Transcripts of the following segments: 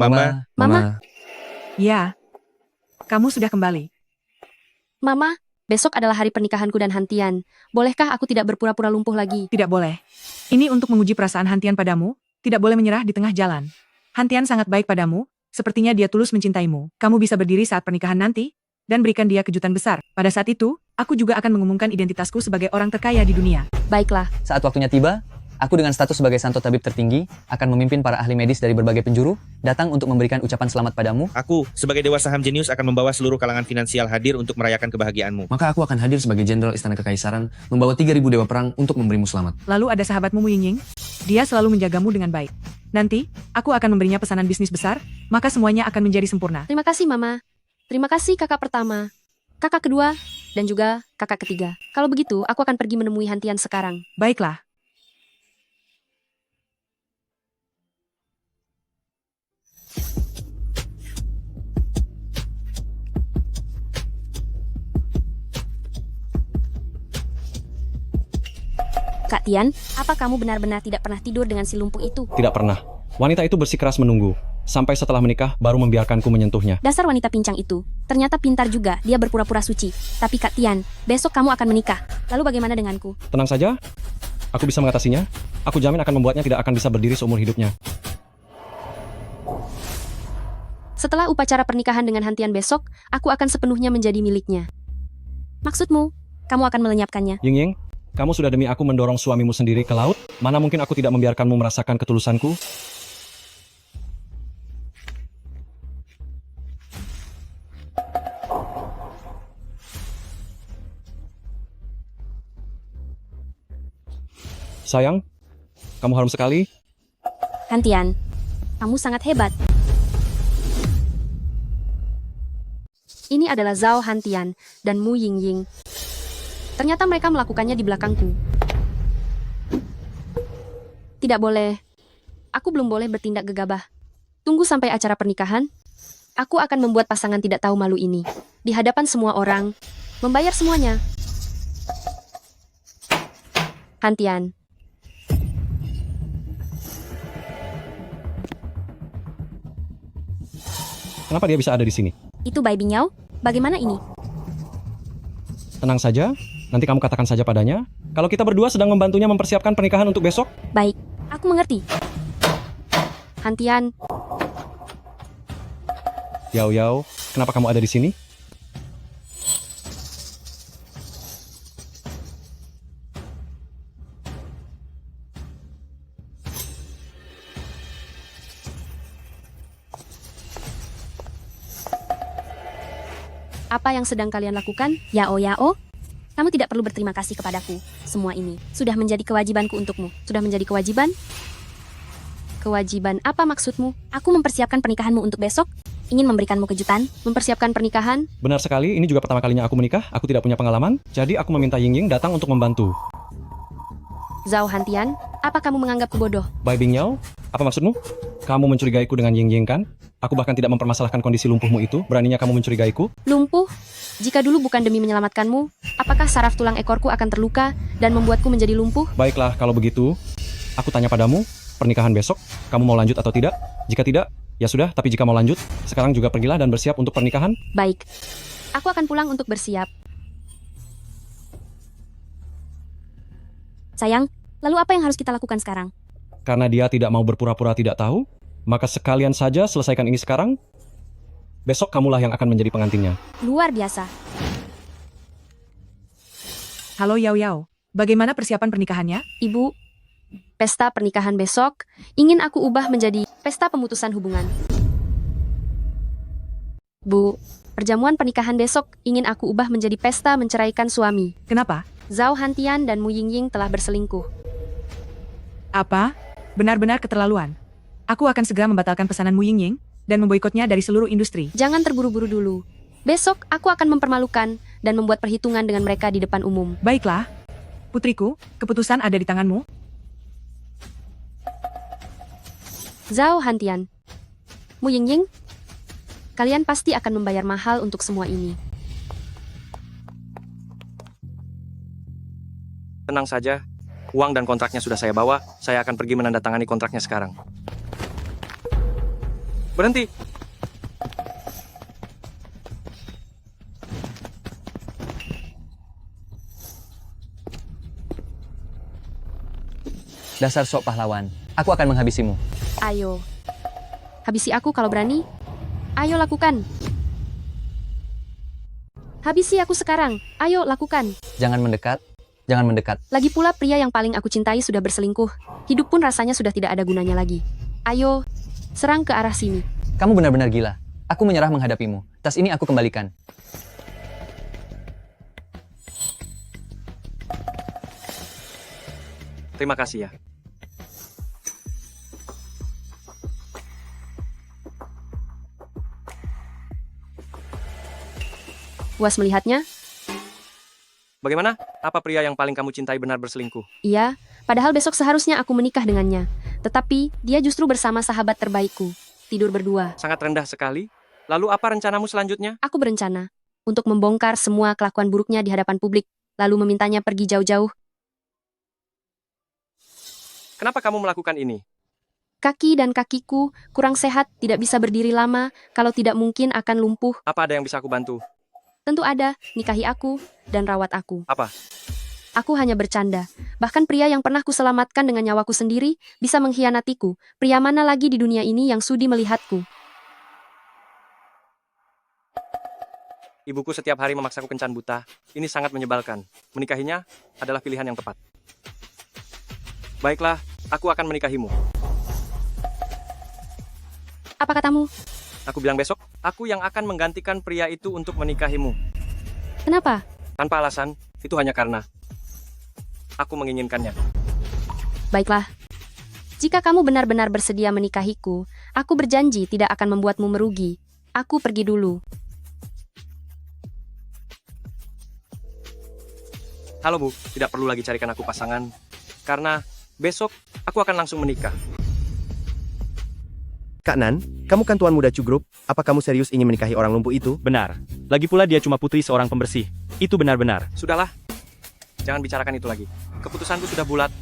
Mama. Mama. Ya, kamu sudah kembali. Mama, besok adalah hari pernikahanku dan Hantian. Bolehkah aku tidak berpura-pura lumpuh lagi? Tidak boleh. Ini untuk menguji perasaan Hantian padamu, tidak boleh menyerah di tengah jalan. Hantian sangat baik padamu, sepertinya dia tulus mencintaimu. Kamu bisa berdiri saat pernikahan nanti, dan berikan dia kejutan besar. Pada saat itu, aku juga akan mengumumkan identitasku sebagai orang terkaya di dunia. Baiklah. Saat waktunya tiba, aku dengan status sebagai santo tabib tertinggi akan memimpin para ahli medis dari berbagai penjuru datang untuk memberikan ucapan selamat padamu. Aku, sebagai Dewa Saham Jenius akan membawa seluruh kalangan finansial hadir untuk merayakan kebahagiaanmu. Maka aku akan hadir sebagai jenderal istana kekaisaran, membawa 3.000 dewa perang untuk memberimu selamat. Lalu ada sahabatmu Mu Yingying, dia selalu menjagamu dengan baik. Nanti, aku akan memberinya pesanan bisnis besar, maka semuanya akan menjadi sempurna. Terima kasih, Mama. Terima kasih kakak pertama, kakak kedua, dan juga kakak ketiga. Kalau begitu, aku akan pergi menemui Hantian sekarang. Baiklah. Kak Tian, apa kamu benar-benar tidak pernah tidur dengan si lumpuh itu? Tidak pernah. Wanita itu bersikeras menunggu. Sampai setelah menikah, baru membiarkanku menyentuhnya. Dasar wanita pincang itu. Ternyata pintar juga, dia berpura-pura suci. Tapi Kak Tian, besok kamu akan menikah. Lalu bagaimana denganku? Tenang saja, aku bisa mengatasinya. Aku jamin akan membuatnya tidak akan bisa berdiri seumur hidupnya. Setelah upacara pernikahan dengan Hantian besok, aku akan sepenuhnya menjadi miliknya. Maksudmu, kamu akan melenyapkannya? Ying, kamu sudah demi aku mendorong suamimu sendiri ke laut? Mana mungkin aku tidak membiarkanmu merasakan ketulusanku? Sayang, kamu harum sekali. Hantian, kamu sangat hebat. Ini adalah Zhao Hantian dan Mu Yingying. Ternyata mereka melakukannya di belakangku. Tidak boleh. Aku belum boleh bertindak gegabah. Tunggu sampai acara pernikahan. Aku akan membuat pasangan tidak tahu malu ini. Di hadapan semua orang. Membayar semuanya. Hantian. Kenapa dia bisa ada di sini? Itu Bai Bingyao? Bagaimana ini? Tenang saja, nanti kamu katakan saja padanya. Kalau kita berdua sedang membantunya mempersiapkan pernikahan untuk besok. Baik, aku mengerti. Hantian, Yao, kenapa kamu ada di sini? apa yang sedang kalian lakukan? Yao, kamu tidak perlu berterima kasih kepadaku. Semua ini sudah menjadi kewajibanku untukmu. Sudah menjadi kewajiban? Kewajiban apa maksudmu? Aku mempersiapkan pernikahanmu untuk besok. Ingin memberikanmu kejutan. Mempersiapkan pernikahan. Benar sekali, ini juga pertama kalinya aku menikah. Aku tidak punya pengalaman, jadi aku meminta Ying datang untuk membantu. Zhao Hantian, apa kamu menganggapku bodoh? Bai Bingyao, apa maksudmu? Kamu mencurigaiku dengan Ying kan? Aku bahkan tidak mempermasalahkan kondisi lumpuhmu itu. Beraninya kamu mencurigaiku? Lumpuh? Jika dulu bukan demi menyelamatkanmu, apakah saraf tulang ekorku akan terluka dan membuatku menjadi lumpuh? Baiklah, kalau begitu, aku tanya padamu, pernikahan besok, kamu mau lanjut atau tidak? Jika tidak, ya sudah, tapi jika mau lanjut, sekarang juga pergilah dan bersiap untuk pernikahan. Baik, aku akan pulang untuk bersiap. Sayang, lalu apa yang harus kita lakukan sekarang? Karena dia tidak mau berpura-pura tidak tahu, maka sekalian saja selesaikan ini sekarang. Besok kamulah yang akan menjadi pengantinnya. Luar biasa. Halo Yao, bagaimana persiapan pernikahannya? Ibu, pesta pernikahan besok ingin aku ubah menjadi pesta pemutusan hubungan. Bu, perjamuan pernikahan besok ingin aku ubah menjadi pesta menceraikan suami. Kenapa? Zhao Hantian dan Mu Yingying telah berselingkuh. Apa? Benar-benar keterlaluan. Aku akan segera membatalkan pesanan Mu Yingying dan memboikotnya dari seluruh industri. Jangan terburu-buru dulu. Besok aku akan mempermalukan dan membuat perhitungan dengan mereka di depan umum. Baiklah. Putriku, keputusan ada di tanganmu. Zhao Hantian, Mu Yingying, kalian pasti akan membayar mahal untuk semua ini. Tenang saja, uang dan kontraknya sudah saya bawa, saya akan pergi menandatangani kontraknya sekarang. Berhenti. Dasar sok pahlawan. Aku akan menghabisimu. Ayo. Habisi aku kalau berani. Ayo lakukan. Habisi aku sekarang. Ayo lakukan. Jangan mendekat. Jangan mendekat. Lagi pula pria yang paling aku cintai sudah berselingkuh. Hidup pun rasanya sudah tidak ada gunanya lagi. Ayo, serang ke arah sini. Kamu benar-benar gila. Aku menyerah menghadapimu. Tas ini aku kembalikan. Terima kasih ya. Puas melihatnya? Bagaimana? Apa pria yang paling kamu cintai benar berselingkuh? Iya, padahal besok seharusnya aku menikah dengannya. Tetapi, dia justru bersama sahabat terbaikku. Tidur berdua. Sangat rendah sekali. Lalu apa rencanamu selanjutnya? Aku berencana untuk membongkar semua kelakuan buruknya di hadapan publik, lalu memintanya pergi jauh-jauh. Kenapa kamu melakukan ini? Kaki dan kakiku kurang sehat, tidak bisa berdiri lama, kalau tidak mungkin akan lumpuh. Apa ada yang bisa aku bantu? Tentu ada, nikahi aku dan rawat aku. Apa? Aku hanya bercanda. Bahkan pria yang pernah kuselamatkan dengan nyawaku sendiri bisa mengkhianatiku. Pria mana lagi di dunia ini yang sudi melihatku? Ibuku setiap hari memaksaku kencan buta. Ini sangat menyebalkan. Menikahinya adalah pilihan yang tepat. Baiklah, aku akan menikahimu. Apa katamu? Aku bilang besok, aku yang akan menggantikan pria itu untuk menikahimu. Kenapa? Tanpa alasan, itu hanya karena aku menginginkannya. Baiklah. Jika kamu benar-benar bersedia menikahiku, aku berjanji tidak akan membuatmu merugi. Aku pergi dulu. Halo Bu, tidak perlu lagi carikan aku pasangan. Karena besok, aku akan langsung menikah. Kak Nan, kamu kan tuan muda Chu Group, apa kamu serius ingin menikahi orang lumpuh itu? Benar. Lagi pula dia cuma putri seorang pembersih. Itu benar-benar. Sudahlah, jangan bicarakan itu lagi. Keputusanku sudah bulat.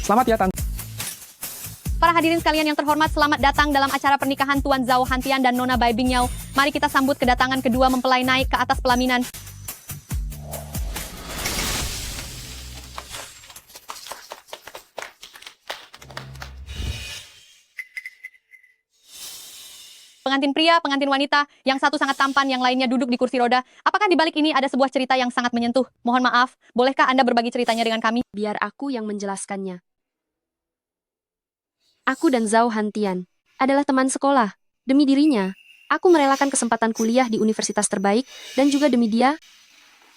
Selamat ya, Tante. Para hadirin sekalian yang terhormat, selamat datang dalam acara pernikahan Tuan Zhao Hantian dan Nona Bai Bingyao. Mari kita sambut kedatangan kedua mempelai naik ke atas pelaminan. Pengantin pria, pengantin wanita, yang satu sangat tampan, yang lainnya duduk di kursi roda. Apakah di balik ini ada sebuah cerita yang sangat menyentuh? Mohon maaf, bolehkah Anda berbagi ceritanya dengan kami? Biar aku yang menjelaskannya. Aku dan Zhao Hantian adalah teman sekolah. Demi dirinya, aku merelakan kesempatan kuliah di universitas terbaik, dan juga demi dia,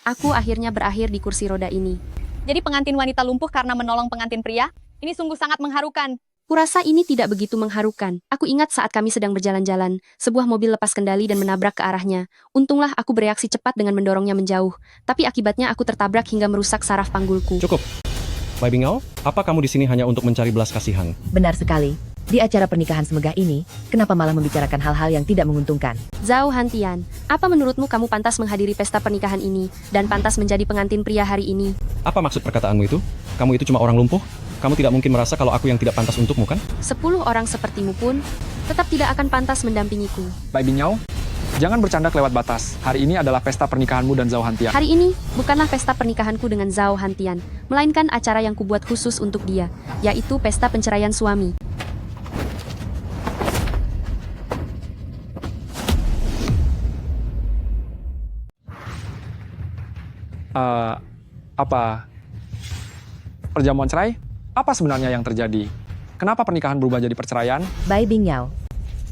aku akhirnya berakhir di kursi roda ini. Jadi pengantin wanita lumpuh karena menolong pengantin pria? Ini sungguh sangat mengharukan. Kurasa ini tidak begitu mengharukan. Aku ingat saat kami sedang berjalan-jalan, sebuah mobil lepas kendali dan menabrak ke arahnya. Untunglah aku bereaksi cepat dengan mendorongnya menjauh. Tapi akibatnya aku tertabrak hingga merusak saraf panggulku. Cukup. Bai Bingyao, apa kamu di sini hanya untuk mencari belas kasihan? Benar sekali. Di acara pernikahan semegah ini, kenapa malah membicarakan hal-hal yang tidak menguntungkan? Zhao Hantian, apa menurutmu kamu pantas menghadiri pesta pernikahan ini, dan pantas menjadi pengantin pria hari ini? Apa maksud perkataanmu itu? Kamu itu cuma orang lumpuh? Kamu tidak mungkin merasa kalau aku yang tidak pantas untukmu, kan? 10 orang sepertimu pun tetap tidak akan pantas mendampingiku. Bai Bingyao, jangan bercanda kelewat batas. Hari ini adalah pesta pernikahanmu dan Zhao Hantian. Hari ini bukanlah pesta pernikahanku dengan Zhao Hantian, melainkan acara yang kubuat khusus untuk dia, yaitu pesta penceraian suami. Apa? Perjamuan cerai? Apa sebenarnya yang terjadi? Kenapa pernikahan berubah jadi perceraian? Bai Bingyao,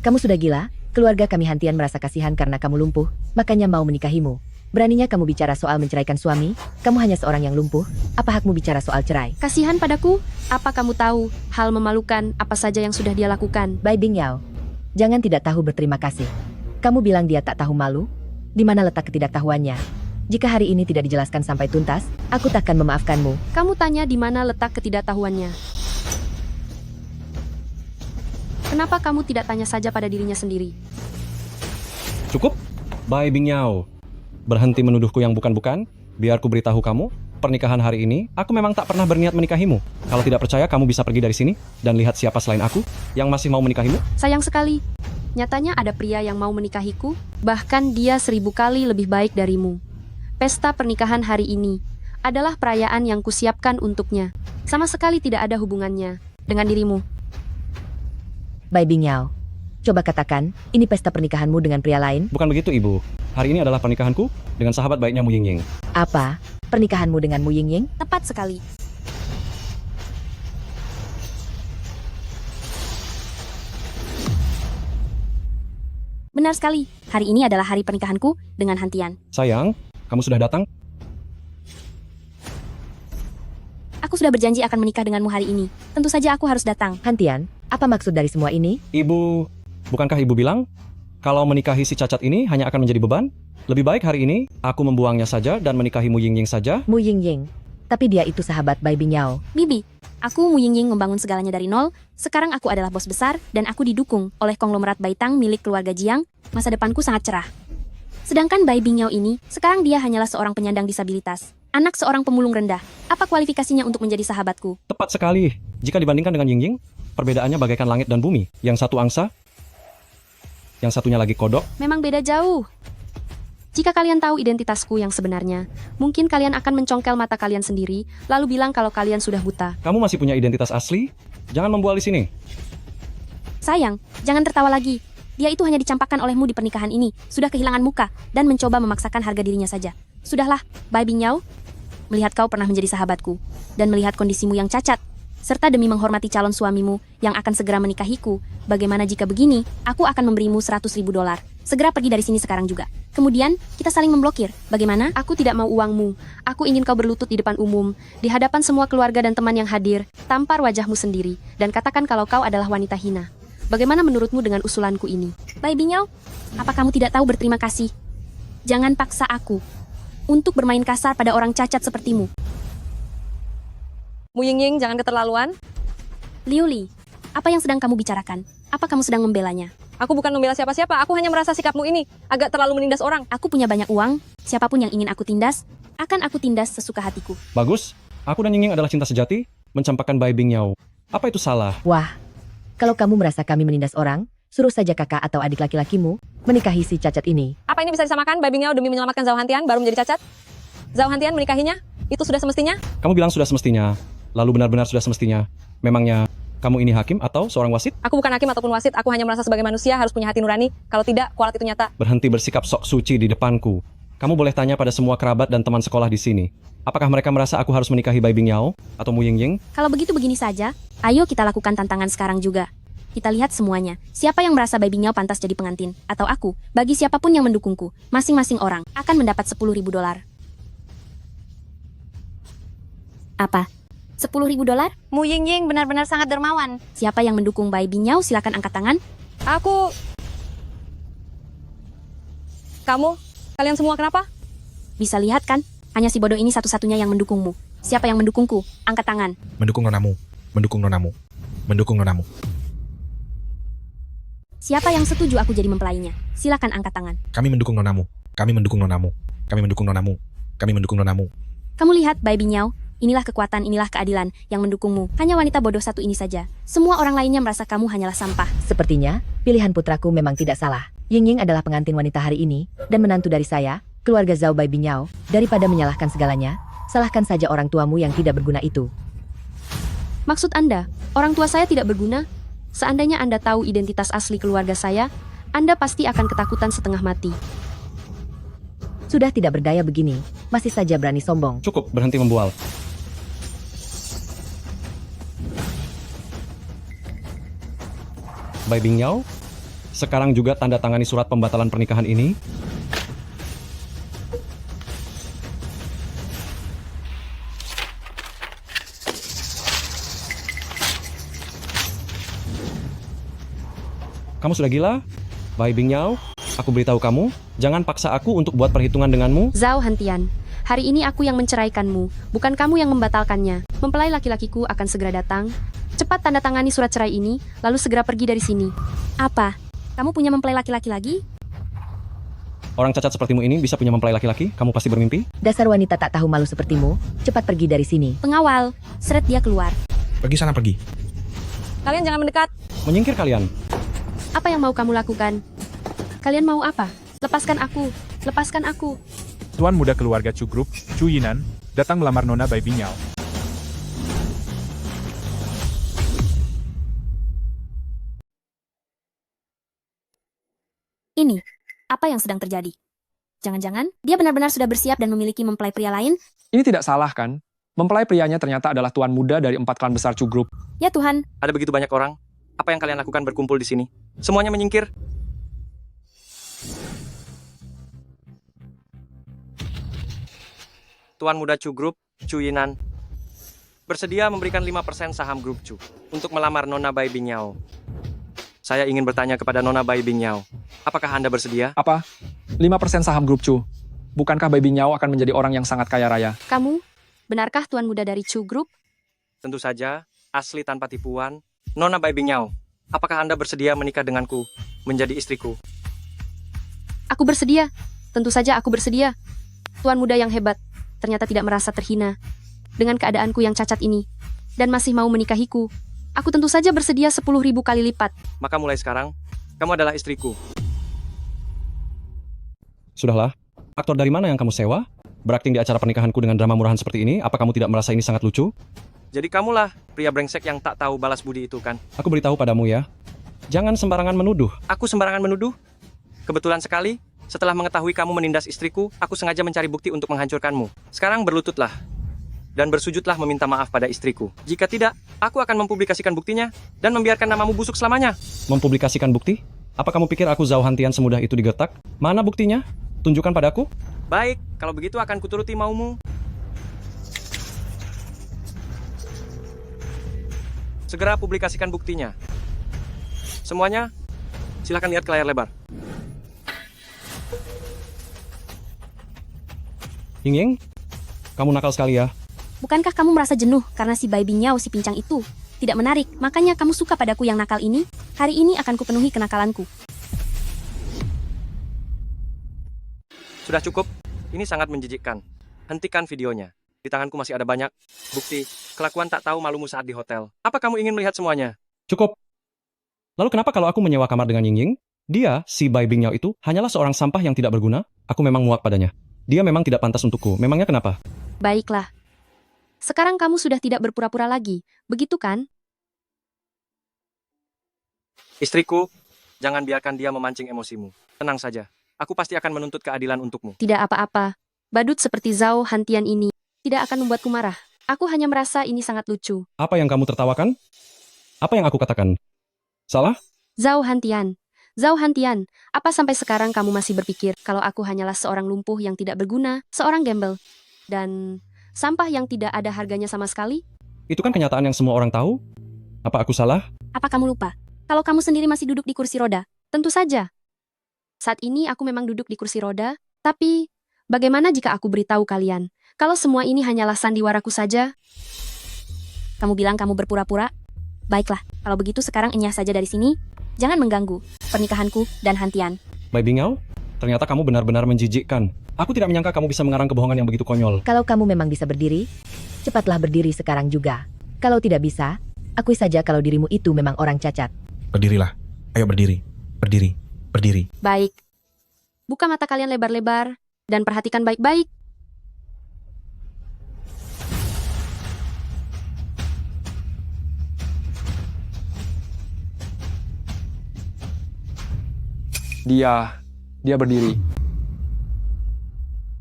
kamu sudah gila? Keluarga kami Hantian merasa kasihan karena kamu lumpuh, makanya mau menikahimu. Beraninya kamu bicara soal menceraikan suami? Kamu hanya seorang yang lumpuh. Apa hakmu bicara soal cerai? Kasihan padaku? Apa kamu tahu hal memalukan apa saja yang sudah dia lakukan? Bai Bingyao, jangan tidak tahu berterima kasih. Kamu bilang dia tak tahu malu? Di mana letak ketidaktahuannya? Jika hari ini tidak dijelaskan sampai tuntas, aku takkan memaafkanmu. Kamu tanya di mana letak ketidaktahuannya? Kenapa kamu tidak tanya saja pada dirinya sendiri? Cukup. Bai Bingyao, berhenti menuduhku yang bukan-bukan. Biar ku beritahu kamu, pernikahan hari ini, aku memang tak pernah berniat menikahimu. Kalau tidak percaya, kamu bisa pergi dari sini dan lihat siapa selain aku yang masih mau menikahimu. Sayang sekali. Nyatanya ada pria yang mau menikahiku, bahkan dia 1000 kali lebih baik darimu. Pesta pernikahan hari ini adalah perayaan yang kusiapkan untuknya. Sama sekali tidak ada hubungannya dengan dirimu. Bai Bingyao, coba katakan, ini pesta pernikahanmu dengan pria lain? Bukan begitu, Ibu. Hari ini adalah pernikahanku dengan sahabat baiknya Mu Yingying. Apa? Pernikahanmu dengan Mu Yingying? Tepat sekali. Benar sekali. Hari ini adalah hari pernikahanku dengan Hantian. Sayang, kamu sudah datang? Aku sudah berjanji akan menikah denganmu hari ini. Tentu saja aku harus datang. Hantian, apa maksud dari semua ini? Ibu, bukankah Ibu bilang kalau menikahi si cacat ini hanya akan menjadi beban? Lebih baik hari ini aku membuangnya saja dan menikahi Mu Yingying saja. Mu Yingying, tapi dia itu sahabat Bai Bingyao. Bibi, aku Mu Yingying membangun segalanya dari nol. Sekarang aku adalah bos besar dan aku didukung oleh konglomerat Baitang milik keluarga Jiang. Masa depanku sangat cerah. Sedangkan Bai Bingyao ini, sekarang dia hanyalah seorang penyandang disabilitas. Anak seorang pemulung rendah. Apa kualifikasinya untuk menjadi sahabatku? Tepat sekali. Jika dibandingkan dengan Yingying, perbedaannya bagaikan langit dan bumi. Yang satu angsa, yang satunya lagi kodok. Memang beda jauh. Jika kalian tahu identitasku yang sebenarnya, mungkin kalian akan mencongkel mata kalian sendiri, lalu bilang kalau kalian sudah buta. Kamu masih punya identitas asli? Jangan membual di sini. Sayang, jangan tertawa lagi. Dia itu hanya dicampakkan olehmu di pernikahan ini, sudah kehilangan muka, dan mencoba memaksakan harga dirinya saja. Sudahlah, Bai Bingyao. Melihat kau pernah menjadi sahabatku, dan melihat kondisimu yang cacat, serta demi menghormati calon suamimu yang akan segera menikahiku, bagaimana jika begini, aku akan memberimu $100.000. Segera pergi dari sini sekarang juga. Kemudian, kita saling memblokir. Bagaimana? Aku tidak mau uangmu. Aku ingin kau berlutut di depan umum, di hadapan semua keluarga dan teman yang hadir, tampar wajahmu sendiri, dan katakan kalau kau adalah wanita hina. Bagaimana menurutmu dengan usulanku ini? Bai Bingyao, apa kamu tidak tahu berterima kasih? Jangan paksa aku untuk bermain kasar pada orang cacat sepertimu. Mu Yingying, jangan keterlaluan. Liu Li, apa yang sedang kamu bicarakan? Apa kamu sedang membelanya? Aku bukan membela siapa-siapa, aku hanya merasa sikapmu ini agak terlalu menindas orang. Aku punya banyak uang, siapapun yang ingin aku tindas, akan aku tindas sesuka hatiku. Bagus, aku dan Yingying adalah cinta sejati, mencampakkan Bai Bingyao. Apa itu salah? Wah, kalau kamu merasa kami menindas orang, suruh saja kakak atau adik laki-lakimu menikahi si cacat ini. Apa ini bisa disamakan Bai Bingyao demi menyelamatkan Zhao Hantian baru menjadi cacat? Zhao Hantian menikahinya? Itu sudah semestinya? Kamu bilang sudah semestinya, lalu benar-benar sudah semestinya. Memangnya kamu ini hakim atau seorang wasit? Aku bukan hakim ataupun wasit, aku hanya merasa sebagai manusia harus punya hati nurani. Kalau tidak, kualat itu nyata. Berhenti bersikap sok suci di depanku. Kamu boleh tanya pada semua kerabat dan teman sekolah di sini. Apakah mereka merasa aku harus menikahi Bai Bingyao atau Mu Yingying? Kalau begitu begini saja, ayo kita lakukan tantangan sekarang juga. Kita lihat semuanya, siapa yang merasa Bai Bingyao pantas jadi pengantin, atau aku, bagi siapapun yang mendukungku, masing-masing orang akan mendapat $10.000. Apa? $10.000? Mu Yingying benar-benar sangat dermawan. Siapa yang mendukung Bai Bingyao silakan angkat tangan. Aku... Kamu? Kalian semua kenapa? Bisa lihat kan? Hanya si bodoh ini satu-satunya yang mendukungmu. Siapa yang mendukungku? Angkat tangan. Mendukung nonamu. Mendukung nonamu. Mendukung nonamu. Siapa yang setuju aku jadi mempelainya? Silakan angkat tangan. Kami mendukung nonamu. Kami mendukung nonamu. Kami mendukung nonamu. Kami mendukung nonamu. Kamu lihat Bai Bingyao? Inilah kekuatan, inilah keadilan yang mendukungmu. Hanya wanita bodoh satu ini saja. Semua orang lainnya merasa kamu hanyalah sampah. Sepertinya, pilihan putraku memang tidak salah. Yingying adalah pengantin wanita hari ini, dan menantu dari saya, keluarga Zhao Bai Bingyao. Daripada menyalahkan segalanya, salahkan saja orang tuamu yang tidak berguna itu. Maksud Anda, orang tua saya tidak berguna? Seandainya Anda tahu identitas asli keluarga saya, Anda pasti akan ketakutan setengah mati. Sudah tidak berdaya begini, masih saja berani sombong. Cukup, berhenti membual. Bai Bingyao, sekarang juga tanda tangani surat pembatalan pernikahan ini. Kamu sudah gila? Bai Bingyao, aku beritahu kamu, jangan paksa aku untuk buat perhitungan denganmu. Zhao Hantian, hari ini aku yang menceraikanmu, bukan kamu yang membatalkannya. Mempelai laki-lakiku akan segera datang. Cepat tanda tangani surat cerai ini, lalu segera pergi dari sini. Apa? Kamu punya mempelai laki-laki lagi? Orang cacat sepertimu ini bisa punya mempelai laki-laki? Kamu pasti bermimpi? Dasar wanita tak tahu malu sepertimu, cepat pergi dari sini. Pengawal, seret dia keluar. Pergi sana, pergi. Kalian jangan mendekat. Menyingkir kalian. Apa yang mau kamu lakukan? Kalian mau apa? Lepaskan aku. Lepaskan aku. Tuan muda keluarga Chu Group, Chu Yinan, datang melamar Nona Bai Bingyao. Ini, apa yang sedang terjadi? Jangan-jangan dia benar-benar sudah bersiap dan memiliki mempelai pria lain? Ini tidak salah kan? Mempelai prianya ternyata adalah tuan muda dari 4 klan besar Chu Group. Ya Tuhan, Ada begitu banyak orang. Apa yang kalian lakukan berkumpul di sini? Semuanya menyingkir. Tuan muda Chu Group, Chu Yinan, bersedia memberikan 5% saham grup Chu untuk melamar Nona Bai Bingyao. Saya ingin bertanya kepada Nona Bai Bingyao, apakah Anda bersedia? Apa? 5% saham grup Chu. Bukankah Bai Bingyao akan menjadi orang yang sangat kaya raya? kamu, benarkah tuan muda dari Chu Group? Tentu saja, asli tanpa tipuan. Nona Bai Bingyao, apakah Anda bersedia menikah denganku, menjadi istriku? Aku bersedia. Tentu saja aku bersedia. Tuan muda yang hebat, ternyata tidak merasa terhina dengan keadaanku yang cacat ini, dan masih mau menikahiku. Aku tentu saja bersedia 10.000 kali lipat. Maka mulai sekarang, kamu adalah istriku. Sudahlah. Aktor dari mana yang kamu sewa? Berakting di acara pernikahanku dengan drama murahan seperti ini, apa kamu tidak merasa ini sangat lucu? Jadi kamulah pria brengsek yang tak tahu balas budi itu kan? Aku beritahu padamu ya. Jangan sembarangan menuduh. Aku sembarangan menuduh? Kebetulan sekali, setelah mengetahui kamu menindas istriku, aku sengaja mencari bukti untuk menghancurkanmu. Sekarang berlututlah. Dan bersujudlah meminta maaf pada istriku. Jika tidak, aku akan mempublikasikan buktinya dan membiarkan namamu busuk selamanya. Mempublikasikan bukti? Apa kamu pikir aku Zhao Hantian semudah itu digertak? Mana buktinya? Tunjukkan padaku. Baik, kalau begitu akan kuturuti maumu. Segera publikasikan buktinya. Semuanya, silahkan lihat ke layar lebar. Ying, kamu nakal sekali ya. Bukankah kamu merasa jenuh karena si Bai Bingyao si pincang itu tidak menarik, makanya kamu suka padaku yang nakal ini? Hari ini akan kupenuhi kenakalanku. Sudah cukup, ini sangat menjijikkan. Hentikan videonya. Di tanganku masih ada banyak bukti kelakuan tak tahu malumu saat di hotel. Apa kamu ingin melihat semuanya? Cukup. Lalu kenapa kalau aku menyewa kamar dengan Ying? Dia, si Bai Bingyao itu, hanyalah seorang sampah yang tidak berguna. Aku memang muak padanya. Dia memang tidak pantas untukku. Memangnya kenapa? Baiklah. Sekarang kamu sudah tidak berpura-pura lagi, begitu kan? Istriku, jangan biarkan dia memancing emosimu. Tenang saja, aku pasti akan menuntut keadilan untukmu. Tidak apa-apa. Badut seperti Zhao Hantian ini tidak akan membuatku marah. Aku hanya merasa ini sangat lucu. Apa yang kamu tertawakan? Apa yang aku katakan? Salah? Zhao Hantian. Zhao Hantian, apa sampai sekarang kamu masih berpikir kalau aku hanyalah seorang lumpuh yang tidak berguna, seorang gembel, dan sampah yang tidak ada harganya sama sekali? Itu kan kenyataan yang semua orang tahu. Apa aku salah? Apa kamu lupa? Kalau kamu sendiri masih duduk di kursi roda, tentu saja. Saat ini aku memang duduk di kursi roda, tapi bagaimana jika aku beritahu kalian, kalau semua ini hanyalah sandiwaraku saja? Kamu bilang kamu berpura-pura? Baiklah, kalau begitu sekarang enyah saja dari sini. Jangan mengganggu pernikahanku dan Hantian. Bai Bingyao, ternyata kamu benar-benar menjijikkan. Aku tidak menyangka kamu bisa mengarang kebohongan yang begitu konyol. Kalau kamu memang bisa berdiri, cepatlah berdiri sekarang juga. Kalau tidak bisa, akui saja kalau dirimu itu memang orang cacat. Berdirilah. Ayo berdiri. Berdiri. Berdiri. Baik. Buka mata kalian lebar-lebar dan perhatikan baik-baik. Dia berdiri.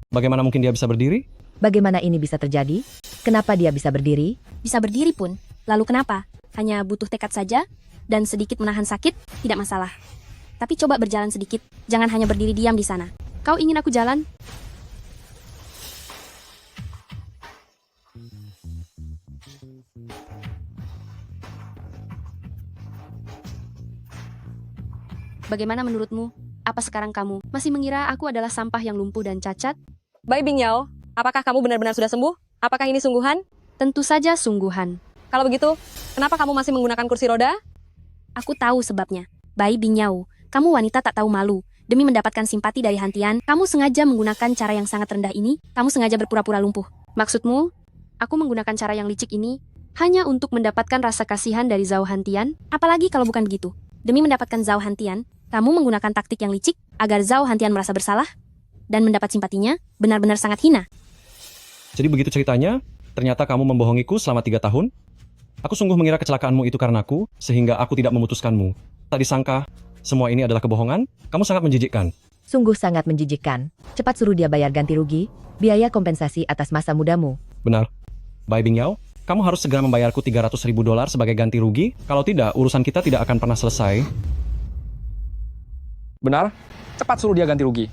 Bagaimana mungkin dia bisa berdiri? Bagaimana ini bisa terjadi? Kenapa dia bisa berdiri? Bisa berdiri pun. Lalu kenapa? Hanya butuh tekad saja dan sedikit menahan sakit, tidak masalah. Tapi coba berjalan sedikit. Jangan hanya berdiri diam di sana. Kau ingin aku jalan? Bagaimana menurutmu? Apa sekarang kamu masih mengira aku adalah sampah yang lumpuh dan cacat? Bai Bingyao, apakah kamu benar-benar sudah sembuh? Apakah ini sungguhan? Tentu saja sungguhan. Kalau begitu, kenapa kamu masih menggunakan kursi roda? Aku tahu sebabnya. Bai Bingyao, kamu wanita tak tahu malu. Demi mendapatkan simpati dari Hantian, kamu sengaja menggunakan cara yang sangat rendah ini? Kamu sengaja berpura-pura lumpuh. Maksudmu, aku menggunakan cara yang licik ini hanya untuk mendapatkan rasa kasihan dari Zhao Hantian? Apalagi kalau bukan begitu. Demi mendapatkan Zhao Hantian, kamu menggunakan taktik yang licik agar Zhao Hantian merasa bersalah dan mendapat simpatinya, benar-benar sangat hina. Jadi begitu ceritanya, ternyata kamu membohongiku selama 3 tahun? Aku sungguh mengira kecelakaanmu itu karenaku, sehingga aku tidak memutuskanmu. Tak disangka, semua ini adalah kebohongan? Kamu sangat menjijikkan. Sungguh sangat menjijikkan. Cepat suruh dia bayar ganti rugi, biaya kompensasi atas masa mudamu. Benar. Bai Bingyao, kamu harus segera membayarku $300.000 sebagai ganti rugi. Kalau tidak, urusan kita tidak akan pernah selesai. Benar? Cepat suruh dia ganti rugi.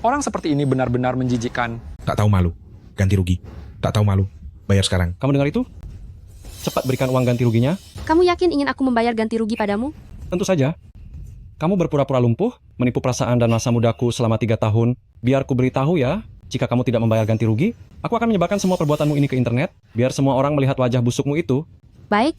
Orang seperti ini benar-benar menjijikkan. Tak tahu malu. Ganti rugi. Tak tahu malu. Bayar sekarang. Kamu dengar itu? Cepat berikan uang ganti ruginya. Kamu yakin ingin aku membayar ganti rugi padamu? Tentu saja. Kamu berpura-pura lumpuh, menipu perasaan dan masa mudaku selama 3 tahun. Biar ku beritahu ya, jika kamu tidak membayar ganti rugi, aku akan menyebarkan semua perbuatanmu ini ke internet, biar semua orang melihat wajah busukmu itu. Baik.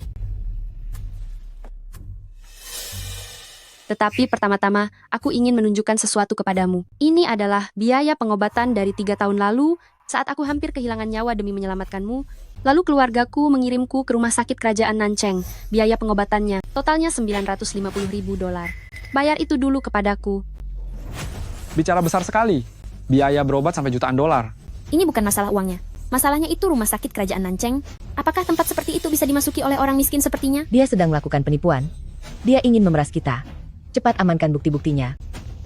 Tetapi pertama-tama, aku ingin menunjukkan sesuatu kepadamu. Ini adalah biaya pengobatan dari 3 tahun lalu, saat aku hampir kehilangan nyawa demi menyelamatkanmu. Lalu keluargaku mengirimku ke rumah sakit kerajaan Nancheng. Biaya pengobatannya, totalnya $950.000. Bayar itu dulu kepadaku. Bicara besar sekali. Biaya berobat sampai jutaan dolar. Ini bukan masalah uangnya. Masalahnya itu rumah sakit kerajaan Nancheng. Apakah tempat seperti itu bisa dimasuki oleh orang miskin sepertinya? Dia sedang melakukan penipuan. Dia ingin memeras kita. Cepat amankan bukti-buktinya.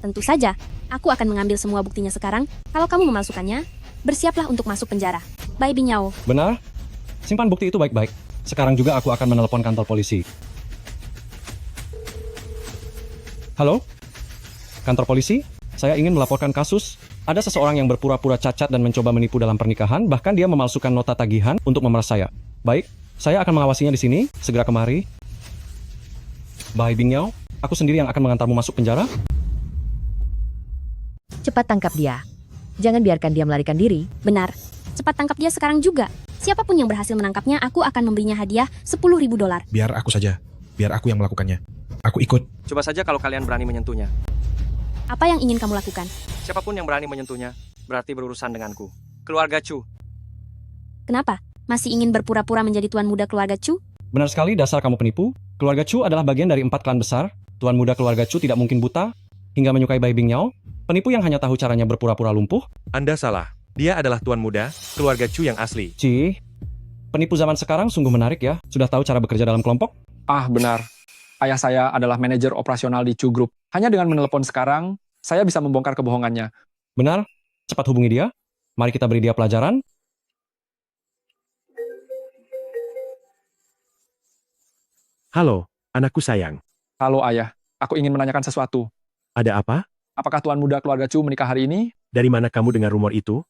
Tentu saja. Aku akan mengambil semua buktinya sekarang. Kalau kamu memalsukannya, bersiaplah untuk masuk penjara. Bai Bingyao. Benar? Simpan bukti itu baik-baik. Sekarang juga aku akan menelepon kantor polisi. Halo? Kantor polisi? Saya ingin melaporkan kasus. Ada seseorang yang berpura-pura cacat dan mencoba menipu dalam pernikahan, bahkan dia memalsukan nota tagihan untuk memeras saya. Baik, saya akan mengawasinya di sini. Segera kemari. Bai Bingyao, aku sendiri yang akan mengantarmu masuk penjara. Cepat tangkap dia. Jangan biarkan dia melarikan diri. Benar. Cepat tangkap dia sekarang juga. Siapapun yang berhasil menangkapnya, aku akan memberinya hadiah $10.000. Biar aku saja. Biar aku yang melakukannya. Aku ikut. Coba saja kalau kalian berani menyentuhnya. Apa yang ingin kamu lakukan? Siapapun yang berani menyentuhnya, berarti berurusan denganku. Keluarga Chu. Kenapa? Masih ingin berpura-pura menjadi tuan muda keluarga Chu? Benar sekali, dasar kamu penipu. Keluarga Chu adalah bagian dari 4 klan besar. Tuan muda keluarga Chu tidak mungkin buta hingga menyukai Bai Bingyao. Penipu yang hanya tahu caranya berpura-pura lumpuh. Anda salah. Dia adalah tuan muda, keluarga Chu yang asli. Penipu zaman sekarang sungguh menarik ya. Sudah tahu cara bekerja dalam kelompok? Ah, benar. Ayah saya adalah manajer operasional di Chu Group. Hanya dengan menelepon sekarang, saya bisa membongkar kebohongannya. Benar? Cepat hubungi dia. Mari kita beri dia pelajaran. Halo, anakku sayang. Halo ayah, aku ingin menanyakan sesuatu. Ada apa? Apakah tuan muda keluarga Chu menikah hari ini? Dari mana kamu dengar rumor itu?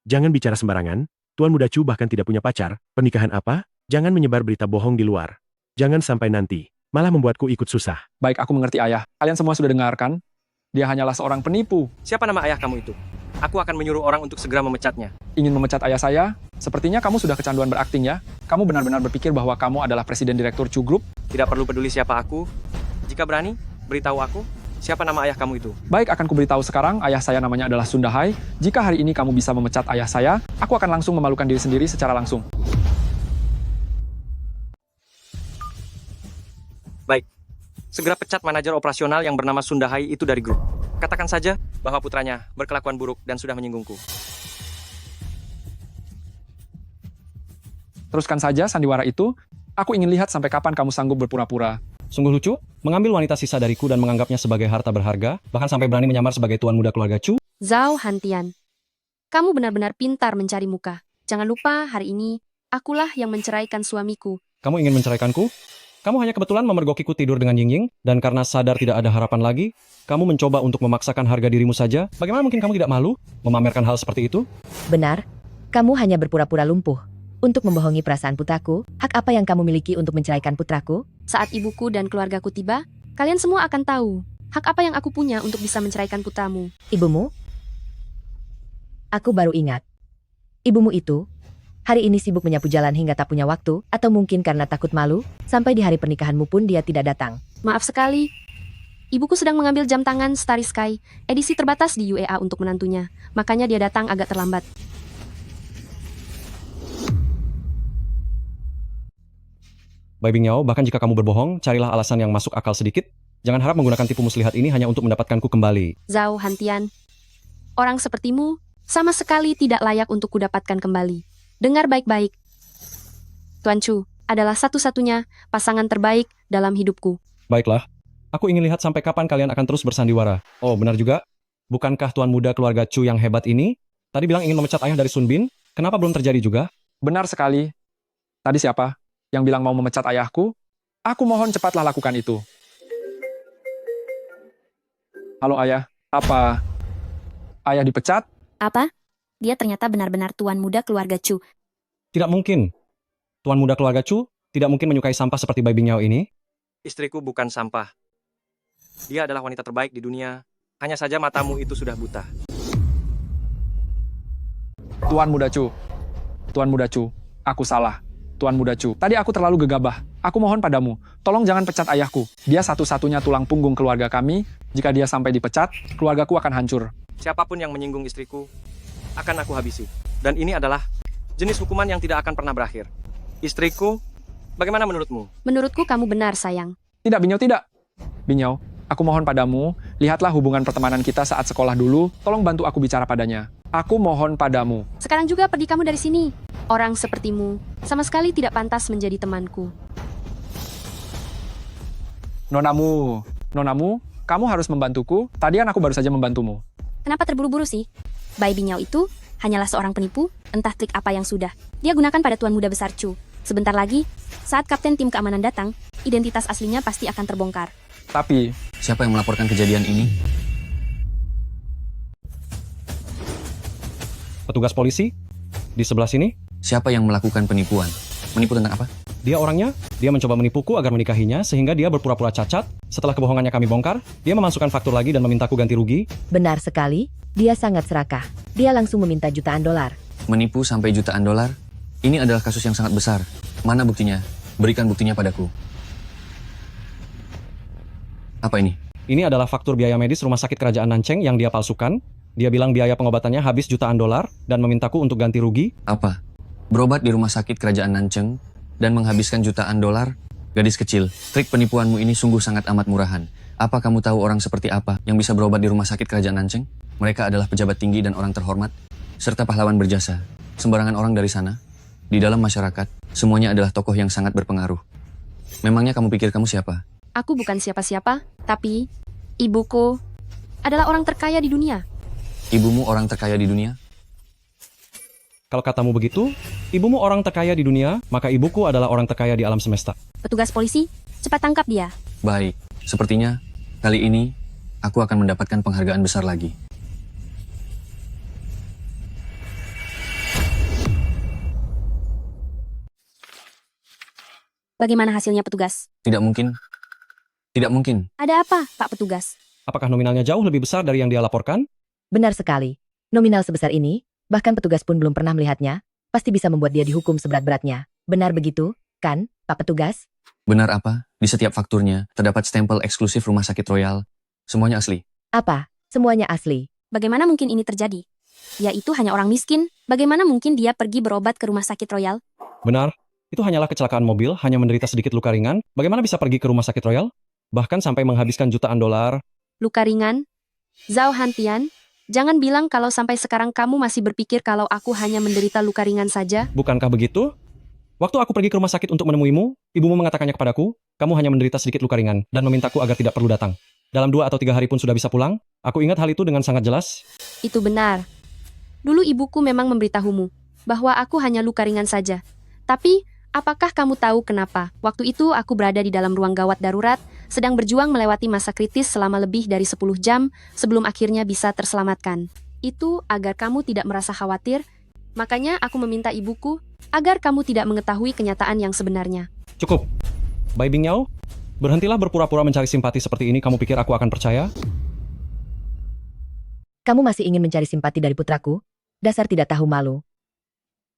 Jangan bicara sembarangan. Tuan muda Chu bahkan tidak punya pacar. Pernikahan apa? Jangan menyebar berita bohong di luar. Jangan sampai nanti malah membuatku ikut susah. Baik, aku mengerti ayah. Kalian semua sudah dengarkan? Dia hanyalah seorang penipu. Siapa nama ayah kamu itu? Aku akan menyuruh orang untuk segera memecatnya. Ingin memecat ayah saya? Sepertinya kamu sudah kecanduan berakting ya. Kamu benar-benar berpikir bahwa kamu adalah presiden direktur Chu Group? Tidak perlu peduli siapa aku. Jika berani, beritahu aku. Siapa nama ayah kamu itu? Baik, akan kuberitahu sekarang. Ayah saya namanya adalah Sundahai. Jika hari ini kamu bisa memecat ayah saya, aku akan langsung memalukan diri sendiri secara langsung. Baik. Segera pecat manajer operasional yang bernama Sundahai itu dari grup. Katakan saja bahwa putranya berkelakuan buruk dan sudah menyinggungku. Teruskan saja sandiwara itu. Aku ingin lihat sampai kapan kamu sanggup berpura-pura. Sungguh lucu, mengambil wanita sisa dariku dan menganggapnya sebagai harta berharga, bahkan sampai berani menyamar sebagai tuan muda keluarga Chu. Zhao Hantian. Kamu benar-benar pintar mencari muka. Jangan lupa hari ini, akulah yang menceraikan suamiku. Kamu ingin menceraikanku? Kamu hanya kebetulan memergokiku tidur dengan Ying-Ying, dan karena sadar tidak ada harapan lagi, kamu mencoba untuk memaksakan harga dirimu saja. Bagaimana mungkin kamu tidak malu memamerkan hal seperti itu? Benar, kamu hanya berpura-pura lumpuh. Untuk membohongi perasaan putraku, hak apa yang kamu miliki untuk menceraikan putraku? Saat ibuku dan keluargaku tiba, kalian semua akan tahu hak apa yang aku punya untuk bisa menceraikan putramu. Ibumu? Aku baru ingat. Ibumu itu hari ini sibuk menyapu jalan hingga tak punya waktu, atau mungkin karena takut malu, sampai di hari pernikahanmu pun dia tidak datang. Maaf sekali. Ibuku sedang mengambil jam tangan Starry Sky, edisi terbatas di UEA untuk menantunya. Makanya dia datang agak terlambat. Bai Bingyao, bahkan jika kamu berbohong, carilah alasan yang masuk akal sedikit. Jangan harap menggunakan tipu muslihat ini hanya untuk mendapatkanku kembali. Zhao Hantian, orang sepertimu sama sekali tidak layak untuk kudapatkan kembali. Dengar baik-baik. Tuan Chu adalah satu-satunya pasangan terbaik dalam hidupku. Baiklah, aku ingin lihat sampai kapan kalian akan terus bersandiwara. Oh, benar juga. Bukankah tuan muda keluarga Chu yang hebat ini tadi bilang ingin memecat ayah dari Sun Bin? Kenapa belum terjadi juga? Benar sekali. Tadi siapa yang bilang mau memecat ayahku? Aku mohon cepatlah lakukan itu. Halo ayah, apa ayah dipecat? Apa? Dia ternyata benar-benar tuan muda keluarga Chu. Tidak mungkin. Tuan muda keluarga Chu tidak mungkin menyukai sampah seperti Bai Bingyao ini. Istriku bukan sampah. Dia adalah wanita terbaik di dunia. Hanya saja matamu itu sudah buta. Tuan muda Chu. Tuan muda Chu, aku salah. Tuan muda Chu, tadi aku terlalu gegabah. Aku mohon padamu, tolong jangan pecat ayahku. Dia satu-satunya tulang punggung keluarga kami. Jika dia sampai dipecat, keluargaku akan hancur. Siapapun yang menyinggung istriku, akan aku habisi. Dan ini adalah jenis hukuman yang tidak akan pernah berakhir. Istriku, bagaimana menurutmu? Menurutku kamu benar, sayang. Tidak, Binyao, tidak. Binyao, aku mohon padamu, lihatlah hubungan pertemanan kita saat sekolah dulu. Tolong bantu aku bicara padanya. Aku mohon padamu. Sekarang juga pergi kamu dari sini. Orang sepertimu sama sekali tidak pantas menjadi temanku. Nonamu, kamu harus membantuku. Tadi kan aku baru saja membantumu. Kenapa terburu-buru sih? Bai Bingyao itu hanyalah seorang penipu, entah trik apa yang sudah dia gunakan pada tuan muda besar Chu. Sebentar lagi, saat kapten tim keamanan datang, identitas aslinya pasti akan terbongkar. Tapi, siapa yang melaporkan kejadian ini? Petugas polisi? Di sebelah sini? Siapa yang melakukan penipuan? Menipu tentang apa? Dia orangnya, dia mencoba menipuku agar menikahinya sehingga dia berpura-pura cacat. Setelah kebohongannya kami bongkar, dia memasukkan faktur lagi dan memintaku ganti rugi. Benar sekali, dia sangat serakah. Dia langsung meminta jutaan dolar. Menipu sampai jutaan dolar? Ini adalah kasus yang sangat besar. Mana buktinya? Berikan buktinya padaku. Apa ini? Ini adalah faktur biaya medis rumah sakit kerajaan Nancheng yang dia palsukan. Dia bilang biaya pengobatannya habis jutaan dolar dan memintaku untuk ganti rugi. Apa? Berobat di rumah sakit kerajaan Nancheng dan menghabiskan jutaan dolar? Gadis kecil, trik penipuanmu ini sungguh sangat amat murahan. Apa kamu tahu orang seperti apa yang bisa berobat di rumah sakit kerajaan Nancheng? Mereka adalah pejabat tinggi dan orang terhormat, serta pahlawan berjasa. Sembarangan orang dari sana, di dalam masyarakat, semuanya adalah tokoh yang sangat berpengaruh. Memangnya kamu pikir kamu siapa? Aku bukan siapa-siapa, tapi ibuku adalah orang terkaya di dunia. Ibumu orang terkaya di dunia? Kalau katamu begitu, ibumu orang terkaya di dunia, maka ibuku adalah orang terkaya di alam semesta. Petugas polisi, cepat tangkap dia. Baik, sepertinya kali ini aku akan mendapatkan penghargaan besar lagi. Bagaimana hasilnya petugas? Tidak mungkin. Tidak mungkin. Ada apa, Pak Petugas? Apakah nominalnya jauh lebih besar dari yang dia laporkan? Benar sekali. Nominal sebesar ini, bahkan petugas pun belum pernah melihatnya, pasti bisa membuat dia dihukum seberat-beratnya. Benar begitu, kan, Pak Petugas? Benar apa? Di setiap fakturnya terdapat stempel eksklusif Rumah Sakit Royal. Semuanya asli. Apa? Semuanya asli. Bagaimana mungkin ini terjadi? Dia itu hanya orang miskin. Bagaimana mungkin dia pergi berobat ke rumah sakit Royal? Benar. Itu hanyalah kecelakaan mobil, hanya menderita sedikit luka ringan. Bagaimana bisa pergi ke rumah sakit Royal? Bahkan sampai menghabiskan jutaan dolar. Luka ringan? Zhao Hantian, jangan bilang kalau sampai sekarang kamu masih berpikir kalau aku hanya menderita luka ringan saja. Bukankah begitu? Waktu aku pergi ke rumah sakit untuk menemuimu, ibumu mengatakannya kepadaku, kamu hanya menderita sedikit luka ringan, dan memintaku agar tidak perlu datang. Dalam 2 atau 3 hari pun sudah bisa pulang. Aku ingat hal itu dengan sangat jelas. Itu benar. Dulu ibuku memang memberitahumu bahwa aku hanya luka ringan saja. Tapi, apakah kamu tahu kenapa? Waktu itu aku berada di dalam ruang gawat darurat, sedang berjuang melewati masa kritis selama lebih dari 10 jam sebelum akhirnya bisa terselamatkan. Itu agar kamu tidak merasa khawatir, makanya aku meminta ibuku agar kamu tidak mengetahui kenyataan yang sebenarnya. Cukup. Bai Bingyao, berhentilah berpura-pura mencari simpati seperti ini. Kamu pikir aku akan percaya? Kamu masih ingin mencari simpati dari putraku? Dasar tidak tahu malu.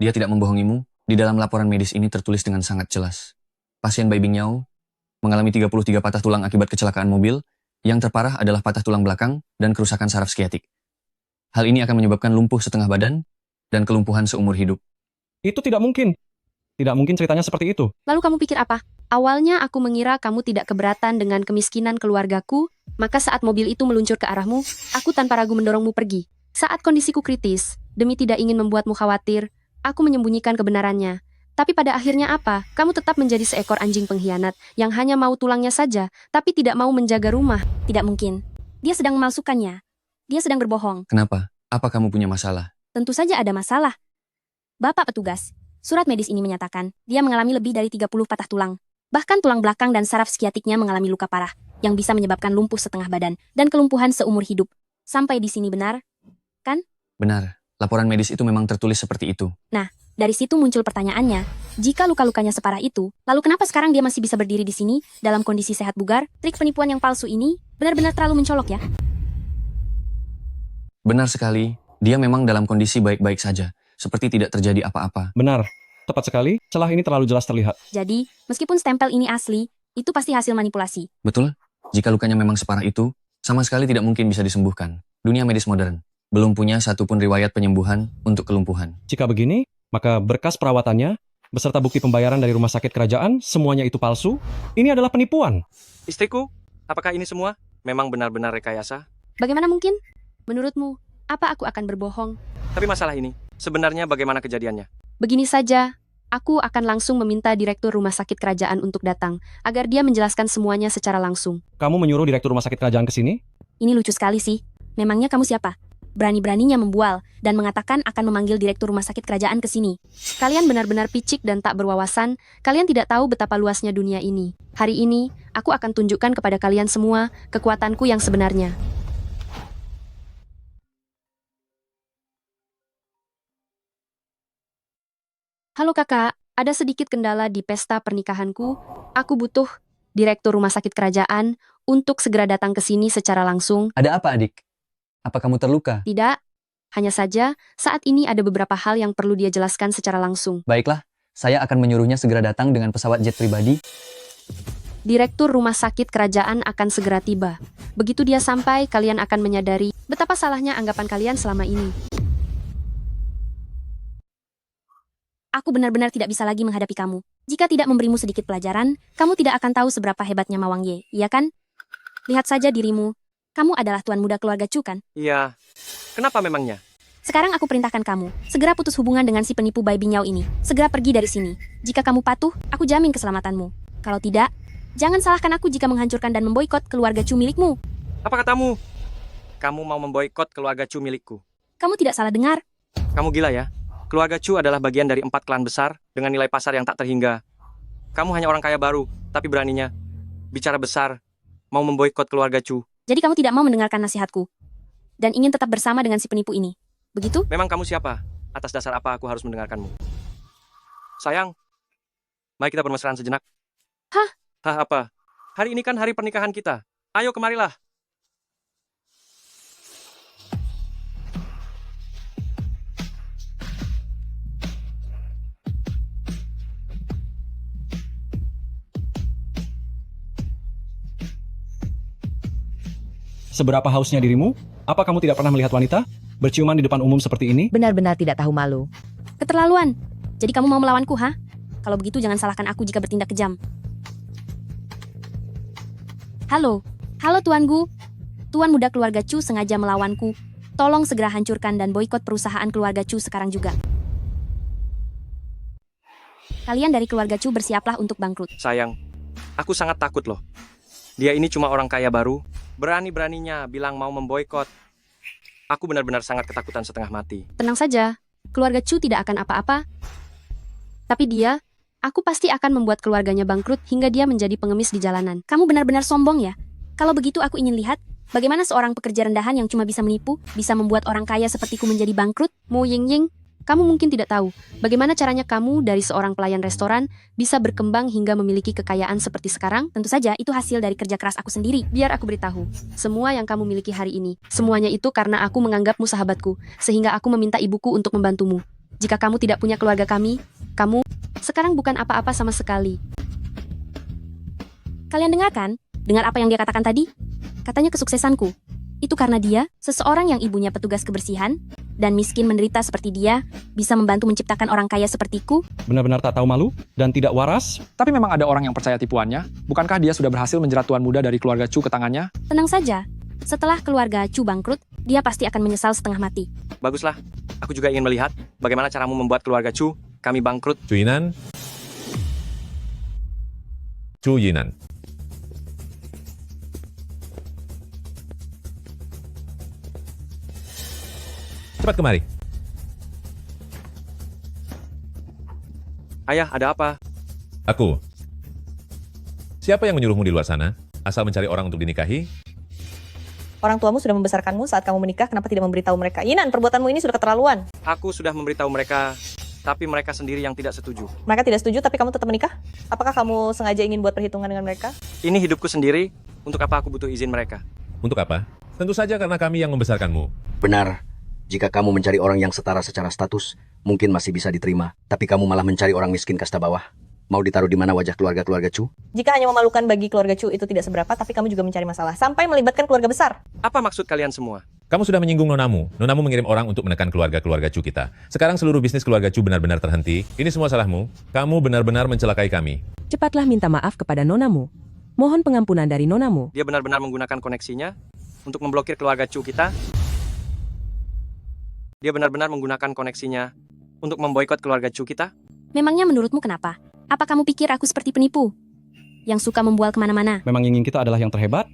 Dia tidak membohongimu. Di dalam laporan medis ini tertulis dengan sangat jelas. Pasien Bai Bingyao mengalami 33 patah tulang akibat kecelakaan mobil Yang terparah adalah patah tulang belakang dan kerusakan saraf skiatik. Hal ini akan menyebabkan lumpuh setengah badan dan kelumpuhan seumur hidup. Itu tidak mungkin. Tidak mungkin ceritanya seperti itu. Lalu kamu pikir apa? Awalnya aku mengira kamu tidak keberatan dengan kemiskinan keluargaku, maka saat mobil itu meluncur ke arahmu, aku tanpa ragu mendorongmu pergi. Saat kondisiku kritis, demi tidak ingin membuatmu khawatir, aku menyembunyikan kebenarannya. Tapi pada akhirnya apa? Kamu tetap menjadi seekor anjing pengkhianat yang hanya mau tulangnya saja, tapi tidak mau menjaga rumah. Tidak mungkin. Dia sedang memalsukannya. Dia sedang berbohong. Kenapa? Apa kamu punya masalah? Tentu saja ada masalah. Bapak petugas, surat medis ini menyatakan dia mengalami lebih dari 30 patah tulang. Bahkan tulang belakang dan saraf skiatiknya mengalami luka parah, yang bisa menyebabkan lumpuh setengah badan dan kelumpuhan seumur hidup. Sampai di sini benar? Kan? Benar, laporan medis itu memang tertulis seperti itu. Nah, dari situ muncul pertanyaannya, jika luka-lukanya separah itu, lalu kenapa sekarang dia masih bisa berdiri di sini, dalam kondisi sehat bugar? Trik penipuan yang palsu ini benar-benar terlalu mencolok ya? Benar sekali, dia memang dalam kondisi baik-baik saja, seperti tidak terjadi apa-apa. Benar, tepat sekali, celah ini terlalu jelas terlihat. Jadi, meskipun stempel ini asli, itu pasti hasil manipulasi. Betul, jika lukanya memang separah itu, sama sekali tidak mungkin bisa disembuhkan. Dunia medis modern belum punya satupun riwayat penyembuhan untuk kelumpuhan. Jika begini, maka berkas perawatannya, beserta bukti pembayaran dari rumah sakit kerajaan, semuanya itu palsu. Ini adalah penipuan. Istriku, apakah ini semua memang benar-benar rekayasa? Bagaimana mungkin? Menurutmu, apa aku akan berbohong? Tapi masalah ini, sebenarnya bagaimana kejadiannya? Begini saja, aku akan langsung meminta direktur rumah sakit kerajaan untuk datang, agar dia menjelaskan semuanya secara langsung. Kamu menyuruh direktur rumah sakit kerajaan ke sini? Ini lucu sekali sih. Memangnya kamu siapa? Berani-beraninya membual dan mengatakan akan memanggil direktur rumah sakit kerajaan ke sini. Kalian benar-benar picik dan tak berwawasan, kalian tidak tahu betapa luasnya dunia ini. Hari ini, aku akan tunjukkan kepada kalian semua kekuatanku yang sebenarnya. Halo kakak, ada sedikit kendala di pesta pernikahanku. Aku butuh direktur rumah sakit kerajaan untuk segera datang ke sini secara langsung. Ada apa adik? Apa kamu terluka? Tidak, hanya saja saat ini ada beberapa hal yang perlu dia jelaskan secara langsung. Baiklah, saya akan menyuruhnya segera datang dengan pesawat jet pribadi. Direktur rumah sakit kerajaan akan segera tiba. Begitu dia sampai, kalian akan menyadari betapa salahnya anggapan kalian selama ini. Aku benar-benar tidak bisa lagi menghadapi kamu. Jika tidak memberimu sedikit pelajaran, kamu tidak akan tahu seberapa hebatnya Mawang Ye, iya kan? Lihat saja dirimu. Kamu adalah tuan muda keluarga Chu kan? Iya. Kenapa memangnya? Sekarang aku perintahkan kamu, segera putus hubungan dengan si penipu Bai Binyao ini. Segera pergi dari sini. Jika kamu patuh, aku jamin keselamatanmu. Kalau tidak, jangan salahkan aku jika menghancurkan dan memboikot keluarga Chu milikmu. Apa katamu? Kamu mau memboikot keluarga Chu milikku? Kamu tidak salah dengar. Kamu gila ya? Keluarga Chu adalah bagian dari 4 klan besar dengan nilai pasar yang tak terhingga. Kamu hanya orang kaya baru, tapi beraninya bicara besar, mau memboikot keluarga Chu. Jadi kamu tidak mau mendengarkan nasihatku dan ingin tetap bersama dengan si penipu ini. Begitu? Memang kamu siapa? Atas dasar apa aku harus mendengarkanmu? Sayang, mari kita bermesraan sejenak. Hah? Hah apa? Hari ini kan hari pernikahan kita. Ayo kemarilah. Seberapa hausnya dirimu? Apa kamu tidak pernah melihat wanita berciuman di depan umum seperti ini? Benar-benar tidak tahu malu. Keterlaluan. Jadi kamu mau melawanku, ha? Kalau begitu jangan salahkan aku jika bertindak kejam. Halo. Halo tuanku. Tuan muda keluarga Chu sengaja melawanku. Tolong segera hancurkan dan boikot perusahaan keluarga Chu sekarang juga. Kalian dari keluarga Chu bersiaplah untuk bangkrut. Sayang, aku sangat takut loh. Dia ini cuma orang kaya baru. Berani-beraninya bilang mau memboikot. Aku benar-benar sangat ketakutan setengah mati. Tenang saja, keluarga Chu tidak akan apa-apa. Tapi dia, aku pasti akan membuat keluarganya bangkrut hingga dia menjadi pengemis di jalanan. Kamu benar-benar sombong ya? Kalau begitu aku ingin lihat, bagaimana seorang pekerja rendahan yang cuma bisa menipu, bisa membuat orang kaya sepertiku menjadi bangkrut? Mo Ying-ying, kamu mungkin tidak tahu bagaimana caranya kamu dari seorang pelayan restoran bisa berkembang hingga memiliki kekayaan seperti sekarang? Tentu saja itu hasil dari kerja keras aku sendiri. Biar aku beritahu, semua yang kamu miliki hari ini, semuanya itu karena aku menganggapmu sahabatku, sehingga aku meminta ibuku untuk membantumu. Jika kamu tidak punya keluarga kami, kamu sekarang bukan apa-apa sama sekali. Kalian dengarkan? Dengar apa yang dia katakan tadi? Katanya kesuksesanku. Itu karena dia, seseorang yang ibunya petugas kebersihan, dan miskin menderita seperti dia, bisa membantu menciptakan orang kaya sepertiku. Benar-benar tak tahu malu dan tidak waras. Tapi memang ada orang yang percaya tipuannya. Bukankah dia sudah berhasil menjerat tuan muda dari keluarga Chu ke tangannya? Tenang saja. Setelah keluarga Chu bangkrut, dia pasti akan menyesal setengah mati. Baguslah. Aku juga ingin melihat bagaimana caramu membuat keluarga Chu kami bangkrut. Chu Yinan. Chu Yinan. Cepat kemari. Ayah, ada apa? Aku. Siapa yang menyuruhmu di luar sana? Asal mencari orang untuk dinikahi? Orang tuamu sudah membesarkanmu saat kamu menikah, kenapa tidak memberitahu mereka? Yinan, perbuatanmu ini sudah keterlaluan. Aku sudah memberitahu mereka, tapi mereka sendiri yang tidak setuju. Mereka tidak setuju, tapi kamu tetap menikah? Apakah kamu sengaja ingin buat perhitungan dengan mereka? Ini hidupku sendiri, untuk apa aku butuh izin mereka? Untuk apa? Tentu saja karena kami yang membesarkanmu. Benar. Jika kamu mencari orang yang setara secara status, mungkin masih bisa diterima. Tapi kamu malah mencari orang miskin kasta bawah. Mau ditaruh di mana wajah keluarga-keluarga Chu? Jika hanya memalukan bagi keluarga Chu itu tidak seberapa, tapi kamu juga mencari masalah. Sampai melibatkan keluarga besar. Apa maksud kalian semua? Kamu sudah menyinggung nonamu. Nonamu mengirim orang untuk menekan keluarga-keluarga Chu kita. Sekarang seluruh bisnis keluarga Chu benar-benar terhenti. Ini semua salahmu. Kamu benar-benar mencelakai kami. Cepatlah minta maaf kepada nonamu. Mohon pengampunan dari nonamu. Dia benar-benar menggunakan koneksinya untuk memblokir keluarga Chu kita. Dia benar-benar menggunakan koneksinya untuk memboikot keluarga Chu kita. Memangnya menurutmu kenapa? Apa kamu pikir aku seperti penipu? Yang suka membual kemana-mana? Memang ingin kita adalah yang terhebat?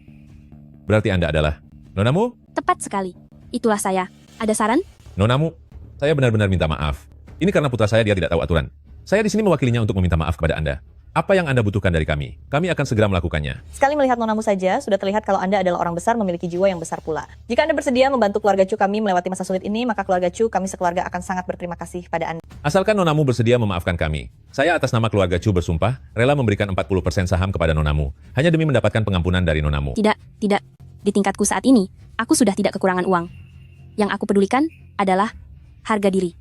Berarti Anda adalah nonamu? Tepat sekali. Itulah saya. Ada saran? Nonamu, saya benar-benar minta maaf. Ini karena putra saya dia tidak tahu aturan. Saya di sini mewakilinya untuk meminta maaf kepada Anda. Apa yang Anda butuhkan dari kami? Kami akan segera melakukannya. Sekali melihat nonamu saja, sudah terlihat kalau Anda adalah orang besar memiliki jiwa yang besar pula. Jika Anda bersedia membantu keluarga Chu kami melewati masa sulit ini, maka keluarga Chu kami sekeluarga akan sangat berterima kasih pada Anda. Asalkan nonamu bersedia memaafkan kami. Saya atas nama keluarga Chu bersumpah, rela memberikan 40% saham kepada nonamu. Hanya demi mendapatkan pengampunan dari nonamu. Tidak. Di tingkatku saat ini, aku sudah tidak kekurangan uang. Yang aku pedulikan adalah harga diri.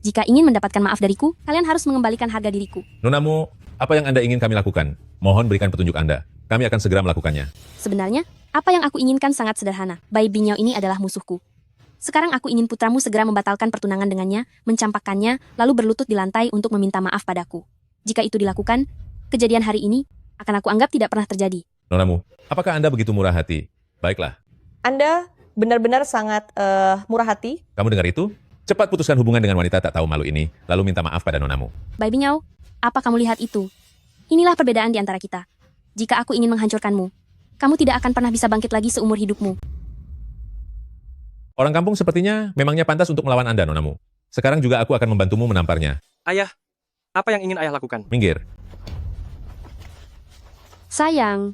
Jika ingin mendapatkan maaf dariku, kalian harus mengembalikan harga diriku. Nonamu, apa yang Anda ingin kami lakukan? Mohon berikan petunjuk Anda. Kami akan segera melakukannya. Sebenarnya, apa yang aku inginkan sangat sederhana. Bai Binyao ini adalah musuhku. Sekarang aku ingin putramu segera membatalkan pertunangan dengannya, mencampakkannya, lalu berlutut di lantai untuk meminta maaf padaku. Jika itu dilakukan, kejadian hari ini akan aku anggap tidak pernah terjadi. Nonamu, apakah Anda begitu murah hati? Baiklah. Anda benar-benar sangat murah hati. Kamu dengar itu? Cepat putuskan hubungan dengan wanita tak tahu malu ini, lalu minta maaf pada nonamu. Bai Binyao, apa kamu lihat itu? Inilah perbedaan di antara kita. Jika aku ingin menghancurkanmu, kamu tidak akan pernah bisa bangkit lagi seumur hidupmu. Orang kampung sepertinya memangnya pantas untuk melawan Anda, nonamu. Sekarang juga aku akan membantumu menamparnya. Ayah, apa yang ingin ayah lakukan? Minggir. Sayang,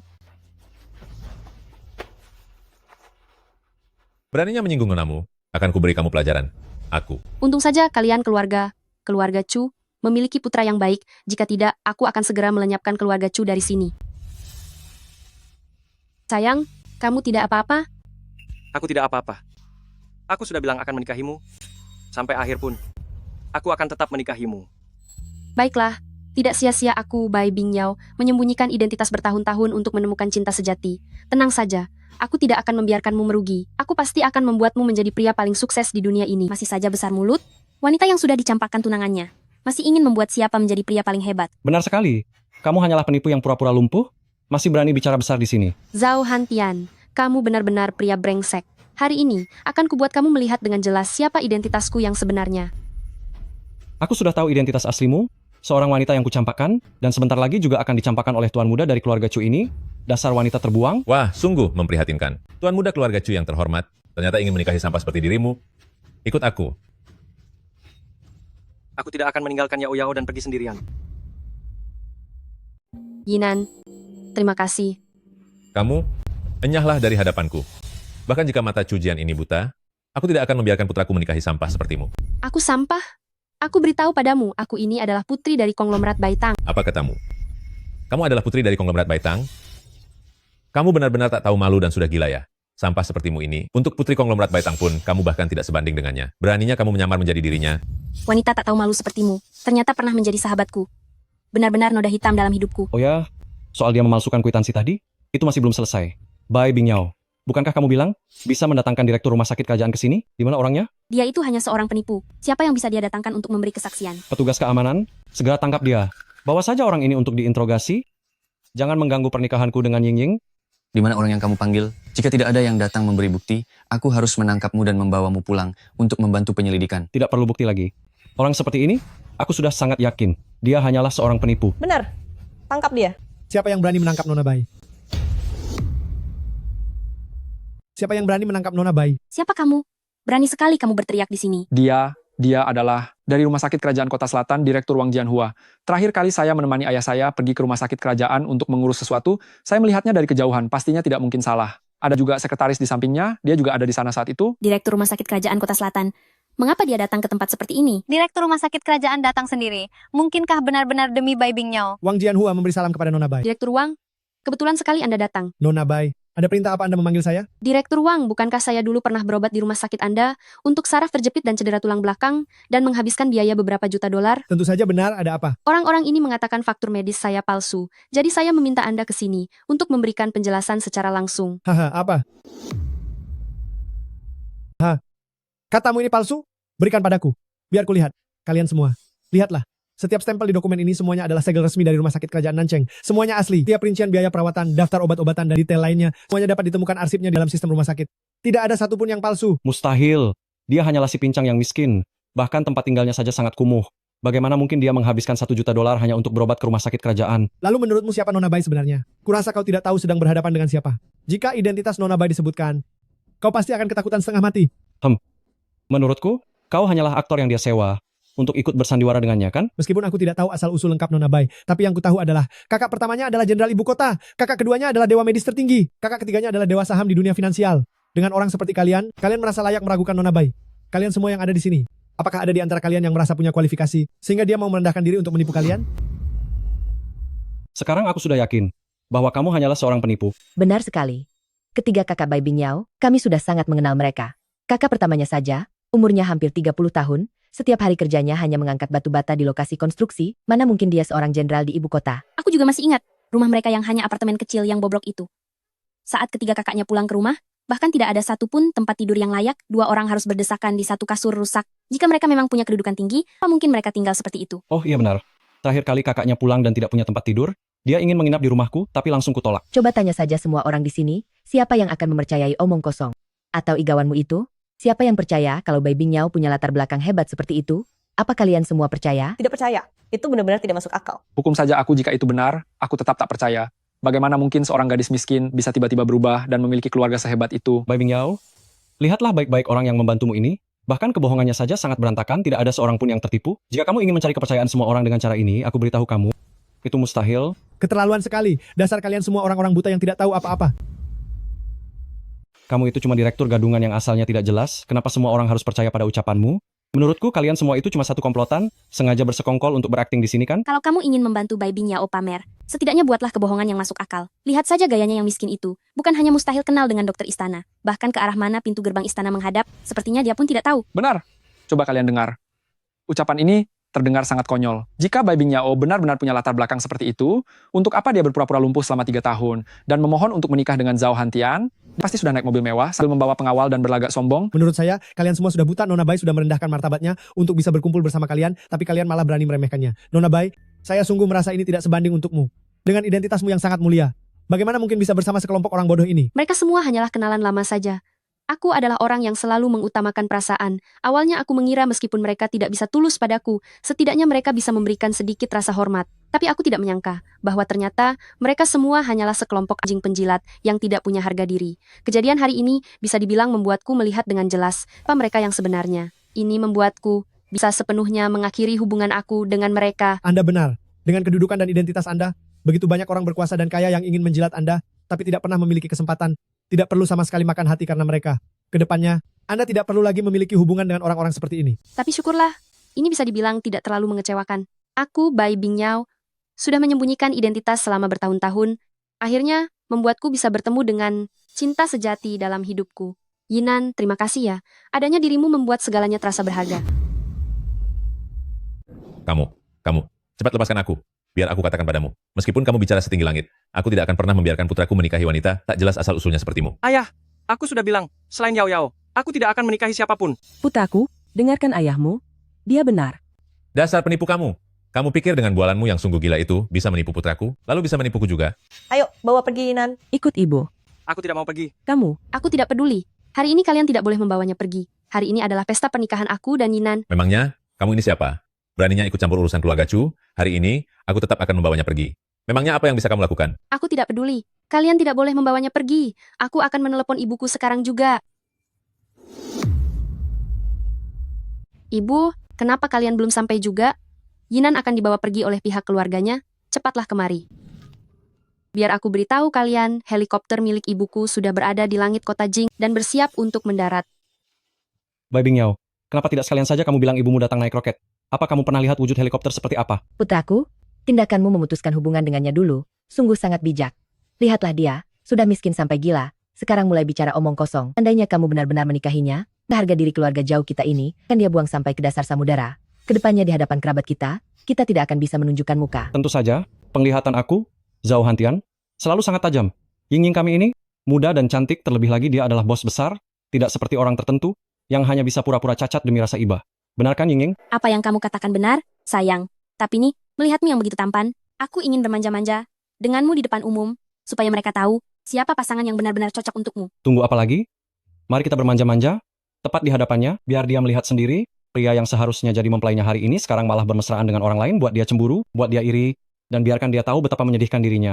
Beraninya menyinggung nonamu, akan kuberi kamu pelajaran. Aku. untung saja kalian keluarga Chu, memiliki putra yang baik. Jika tidak, aku akan segera melenyapkan keluarga Chu dari sini. Sayang, kamu tidak apa-apa? Aku tidak apa-apa. Aku sudah bilang akan menikahimu. Sampai akhir pun, aku akan tetap menikahimu. Baiklah, tidak sia-sia aku, Bai Binyao, menyembunyikan identitas bertahun-tahun untuk menemukan cinta sejati. Tenang saja, aku tidak akan membiarkanmu merugi. Aku pasti akan membuatmu menjadi pria paling sukses di dunia ini. Masih saja besar mulut? Wanita yang sudah dicampakkan tunangannya masih ingin membuat siapa menjadi pria paling hebat. Benar sekali. Kamu hanyalah penipu yang pura-pura lumpuh, masih berani bicara besar di sini. Zhao Hantian, kamu benar-benar pria brengsek. Hari ini, akan kubuat kamu melihat dengan jelas siapa identitasku yang sebenarnya. Aku sudah tahu identitas aslimu, seorang wanita yang kucampakkan, dan sebentar lagi juga akan dicampakkan oleh tuan muda dari keluarga Chu ini, dasar wanita terbuang. Wah, sungguh memprihatinkan. Tuan muda keluarga Chu yang terhormat, ternyata ingin menikahi sampah seperti dirimu. Ikut aku. Aku tidak akan meninggalkan Yao Yao dan pergi sendirian. Yinan, terima kasih. Kamu, enyahlah dari hadapanku. Bahkan jika mata Chu Jian ini buta, aku tidak akan membiarkan putraku menikahi sampah sepertimu. Aku sampah? Aku beritahu padamu, aku ini adalah putri dari konglomerat Baitang. Apa katamu? Kamu adalah putri dari konglomerat Baitang? Kamu benar-benar tak tahu malu dan sudah gila ya? Sampah sepertimu ini, untuk putri konglomerat Baitang pun, kamu bahkan tidak sebanding dengannya. Beraninya kamu menyamar menjadi dirinya. Wanita tak tahu malu sepertimu, ternyata pernah menjadi sahabatku. Benar-benar noda hitam dalam hidupku. Oh ya, soal dia memalsukan kwitansi tadi, itu masih belum selesai. Bai Binyao, Bukankah kamu bilang bisa mendatangkan direktur rumah sakit kerajaan ke sini? Di mana orangnya? Dia itu hanya seorang penipu. Siapa yang bisa dia datangkan untuk memberi kesaksian? Petugas keamanan, segera tangkap dia. Bawa saja orang ini untuk diinterogasi. Jangan mengganggu pernikahanku dengan Ying Ying. Di mana orang yang kamu panggil? Jika tidak ada yang datang memberi bukti, aku harus menangkapmu dan membawamu pulang untuk membantu penyelidikan. Tidak perlu bukti lagi. Orang seperti ini, aku sudah sangat yakin. Dia hanyalah seorang penipu. Benar. Tangkap dia. Siapa yang berani menangkap Nona Bai? Siapa yang berani menangkap Nona Bai? Siapa kamu? Berani sekali kamu berteriak di sini. Dia adalah dari Rumah Sakit Kerajaan Kota Selatan, Direktur Wang Jianhua. Terakhir kali saya menemani ayah saya pergi ke rumah sakit kerajaan untuk mengurus sesuatu, saya melihatnya dari kejauhan, pastinya tidak mungkin salah. Ada juga sekretaris di sampingnya, dia juga ada di sana saat itu. Direktur Rumah Sakit Kerajaan Kota Selatan. Mengapa dia datang ke tempat seperti ini? Direktur Rumah Sakit Kerajaan datang sendiri. Mungkinkah benar-benar demi Bai Bingyao? Wang Jianhua memberi salam kepada Nona Bai. Direktur Wang, kebetulan sekali Anda datang. Nona Bai, ada perintah apa Anda memanggil saya? Direktur Wang, bukankah saya dulu pernah berobat di rumah sakit Anda untuk saraf terjepit dan cedera tulang belakang dan menghabiskan biaya beberapa juta dolar? Tentu saja benar, ada apa? Orang-orang ini mengatakan faktur medis saya palsu. Jadi saya meminta Anda ke sini untuk memberikan penjelasan secara langsung. Haha, apa? Katamu ini palsu? Berikan padaku. Biar ku lihat. Kalian semua. Lihatlah. Setiap stempel di dokumen ini semuanya adalah segel resmi dari Rumah Sakit Kerajaan Nancheng. Semuanya asli. Tiap rincian biaya perawatan, daftar obat-obatan, dan detail lainnya. Semuanya dapat ditemukan arsipnya dalam sistem rumah sakit. Tidak ada satupun yang palsu. Mustahil. Dia hanyalah si pincang yang miskin. Bahkan tempat tinggalnya saja sangat kumuh. Bagaimana mungkin dia menghabiskan 1 juta dolar hanya untuk berobat ke rumah sakit kerajaan? Lalu menurutmu siapa Nona Bai sebenarnya? Kurasa kau tidak tahu sedang berhadapan dengan siapa. Jika identitas Nona Bai disebutkan, kau pasti akan ketakutan setengah mati. Menurutku, kau hanyalah aktor yang dia sewa untuk ikut bersandiwara dengannya, kan? Meskipun aku tidak tahu asal-usul lengkap Nona Bai, tapi yang ku tahu adalah kakak pertamanya adalah jenderal ibu kota, kakak keduanya adalah dewa medis tertinggi, kakak ketiganya adalah dewa saham di dunia finansial. Dengan orang seperti kalian merasa layak meragukan Nona Bai. Kalian semua yang ada di sini, apakah ada di antara kalian yang merasa punya kualifikasi sehingga dia mau merendahkan diri untuk menipu kalian? Sekarang aku sudah yakin bahwa kamu hanyalah seorang penipu. Benar sekali. Ketiga kakak Bai Bingyao, kami sudah sangat mengenal mereka. Kakak pertamanya saja, umurnya hampir 30 tahun, setiap hari kerjanya hanya mengangkat batu bata di lokasi konstruksi, mana mungkin dia seorang jenderal di ibu kota. Aku juga masih ingat rumah mereka yang hanya apartemen kecil yang bobrok itu. Saat ketiga kakaknya pulang ke rumah, bahkan tidak ada satupun tempat tidur yang layak, 2 orang harus berdesakan di satu kasur rusak. Jika mereka memang punya kedudukan tinggi, apa mungkin mereka tinggal seperti itu? Oh iya benar. Terakhir kali kakaknya pulang dan tidak punya tempat tidur, dia ingin menginap di rumahku, tapi langsung kutolak. Coba tanya saja semua orang di sini, siapa yang akan mempercayai omong kosong? Atau igawanmu itu? Siapa yang percaya kalau Bai Bingyao punya latar belakang hebat seperti itu? Apa kalian semua percaya? Tidak percaya. Itu benar-benar tidak masuk akal. Hukum saja aku jika itu benar, aku tetap tak percaya. Bagaimana mungkin seorang gadis miskin bisa tiba-tiba berubah dan memiliki keluarga sehebat itu? Bai Bingyao, lihatlah baik-baik orang yang membantumu ini. Bahkan kebohongannya saja sangat berantakan, tidak ada seorang pun yang tertipu. Jika kamu ingin mencari kepercayaan semua orang dengan cara ini, aku beritahu kamu, itu mustahil. Keterlaluan sekali. Dasar kalian semua orang-orang buta yang tidak tahu apa-apa. Kamu itu cuma direktur gadungan yang asalnya tidak jelas. Kenapa semua orang harus percaya pada ucapanmu? Menurutku kalian semua itu cuma satu komplotan, sengaja bersekongkol untuk berakting di sini kan? Kalau kamu ingin membantu Bai Bingyao pamer, setidaknya buatlah kebohongan yang masuk akal. Lihat saja gayanya yang miskin itu. Bukan hanya mustahil kenal dengan dokter istana, bahkan ke arah mana pintu gerbang istana menghadap, sepertinya dia pun tidak tahu. Benar. Coba kalian dengar. Ucapan ini terdengar sangat konyol. Jika Bai Bingyao benar-benar punya latar belakang seperti itu, untuk apa dia berpura-pura lumpuh selama 3 tahun dan memohon untuk menikah dengan Zhao Hantian? Dia pasti sudah naik mobil mewah sambil membawa pengawal dan berlagak sombong. Menurut saya, kalian semua sudah buta. Nona Bai sudah merendahkan martabatnya untuk bisa berkumpul bersama kalian, tapi kalian malah berani meremehkannya. Nona Bai, saya sungguh merasa ini tidak sebanding untukmu. Dengan identitasmu yang sangat mulia, bagaimana mungkin bisa bersama sekelompok orang bodoh ini? Mereka semua hanyalah kenalan lama saja. Aku adalah orang yang selalu mengutamakan perasaan. Awalnya aku mengira meskipun mereka tidak bisa tulus padaku, setidaknya mereka bisa memberikan sedikit rasa hormat. Tapi aku tidak menyangka bahwa ternyata mereka semua hanyalah sekelompok anjing penjilat yang tidak punya harga diri. Kejadian hari ini bisa dibilang membuatku melihat dengan jelas apa mereka yang sebenarnya. Ini membuatku bisa sepenuhnya mengakhiri hubungan aku dengan mereka. Anda benar. Dengan kedudukan dan identitas Anda, begitu banyak orang berkuasa dan kaya yang ingin menjilat Anda, tapi tidak pernah memiliki kesempatan. Tidak perlu sama sekali makan hati karena mereka. Kedepannya, Anda tidak perlu lagi memiliki hubungan dengan orang-orang seperti ini. Tapi syukurlah, ini bisa dibilang tidak terlalu mengecewakan. Aku, Bai Bingyao, sudah menyembunyikan identitas selama bertahun-tahun. Akhirnya, membuatku bisa bertemu dengan cinta sejati dalam hidupku. Yinan, terima kasih ya. Adanya dirimu membuat segalanya terasa berharga. Kamu, cepat lepaskan aku. Biar aku katakan padamu, meskipun kamu bicara setinggi langit, aku tidak akan pernah membiarkan putraku menikahi wanita tak jelas asal-usulnya sepertimu. Ayah, Aku sudah bilang, selain Yao Yao, aku tidak akan menikahi siapapun. Putraku, dengarkan ayahmu. Dia benar. Dasar penipu kamu. Kamu pikir dengan bualanmu yang sungguh gila itu bisa menipu putraku, lalu bisa menipuku juga? Ayo, bawa pergi Yinan. Ikut ibu. Aku tidak mau pergi. Kamu. Aku tidak peduli. Hari ini kalian tidak boleh membawanya pergi. Hari ini adalah pesta pernikahan aku dan Yinan. Memangnya, kamu ini siapa? Beraninya ikut campur urusan keluarga Chu? Hari ini, aku tetap akan membawanya pergi. Memangnya apa yang bisa kamu lakukan? Aku tidak peduli. Kalian tidak boleh membawanya pergi. Aku akan menelepon ibuku sekarang juga. Ibu, kenapa kalian belum sampai juga? Yinan akan dibawa pergi oleh pihak keluarganya. Cepatlah kemari. Biar aku beritahu kalian, helikopter milik ibuku sudah berada di langit kota Jing dan bersiap untuk mendarat. Bai Bingyao, kenapa tidak sekalian saja kamu bilang ibumu datang naik roket? Apa kamu pernah lihat wujud helikopter seperti apa? Putraku, tindakanmu memutuskan hubungan dengannya dulu, sungguh sangat bijak. Lihatlah dia, sudah miskin sampai gila, sekarang mulai bicara omong kosong. Andainya kamu benar-benar menikahinya, harga diri keluarga jauh kita ini, kan dia buang sampai ke dasar samudera. Kedepannya di hadapan kerabat kita tidak akan bisa menunjukkan muka. Tentu saja, penglihatan aku, Zhao Hantian, selalu sangat tajam. Ying Ying kami ini, muda dan cantik, terlebih lagi dia adalah bos besar, tidak seperti orang tertentu, yang hanya bisa pura-pura cacat demi rasa iba. Benar kan, Ying Ying? Apa yang kamu katakan benar, sayang. Tapi nih, melihatmu yang begitu tampan, aku ingin bermanja-manja denganmu di depan umum, supaya mereka tahu siapa pasangan yang benar-benar cocok untukmu. Tunggu apa lagi? Mari kita bermanja-manja, tepat di hadapannya, biar dia melihat sendiri, pria yang seharusnya jadi mempelainya hari ini sekarang malah bermesraan dengan orang lain, buat dia cemburu, buat dia iri, dan biarkan dia tahu betapa menyedihkan dirinya.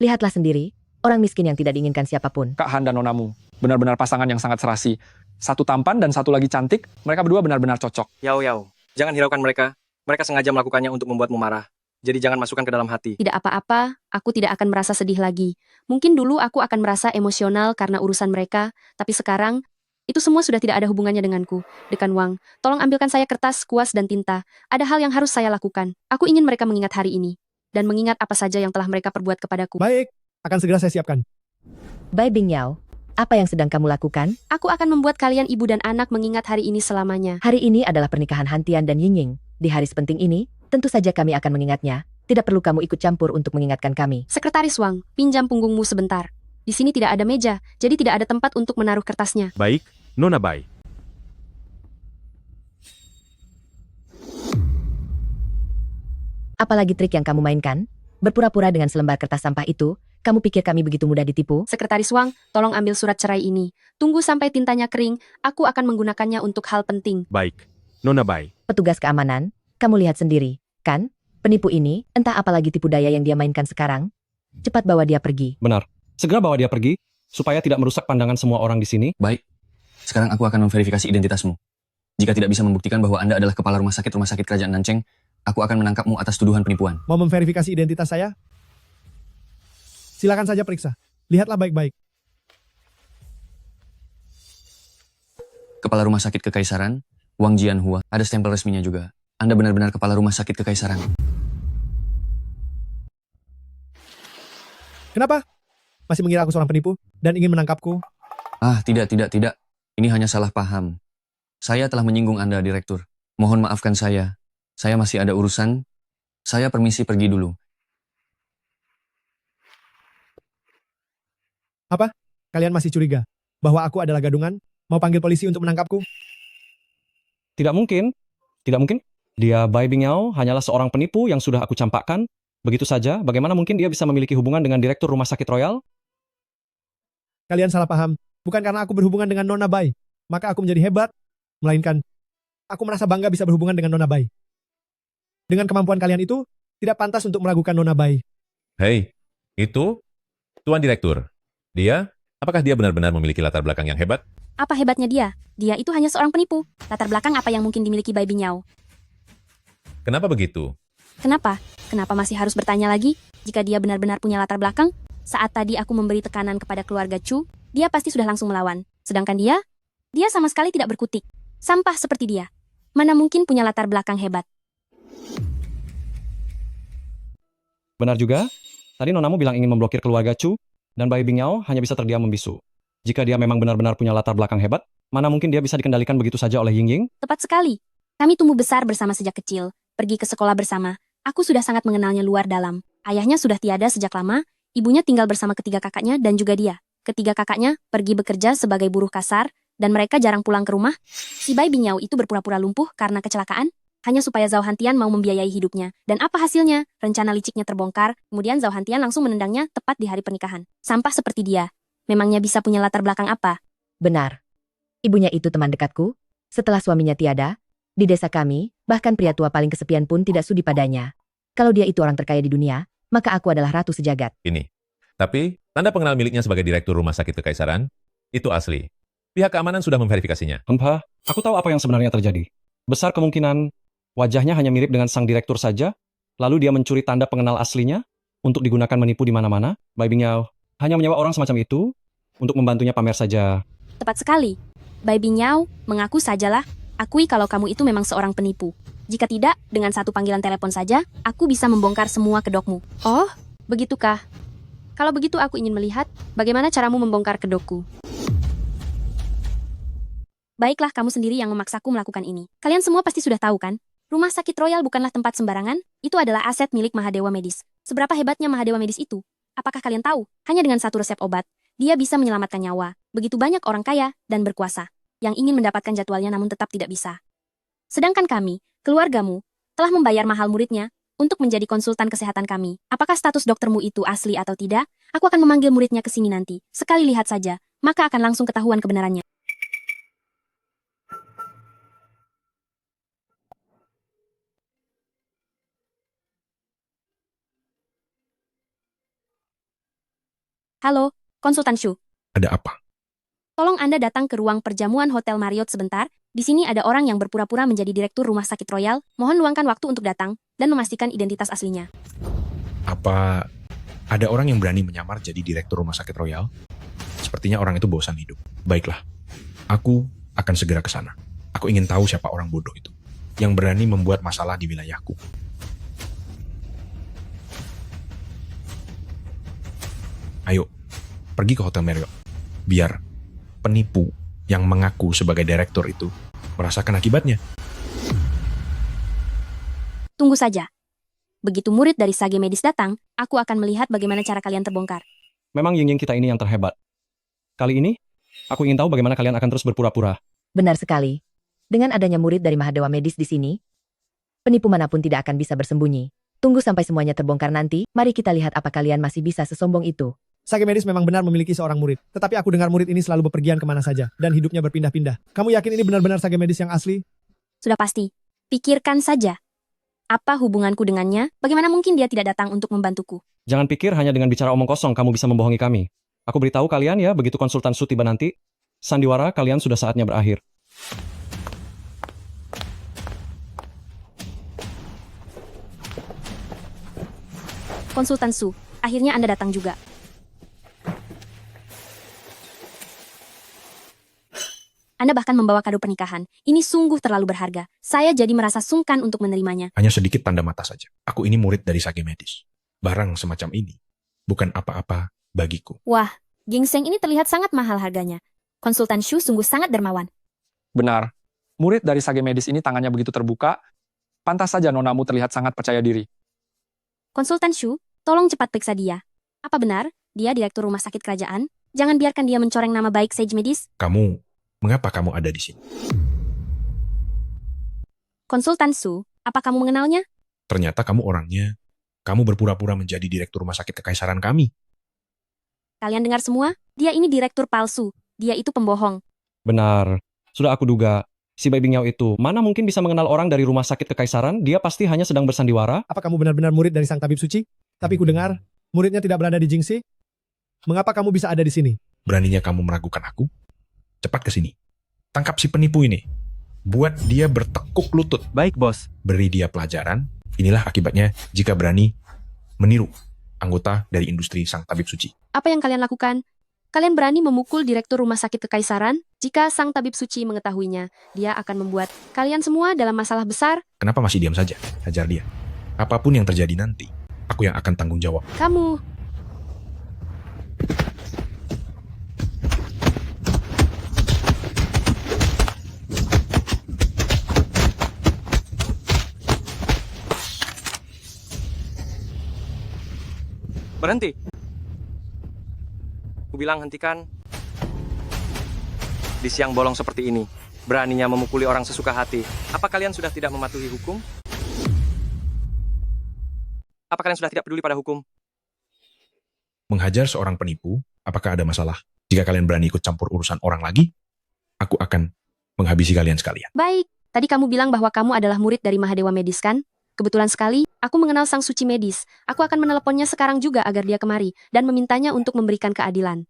Lihatlah sendiri, orang miskin yang tidak diinginkan siapapun. Kak Han dan Nonamu, benar-benar pasangan yang sangat serasi. Satu tampan dan satu lagi cantik, mereka berdua benar-benar cocok. Yao Yao, jangan hiraukan mereka. Mereka sengaja melakukannya untuk membuatmu marah. Jadi jangan masukkan ke dalam hati. Tidak apa-apa, aku tidak akan merasa sedih lagi. Mungkin dulu aku akan merasa emosional karena urusan mereka, tapi sekarang, itu semua sudah tidak ada hubungannya denganku. Dekan Wang, tolong ambilkan saya kertas, kuas, dan tinta. Ada hal yang harus saya lakukan. Aku ingin mereka mengingat hari ini. Dan mengingat apa saja yang telah mereka perbuat kepadaku. Baik, akan segera saya siapkan. Bai Bingyao, apa yang sedang kamu lakukan? Aku akan membuat kalian ibu dan anak mengingat hari ini selamanya. Hari ini adalah pernikahan Hantian dan Ying Ying. Di hari sepenting ini, tentu saja kami akan mengingatnya. Tidak perlu kamu ikut campur untuk mengingatkan kami. Sekretaris Wang, pinjam punggungmu sebentar. Di sini tidak ada meja, jadi tidak ada tempat untuk menaruh kertasnya. Baik, Nona Bai. Apalagi trik yang kamu mainkan? Berpura-pura dengan selembar kertas sampah itu, kamu pikir kami begitu mudah ditipu? Sekretaris Wang, tolong ambil surat cerai ini. Tunggu sampai tintanya kering, aku akan menggunakannya untuk hal penting. Baik, Nona Bai. Petugas keamanan, kamu lihat sendiri, kan? Penipu ini, entah apalagi tipu daya yang dia mainkan sekarang. Cepat bawa dia pergi. Benar. Segera bawa dia pergi, supaya tidak merusak pandangan semua orang di sini. Baik. Sekarang aku akan memverifikasi identitasmu. Jika tidak bisa membuktikan bahwa Anda adalah kepala rumah sakit Kerajaan Nancheng, aku akan menangkapmu atas tuduhan penipuan. Mau memverifikasi identitas saya? Silakan saja periksa. Lihatlah baik-baik. Kepala Rumah Sakit Kekaisaran, Wang Jianhua, ada stempel resminya juga. Anda benar-benar kepala Rumah Sakit Kekaisaran. Kenapa? Masih mengira aku seorang penipu dan ingin menangkapku? Ah, tidak. Ini hanya salah paham. Saya telah menyinggung Anda, Direktur. Mohon maafkan saya. Saya masih ada urusan. Saya permisi pergi dulu. Apa? Kalian masih curiga bahwa aku adalah gadungan? Mau panggil polisi untuk menangkapku? Tidak mungkin. Tidak mungkin. Dia Bai Bingyao hanyalah seorang penipu yang sudah aku campakkan. Begitu saja, bagaimana mungkin dia bisa memiliki hubungan dengan Direktur Rumah Sakit Royal? Kalian salah paham. Bukan karena aku berhubungan dengan Nona Bai, maka aku menjadi hebat. Melainkan, aku merasa bangga bisa berhubungan dengan Nona Bai. Dengan kemampuan kalian itu, tidak pantas untuk meragukan Nona Bai. Hei, itu Tuan Direktur. Apakah dia benar-benar memiliki latar belakang yang hebat? Apa hebatnya dia? Dia itu hanya seorang penipu. Latar belakang apa yang mungkin dimiliki Bai Bingyao? Kenapa begitu? Kenapa? Kenapa masih harus bertanya lagi? Jika dia benar-benar punya latar belakang, saat tadi aku memberi tekanan kepada keluarga Chu, dia pasti sudah langsung melawan. Sedangkan dia sama sekali tidak berkutik. Sampah seperti dia. Mana mungkin punya latar belakang hebat? Benar juga. Tadi Nonamu bilang ingin memblokir keluarga Chu, dan Bai Bingyao hanya bisa terdiam membisu. Jika dia memang benar-benar punya latar belakang hebat, mana mungkin dia bisa dikendalikan begitu saja oleh Ying Ying? Tepat sekali. Kami tumbuh besar bersama sejak kecil, pergi ke sekolah bersama. Aku sudah sangat mengenalnya luar dalam. Ayahnya sudah tiada sejak lama, Ibunya tinggal bersama ketiga kakaknya dan juga dia. Ketiga kakaknya pergi bekerja sebagai buruh kasar, dan mereka jarang pulang ke rumah. Si Bai Binyao itu berpura-pura lumpuh karena kecelakaan, hanya supaya Zhao Hantian mau membiayai hidupnya. Dan apa hasilnya? Rencana liciknya terbongkar, kemudian Zhao Hantian langsung menendangnya tepat di hari pernikahan. Sampah seperti dia. Memangnya bisa punya latar belakang apa? Benar. Ibunya itu teman dekatku. Setelah suaminya tiada, di desa kami, bahkan pria tua paling kesepian pun tidak sudi padanya. Kalau dia itu orang terkaya di dunia, maka aku adalah ratu sejagat. Ini. Tapi, tanda pengenal miliknya sebagai direktur rumah sakit kekaisaran, itu asli. Pihak keamanan sudah memverifikasinya. Empa, aku tahu apa yang sebenarnya terjadi. Besar kemungkinan wajahnya hanya mirip dengan sang direktur saja, lalu dia mencuri tanda pengenal aslinya untuk digunakan menipu di mana-mana. Bai Binyao hanya menyewa orang semacam itu untuk membantunya pamer saja. Tepat sekali. Bai Binyao, mengaku sajalah, akui kalau kamu itu memang seorang penipu. Jika tidak, dengan satu panggilan telepon saja, aku bisa membongkar semua kedokmu. Oh, begitukah? Kalau begitu aku ingin melihat bagaimana caramu membongkar kedokku. Baiklah, kamu sendiri yang memaksaku melakukan ini. Kalian semua pasti sudah tahu kan? Rumah sakit Royal bukanlah tempat sembarangan, itu adalah aset milik Mahadewa Medis. Seberapa hebatnya Mahadewa Medis itu? Apakah kalian tahu? Hanya dengan satu resep obat, dia bisa menyelamatkan nyawa. Begitu banyak orang kaya dan berkuasa yang ingin mendapatkan jadwalnya namun tetap tidak bisa. Sedangkan kami, keluargamu, telah membayar mahal muridnya untuk menjadi konsultan kesehatan kami. Apakah status doktermu itu asli atau tidak? Aku akan memanggil muridnya ke sini nanti. Sekali lihat saja, maka akan langsung ketahuan kebenarannya. Halo, konsultan Shu. Ada apa? Tolong Anda datang ke ruang perjamuan Hotel Marriott sebentar. Di sini ada orang yang berpura-pura menjadi direktur rumah sakit Royal. Mohon luangkan waktu untuk datang dan memastikan identitas aslinya. Apa ada orang yang berani menyamar jadi direktur rumah sakit Royal? Sepertinya orang itu bosan hidup. Baiklah, aku akan segera ke sana. Aku ingin tahu siapa orang bodoh itu yang berani membuat masalah di wilayahku. Ayo, pergi ke Hotel Marriott. Biar penipu yang mengaku sebagai direktur itu merasakan akibatnya. Tunggu saja. Begitu murid dari Sage Medis datang, aku akan melihat bagaimana cara kalian terbongkar. Memang Ying-Ying kita ini yang terhebat. Kali ini, aku ingin tahu bagaimana kalian akan terus berpura-pura. Benar sekali. Dengan adanya murid dari Mahadewa Medis di sini, penipu manapun tidak akan bisa bersembunyi. Tunggu sampai semuanya terbongkar nanti, mari kita lihat apa kalian masih bisa sesombong itu. Sage Medis memang benar memiliki seorang murid. Tetapi aku dengar murid ini selalu bepergian kemana saja, dan hidupnya berpindah-pindah. Kamu yakin ini benar-benar Sage Medis yang asli? Sudah pasti. Pikirkan saja. Apa hubunganku dengannya? Bagaimana mungkin dia tidak datang untuk membantuku? Jangan pikir hanya dengan bicara omong kosong kamu bisa membohongi kami. Aku beritahu kalian ya, begitu konsultan Su tiba nanti, sandiwara kalian sudah saatnya berakhir. Konsultan Su, akhirnya Anda datang juga. Anda bahkan membawa kado pernikahan. Ini sungguh terlalu berharga. Saya jadi merasa sungkan untuk menerimanya. Hanya sedikit tanda mata saja. Aku ini murid dari Sage Medis. Barang semacam ini bukan apa-apa bagiku. Wah, ginseng ini terlihat sangat mahal harganya. Konsultan Shu sungguh sangat dermawan. Benar. Murid dari Sage Medis ini tangannya begitu terbuka. Pantas saja nonamu terlihat sangat percaya diri. Konsultan Shu, tolong cepat periksa dia. Apa benar, dia direktur rumah sakit kerajaan? Jangan biarkan dia mencoreng nama baik Sage Medis. Mengapa kamu ada di sini? Konsultan Su, apa kamu mengenalnya? Ternyata kamu orangnya. Kamu berpura-pura menjadi direktur rumah sakit kekaisaran kami. Kalian dengar semua? Dia ini direktur palsu. Dia itu pembohong. Benar. Sudah aku duga. Si Bai Binyao itu, mana mungkin bisa mengenal orang dari rumah sakit kekaisaran? Dia pasti hanya sedang bersandiwara. Apa kamu benar-benar murid dari sang tabib suci? Tapi ku dengar, muridnya tidak berada di Jingxi. Mengapa kamu bisa ada di sini? Beraninya kamu meragukan aku? Cepat ke sini. Tangkap si penipu ini. Buat dia bertekuk lutut. Baik, bos. Beri dia pelajaran. Inilah akibatnya jika berani meniru anggota dari industri sang tabib suci. Apa yang kalian lakukan? Kalian berani memukul direktur rumah sakit kekaisaran? Jika sang tabib suci mengetahuinya, dia akan membuat kalian semua dalam masalah besar. Kenapa masih diam saja? Hajar dia. Apapun yang terjadi nanti, aku yang akan tanggung jawab. Kamu... Berhenti. bilang hentikan. Di siang bolong seperti ini, beraninya memukuli orang sesuka hati. Apa kalian sudah tidak mematuhi hukum? Apa kalian sudah tidak peduli pada hukum? Menghajar seorang penipu, apakah ada masalah? Jika kalian berani ikut campur urusan orang lagi, aku akan menghabisi kalian sekalian. Baik, tadi kamu bilang bahwa kamu adalah murid dari Mahadewa Medis kan? Kebetulan sekali, aku mengenal Sang Suci Medis. Aku akan meneleponnya sekarang juga agar dia kemari dan memintanya untuk memberikan keadilan.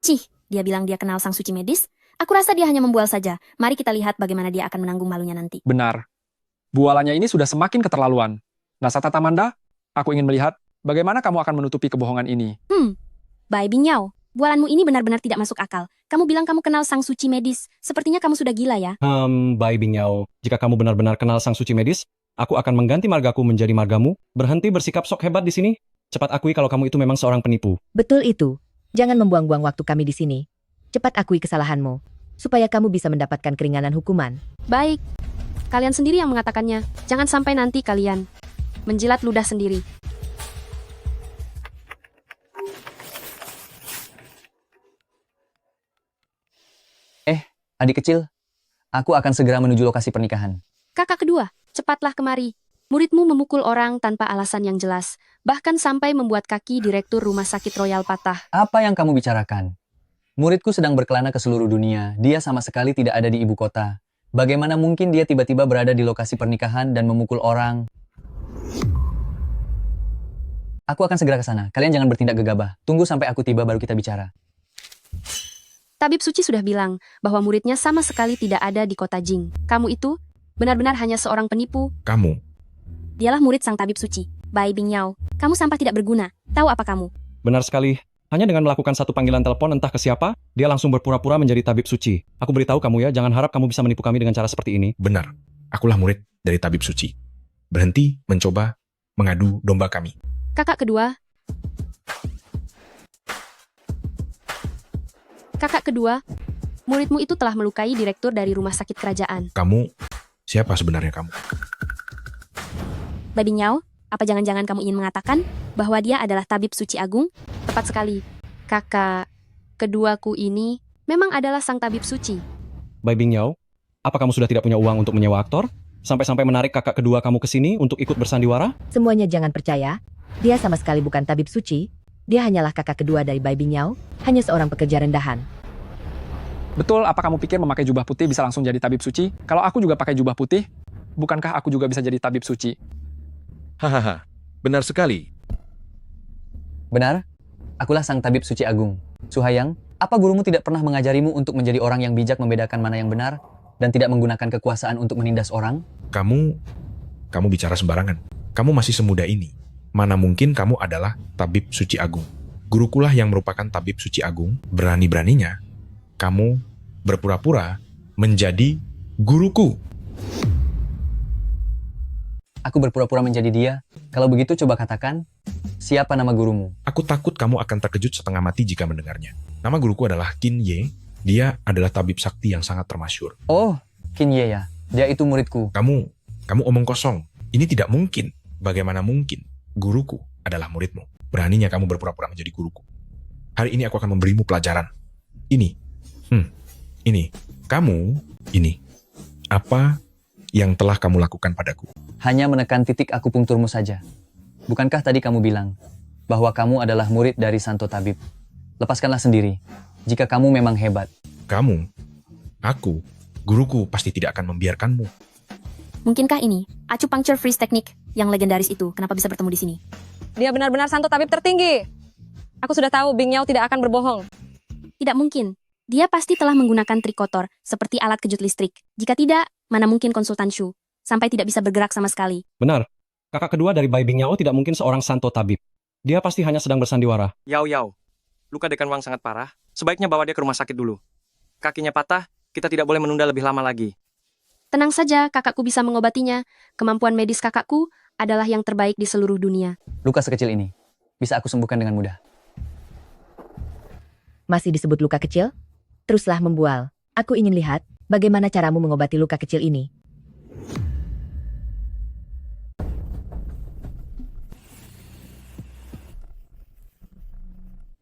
Cih, dia bilang dia kenal Sang Suci Medis. Aku rasa dia hanya membual saja. Mari kita lihat bagaimana dia akan menanggung malunya nanti. Benar. Bualannya ini sudah semakin keterlaluan. Nasata Tamanda, aku ingin melihat bagaimana kamu akan menutupi kebohongan ini. Bai Binyao, bualanmu ini benar-benar tidak masuk akal. Kamu bilang kamu kenal Sang Suci Medis. Sepertinya kamu sudah gila ya. Bai Binyao, jika kamu benar-benar kenal Sang Suci Medis, aku akan mengganti margaku menjadi margamu. Berhenti bersikap sok hebat di sini. Cepat akui kalau kamu itu memang seorang penipu. Betul itu. Jangan membuang-buang waktu kami di sini. Cepat akui kesalahanmu, supaya kamu bisa mendapatkan keringanan hukuman. Baik, kalian sendiri yang mengatakannya. Jangan sampai nanti kalian menjilat ludah sendiri. Adik kecil, aku akan segera menuju lokasi pernikahan. Kakak kedua, cepatlah kemari. Muridmu memukul orang tanpa alasan yang jelas, bahkan sampai membuat kaki direktur rumah sakit Royal patah. Apa yang kamu bicarakan? Muridku sedang berkelana ke seluruh dunia. Dia sama sekali tidak ada di ibu kota. Bagaimana mungkin dia tiba-tiba berada di lokasi pernikahan dan memukul orang? Aku akan segera ke sana. Kalian jangan bertindak gegabah. Tunggu sampai aku tiba baru kita bicara. Tabib Suci sudah bilang bahwa muridnya sama sekali tidak ada di kota Jing. Kamu itu benar-benar hanya seorang penipu. Kamu, Dialah murid Sang Tabib Suci, Bai Binyao. Kamu sampah tidak berguna. Tahu apa kamu? Benar sekali. Hanya dengan melakukan satu panggilan telepon entah ke siapa, dia langsung berpura-pura menjadi tabib suci. Aku beritahu kamu ya, jangan harap kamu bisa menipu kami dengan cara seperti ini. benar. Akulah murid dari tabib suci. Berhenti mencoba mengadu domba kami. Kakak kedua, muridmu itu telah melukai direktur dari rumah sakit kerajaan. Kamu, siapa sebenarnya kamu? Bai Binyao, apa jangan-jangan kamu ingin mengatakan bahwa dia adalah tabib suci agung? Tepat sekali. Kakak keduaku ini memang adalah sang tabib suci. Bai Binyao, apa kamu sudah tidak punya uang untuk menyewa aktor? Sampai-sampai menarik kakak kedua kamu ke sini untuk ikut bersandiwara? Semuanya jangan percaya. Dia sama sekali bukan tabib suci. Dia hanyalah kakak kedua dari Bai Binyao, hanya seorang pekerja rendahan. Betul, apa kamu pikir memakai jubah putih bisa langsung jadi tabib suci? Kalau aku juga pakai jubah putih, bukankah aku juga bisa jadi tabib suci? Hahaha, benar sekali. Benar? Akulah sang tabib suci agung. Suhayang, apa gurumu tidak pernah mengajarimu untuk menjadi orang yang bijak membedakan mana yang benar dan tidak menggunakan kekuasaan untuk menindas orang? Kamu bicara sembarangan. Kamu masih semuda ini. Mana mungkin kamu adalah tabib suci agung. Gurukulah yang merupakan tabib suci agung. Berani-beraninya, kamu berpura-pura menjadi guruku. Aku berpura-pura menjadi dia. Kalau begitu coba katakan, siapa nama gurumu? Aku takut kamu akan terkejut setengah mati jika mendengarnya. Nama guruku adalah Qin Ye. Dia adalah tabib sakti yang sangat termasyur. Oh, Qin Ye ya. Dia itu muridku. Kamu omong kosong. Ini tidak mungkin. Bagaimana mungkin? Guruku adalah muridmu. Beraninya kamu berpura-pura menjadi guruku. Hari ini aku akan memberimu pelajaran. Ini. Apa yang telah kamu lakukan padaku? Hanya menekan titik akupunkturmu saja. Bukankah tadi kamu bilang bahwa kamu adalah murid dari Santo Tabib? Lepaskanlah sendiri, jika kamu memang hebat. Aku, guruku pasti tidak akan membiarkanmu. Mungkinkah ini acupuncture freeze teknik yang legendaris itu? Kenapa bisa bertemu di sini? Dia benar-benar Santo Tabib tertinggi. Aku sudah tahu Bing Yao tidak akan berbohong. Tidak mungkin. Dia pasti telah menggunakan trik kotor, seperti alat kejut listrik. Jika tidak, mana mungkin konsultan Shu, sampai tidak bisa bergerak sama sekali. Benar. Kakak kedua dari Bai Binyao tidak mungkin seorang santo tabib. Dia pasti hanya sedang bersandiwara. Yao, luka Dekan Wang sangat parah. Sebaiknya bawa dia ke rumah sakit dulu. Kakinya patah, kita tidak boleh menunda lebih lama lagi. Tenang saja, kakakku bisa mengobatinya. Kemampuan medis kakakku adalah yang terbaik di seluruh dunia. Luka sekecil ini bisa aku sembuhkan dengan mudah. Masih disebut luka kecil? Teruslah membual. Aku ingin lihat bagaimana caramu mengobati luka kecil ini.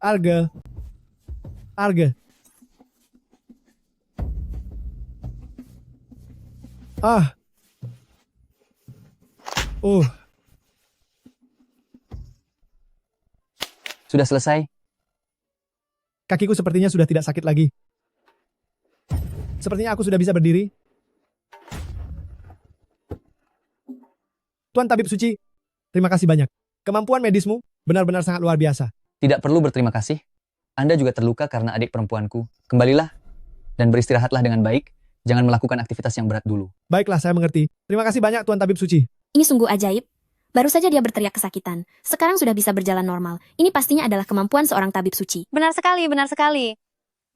Arga, Arge. Ah. Sudah selesai? Kakiku sepertinya sudah tidak sakit lagi. Sepertinya aku sudah bisa berdiri. Tuan Tabib Suci, terima kasih banyak. Kemampuan medismu benar-benar sangat luar biasa. Tidak perlu berterima kasih. Anda juga terluka karena adik perempuanku. Kembalilah dan beristirahatlah dengan baik. Jangan melakukan aktivitas yang berat dulu. Baiklah, saya mengerti. Terima kasih banyak Tuan Tabib Suci. Ini sungguh ajaib. Baru saja dia berteriak kesakitan. Sekarang sudah bisa berjalan normal. Ini pastinya adalah kemampuan seorang tabib suci. Benar sekali, benar sekali.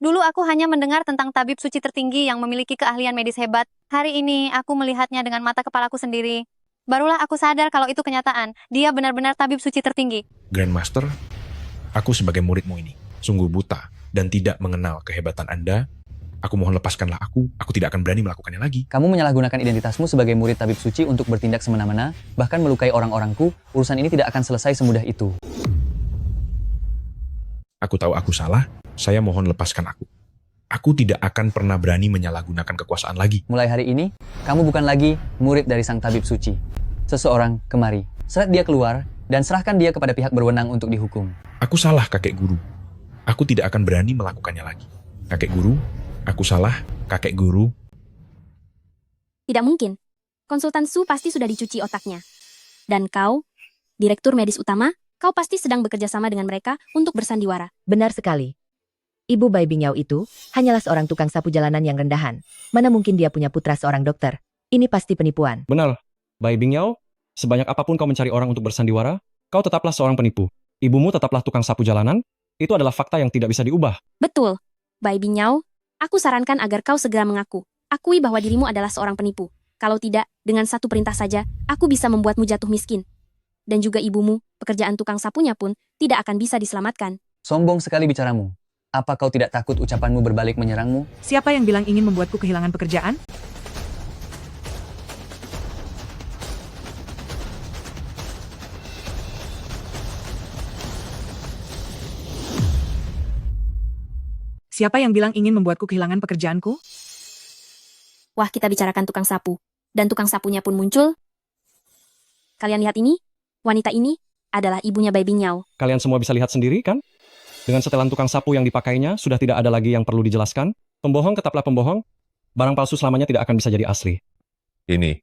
Dulu aku hanya mendengar tentang tabib suci tertinggi yang memiliki keahlian medis hebat. Hari ini aku melihatnya dengan mata kepalaku sendiri. Barulah aku sadar kalau itu kenyataan. Dia benar-benar tabib suci tertinggi. Grandmaster, aku sebagai muridmu ini sungguh buta dan tidak mengenal kehebatan Anda. Aku mohon lepaskanlah aku tidak akan berani melakukannya lagi. Kamu menyalahgunakan identitasmu sebagai murid tabib suci untuk bertindak semena-mena, bahkan melukai orang-orangku. Urusan ini tidak akan selesai semudah itu. Aku tahu aku salah, saya mohon lepaskan aku. Aku tidak akan pernah berani menyalahgunakan kekuasaan lagi. Mulai hari ini, kamu bukan lagi murid dari sang tabib suci. Seseorang kemari. Seret dia keluar, dan serahkan dia kepada pihak berwenang untuk dihukum. Aku salah, kakek guru. Aku tidak akan berani melakukannya lagi. Kakek guru, aku salah, kakek guru. Tidak mungkin. Konsultan Su pasti sudah dicuci otaknya. Dan kau, direktur medis utama, kau pasti sedang bekerja sama dengan mereka untuk bersandiwara. Benar sekali. Ibu Bai Bingyao itu hanyalah seorang tukang sapu jalanan yang rendahan. Mana mungkin dia punya putra seorang dokter. Ini pasti penipuan. Benar. Bai Bingyao, sebanyak apapun kau mencari orang untuk bersandiwara, kau tetaplah seorang penipu. Ibumu tetaplah tukang sapu jalanan. Itu adalah fakta yang tidak bisa diubah. Betul. Bai Bingyao, aku sarankan agar kau segera mengaku. Akui bahwa dirimu adalah seorang penipu. Kalau tidak, dengan satu perintah saja, aku bisa membuatmu jatuh miskin. Dan juga ibumu, pekerjaan tukang sapunya pun tidak akan bisa diselamatkan. Sombong sekali bicaramu. Apa kau tidak takut ucapanmu berbalik menyerangmu? Siapa yang bilang ingin membuatku kehilangan pekerjaan? Siapa yang bilang ingin membuatku kehilangan pekerjaanku? Wah, kita bicarakan tukang sapu. Dan tukang sapunya pun muncul. Kalian lihat ini? Wanita ini adalah ibunya Bai Bingyao. Kalian semua bisa lihat sendiri, kan? Dengan setelan tukang sapu yang dipakainya, sudah tidak ada lagi yang perlu dijelaskan. Pembohong tetaplah pembohong. Barang palsu selamanya tidak akan bisa jadi asli. Ini.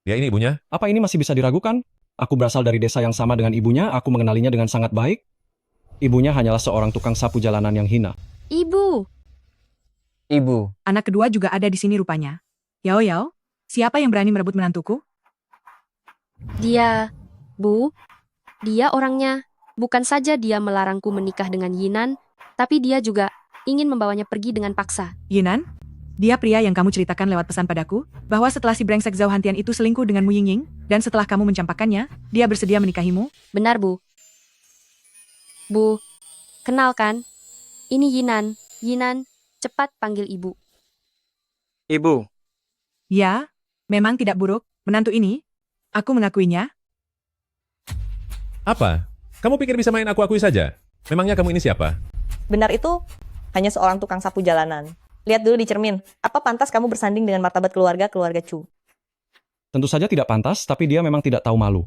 Dia ini ibunya. Apa ini masih bisa diragukan? Aku berasal dari desa yang sama dengan ibunya, aku mengenalinya dengan sangat baik. Ibunya hanyalah seorang tukang sapu jalanan yang hina. Ibu. Anak kedua juga ada di sini rupanya. Yao Yao, siapa yang berani merebut menantuku? Dia, Bu, dia orangnya. Bukan saja dia melarangku menikah dengan Yinan, tapi dia juga ingin membawanya pergi dengan paksa. Yinan? Dia pria yang kamu ceritakan lewat pesan padaku, bahwa setelah si brengsek Zhao Hantian itu selingkuh dengan Mu Yingying, dan setelah kamu mencampakkannya, dia bersedia menikahimu? Benar, Bu. Bu, kenalkan, ini Yinan. Yinan, cepat panggil ibu. Ibu. Ya, memang tidak buruk, menantu ini. Aku mengakuinya. Apa? Kamu pikir bisa main aku akui saja? Memangnya kamu ini siapa? Benar itu hanya seorang tukang sapu jalanan. Lihat dulu di cermin, apa pantas kamu bersanding dengan martabat keluarga Chu? Tentu saja tidak pantas, tapi dia memang tidak tahu malu.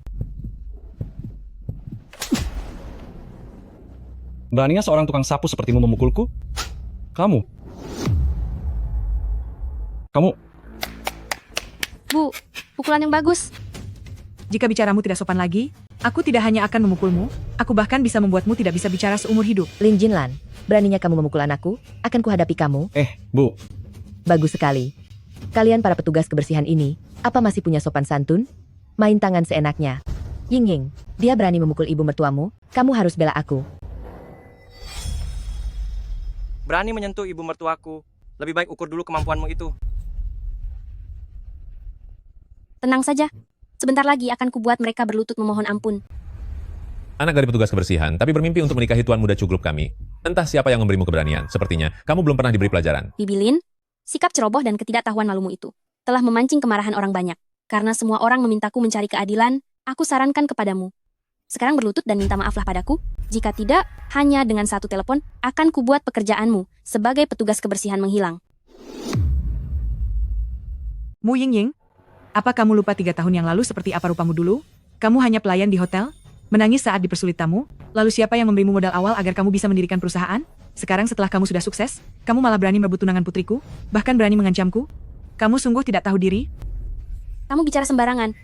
Beraninya seorang tukang sapu sepertimu memukulku? Kamu. Bu, pukulan yang bagus. Jika bicaramu tidak sopan lagi, aku tidak hanya akan memukulmu, aku bahkan bisa membuatmu tidak bisa bicara seumur hidup. Lin Jinlan, beraninya kamu memukul anakku, akan kuhadapi kamu. Bu. Bagus sekali. Kalian para petugas kebersihan ini, apa masih punya sopan santun? Main tangan seenaknya. Yingying, dia berani memukul ibu mertuamu, kamu harus bela aku. Berani menyentuh ibu mertuaku. Lebih baik ukur dulu kemampuanmu itu. Tenang saja. Sebentar lagi akan kubuat mereka berlutut memohon ampun. Anak dari petugas kebersihan, tapi bermimpi untuk menikahi tuan muda Chu grup kami. Entah siapa yang memberimu keberanian. Sepertinya, kamu belum pernah diberi pelajaran. Bibi Lin, sikap ceroboh dan ketidaktahuan malumu itu telah memancing kemarahan orang banyak. Karena semua orang memintaku mencari keadilan, aku sarankan kepadamu. Sekarang berlutut dan minta maaflah padaku. Jika tidak, hanya dengan satu telepon akan kubuat pekerjaanmu sebagai petugas kebersihan menghilang. Mu Yingying, apa kamu lupa 3 tahun yang lalu seperti apa rupamu dulu? Kamu hanya pelayan di hotel? Menangis saat dipersulit tamu? Lalu siapa yang memberimu modal awal agar kamu bisa mendirikan perusahaan? Sekarang setelah kamu sudah sukses, kamu malah berani merebut tunangan putriku? Bahkan berani mengancamku? Kamu sungguh tidak tahu diri? Kamu bicara sembarangan.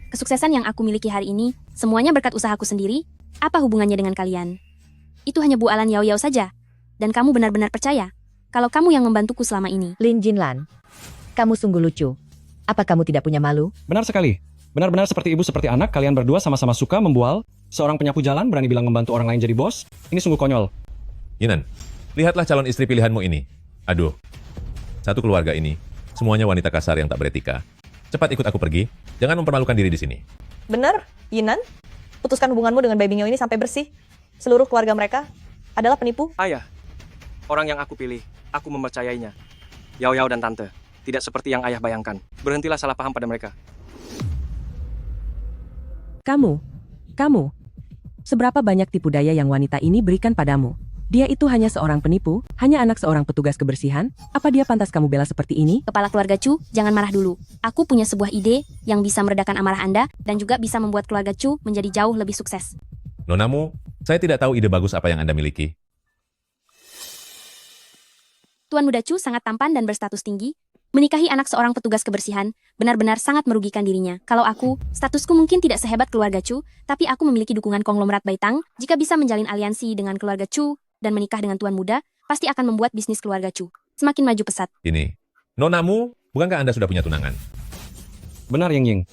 Kesuksesan yang aku miliki hari ini, semuanya berkat usahaku sendiri. Apa hubungannya dengan kalian? Itu hanya bualan Yao Yao saja. Dan kamu benar-benar percaya kalau kamu yang membantuku selama ini. Lin Jinlan, kamu sungguh lucu. Apa kamu tidak punya malu? Benar sekali. Benar-benar seperti ibu seperti anak, kalian berdua sama-sama suka membual. Seorang penyapu jalan berani bilang membantu orang lain jadi bos. Ini sungguh konyol. Yinan, lihatlah calon istri pilihanmu ini. Aduh, satu keluarga ini, semuanya wanita kasar yang tak beretika. Cepat ikut aku pergi, jangan mempermalukan diri di sini. Bener, Yinan? Putuskan hubunganmu dengan Bai Bingyao ini sampai bersih. Seluruh keluarga mereka adalah penipu. Ayah, orang yang aku pilih, aku mempercayainya. Yao Yao dan Tante, tidak seperti yang ayah bayangkan. Berhentilah salah paham pada mereka. Kamu, seberapa banyak tipu daya yang wanita ini berikan padamu? Dia itu hanya seorang penipu, hanya anak seorang petugas kebersihan. Apa dia pantas kamu bela seperti ini? Kepala keluarga Chu, jangan marah dulu. Aku punya sebuah ide yang bisa meredakan amarah Anda dan juga bisa membuat keluarga Chu menjadi jauh lebih sukses. Nonamu, saya tidak tahu ide bagus apa yang Anda miliki. Tuan Muda Chu sangat tampan dan berstatus tinggi. Menikahi anak seorang petugas kebersihan benar-benar sangat merugikan dirinya. Kalau aku, statusku mungkin tidak sehebat keluarga Chu, tapi aku memiliki dukungan konglomerat Baitang. Jika bisa menjalin aliansi dengan keluarga Chu dan menikah dengan tuan muda, pasti akan membuat bisnis keluarga Chu semakin maju pesat. Ini, Nonamu, bukankah Anda sudah punya tunangan? Benar, Ying.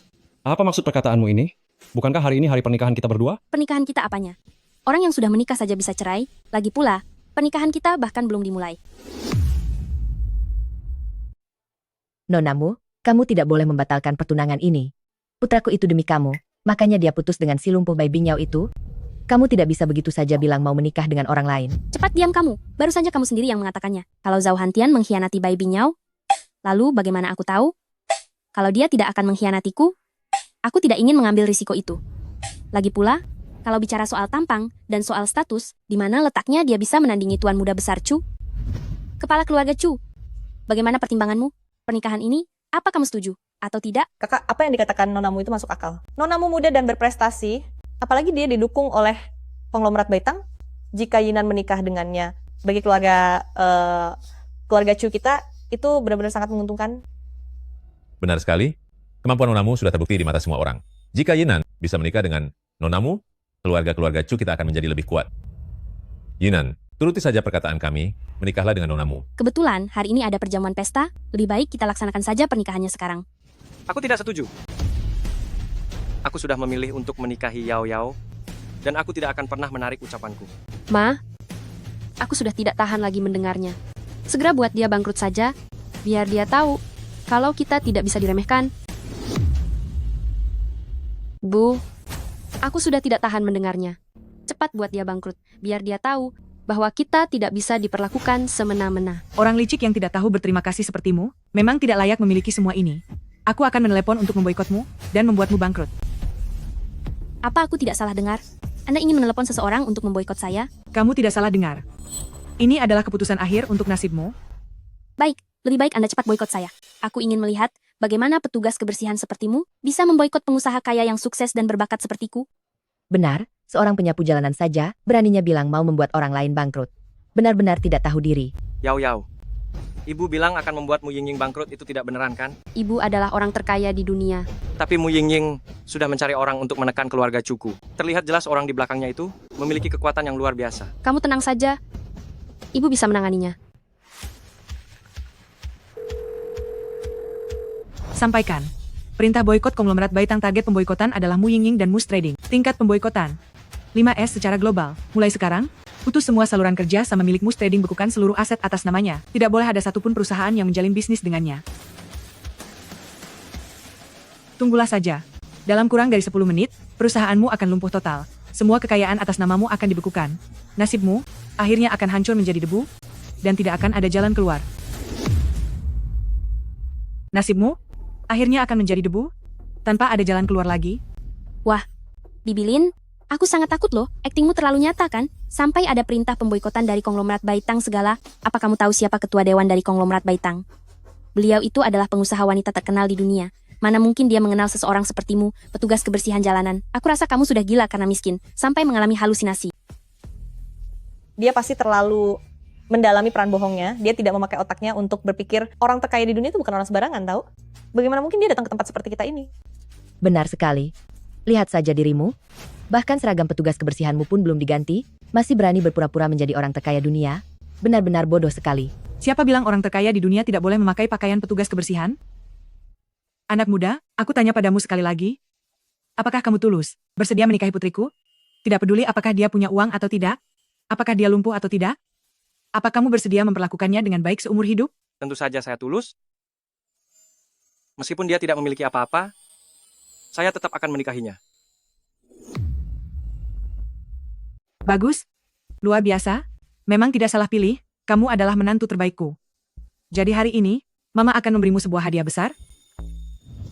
Apa maksud perkataanmu ini? Bukankah hari ini hari pernikahan kita berdua? Pernikahan kita apanya? Orang yang sudah menikah saja bisa cerai. Lagi pula, pernikahan kita bahkan belum dimulai. Nonamu, kamu tidak boleh membatalkan pertunangan ini. Putraku itu demi kamu, makanya dia putus dengan si lumpuh Bai Bingyao itu. Kamu tidak bisa begitu saja bilang mau menikah dengan orang lain. Cepat diam kamu, baru saja kamu sendiri yang mengatakannya. Kalau Zhao Hantian mengkhianati Bai Bingyao, lalu bagaimana aku tahu? Kalau dia tidak akan mengkhianatiku, aku tidak ingin mengambil risiko itu. Lagi pula, kalau bicara soal tampang dan soal status, di mana letaknya dia bisa menandingi tuan muda besar Chu? Kepala keluarga Chu, bagaimana pertimbanganmu? Pernikahan ini, apa kamu setuju? Atau tidak? Kakak, apa yang dikatakan Nonamu itu masuk akal. Nonamu muda dan berprestasi, apalagi dia didukung oleh konglomerat Baitang. Jika Yinan menikah dengannya, bagi keluarga Chu kita, itu benar-benar sangat menguntungkan. Benar sekali. Kemampuan Nonamu sudah terbukti di mata semua orang. Jika Yinan bisa menikah dengan Nonamu, keluarga Chu kita akan menjadi lebih kuat. Yinan, turuti saja perkataan kami, menikahlah dengan Nonamu. Kebetulan, hari ini ada perjamuan pesta, lebih baik kita laksanakan saja pernikahannya sekarang. Aku tidak setuju. Aku sudah memilih untuk menikahi Yao Yao, dan aku tidak akan pernah menarik ucapanku. Ma, aku sudah tidak tahan lagi mendengarnya. Segera buat dia bangkrut saja, biar dia tahu kalau kita tidak bisa diremehkan. Bu, aku sudah tidak tahan mendengarnya. Cepat buat dia bangkrut, biar dia tahu bahwa kita tidak bisa diperlakukan semena-mena. Orang licik yang tidak tahu berterima kasih sepertimu, memang tidak layak memiliki semua ini. Aku akan menelepon untuk memboikotmu dan membuatmu bangkrut. Apa aku tidak salah dengar? Anda ingin menelepon seseorang untuk memboikot saya? Kamu tidak salah dengar. Ini adalah keputusan akhir untuk nasibmu. Baik, lebih baik Anda cepat boikot saya. Aku ingin melihat bagaimana petugas kebersihan sepertimu bisa memboikot pengusaha kaya yang sukses dan berbakat sepertiku. Benar, seorang penyapu jalanan saja beraninya bilang mau membuat orang lain bangkrut. Benar-benar tidak tahu diri. Yao Yao, Ibu bilang akan membuat Mu Yingying bangkrut, itu tidak beneran kan? Ibu adalah orang terkaya di dunia. Tapi Mu Yingying sudah mencari orang untuk menekan keluarga Cuku. Terlihat jelas orang di belakangnya itu memiliki kekuatan yang luar biasa. Kamu tenang saja. Ibu bisa menanganinya. Sampaikan. Perintah boikot konglomerat Baitang. Target pemboikotan adalah Mu Yingying dan Mus Trading. Tingkat pemboikotan 5S secara global. Mulai sekarang, putus semua saluran kerja sama milik Mus Trading, bekukan seluruh aset atas namanya. Tidak boleh ada satupun perusahaan yang menjalin bisnis dengannya. Tunggulah saja. Dalam kurang dari 10 menit, perusahaanmu akan lumpuh total. Semua kekayaan atas namamu akan dibekukan. Nasibmu, akhirnya akan hancur menjadi debu, dan tidak akan ada jalan keluar. Nasibmu, akhirnya akan menjadi debu, tanpa ada jalan keluar lagi. Wah, Bibi Lin, Aku sangat takut loh, aktingmu terlalu nyata kan? Sampai ada perintah pemboikotan dari konglomerat Baitang segala. Apa kamu tahu siapa ketua dewan dari konglomerat Baitang? Beliau itu adalah pengusaha wanita terkenal di dunia. Mana mungkin dia mengenal seseorang sepertimu, petugas kebersihan jalanan. Aku rasa kamu sudah gila karena miskin, sampai mengalami halusinasi. Dia pasti terlalu mendalami peran bohongnya. Dia tidak memakai otaknya untuk berpikir orang terkaya di dunia itu bukan orang sembarangan, tahu? Bagaimana mungkin dia datang ke tempat seperti kita ini? Benar sekali. Lihat saja dirimu. Bahkan seragam petugas kebersihanmu pun belum diganti, masih berani berpura-pura menjadi orang terkaya dunia. Benar-benar bodoh sekali. Siapa bilang orang terkaya di dunia tidak boleh memakai pakaian petugas kebersihan? Anak muda, aku tanya padamu sekali lagi. Apakah kamu tulus, bersedia menikahi putriku? Tidak peduli apakah dia punya uang atau tidak? Apakah dia lumpuh atau tidak? Apa kamu bersedia memperlakukannya dengan baik seumur hidup? Tentu saja saya tulus. Meskipun dia tidak memiliki apa-apa, saya tetap akan menikahinya. Bagus. Luar biasa. Memang tidak salah pilih, kamu adalah menantu terbaikku. Jadi hari ini, Mama akan memberimu sebuah hadiah besar.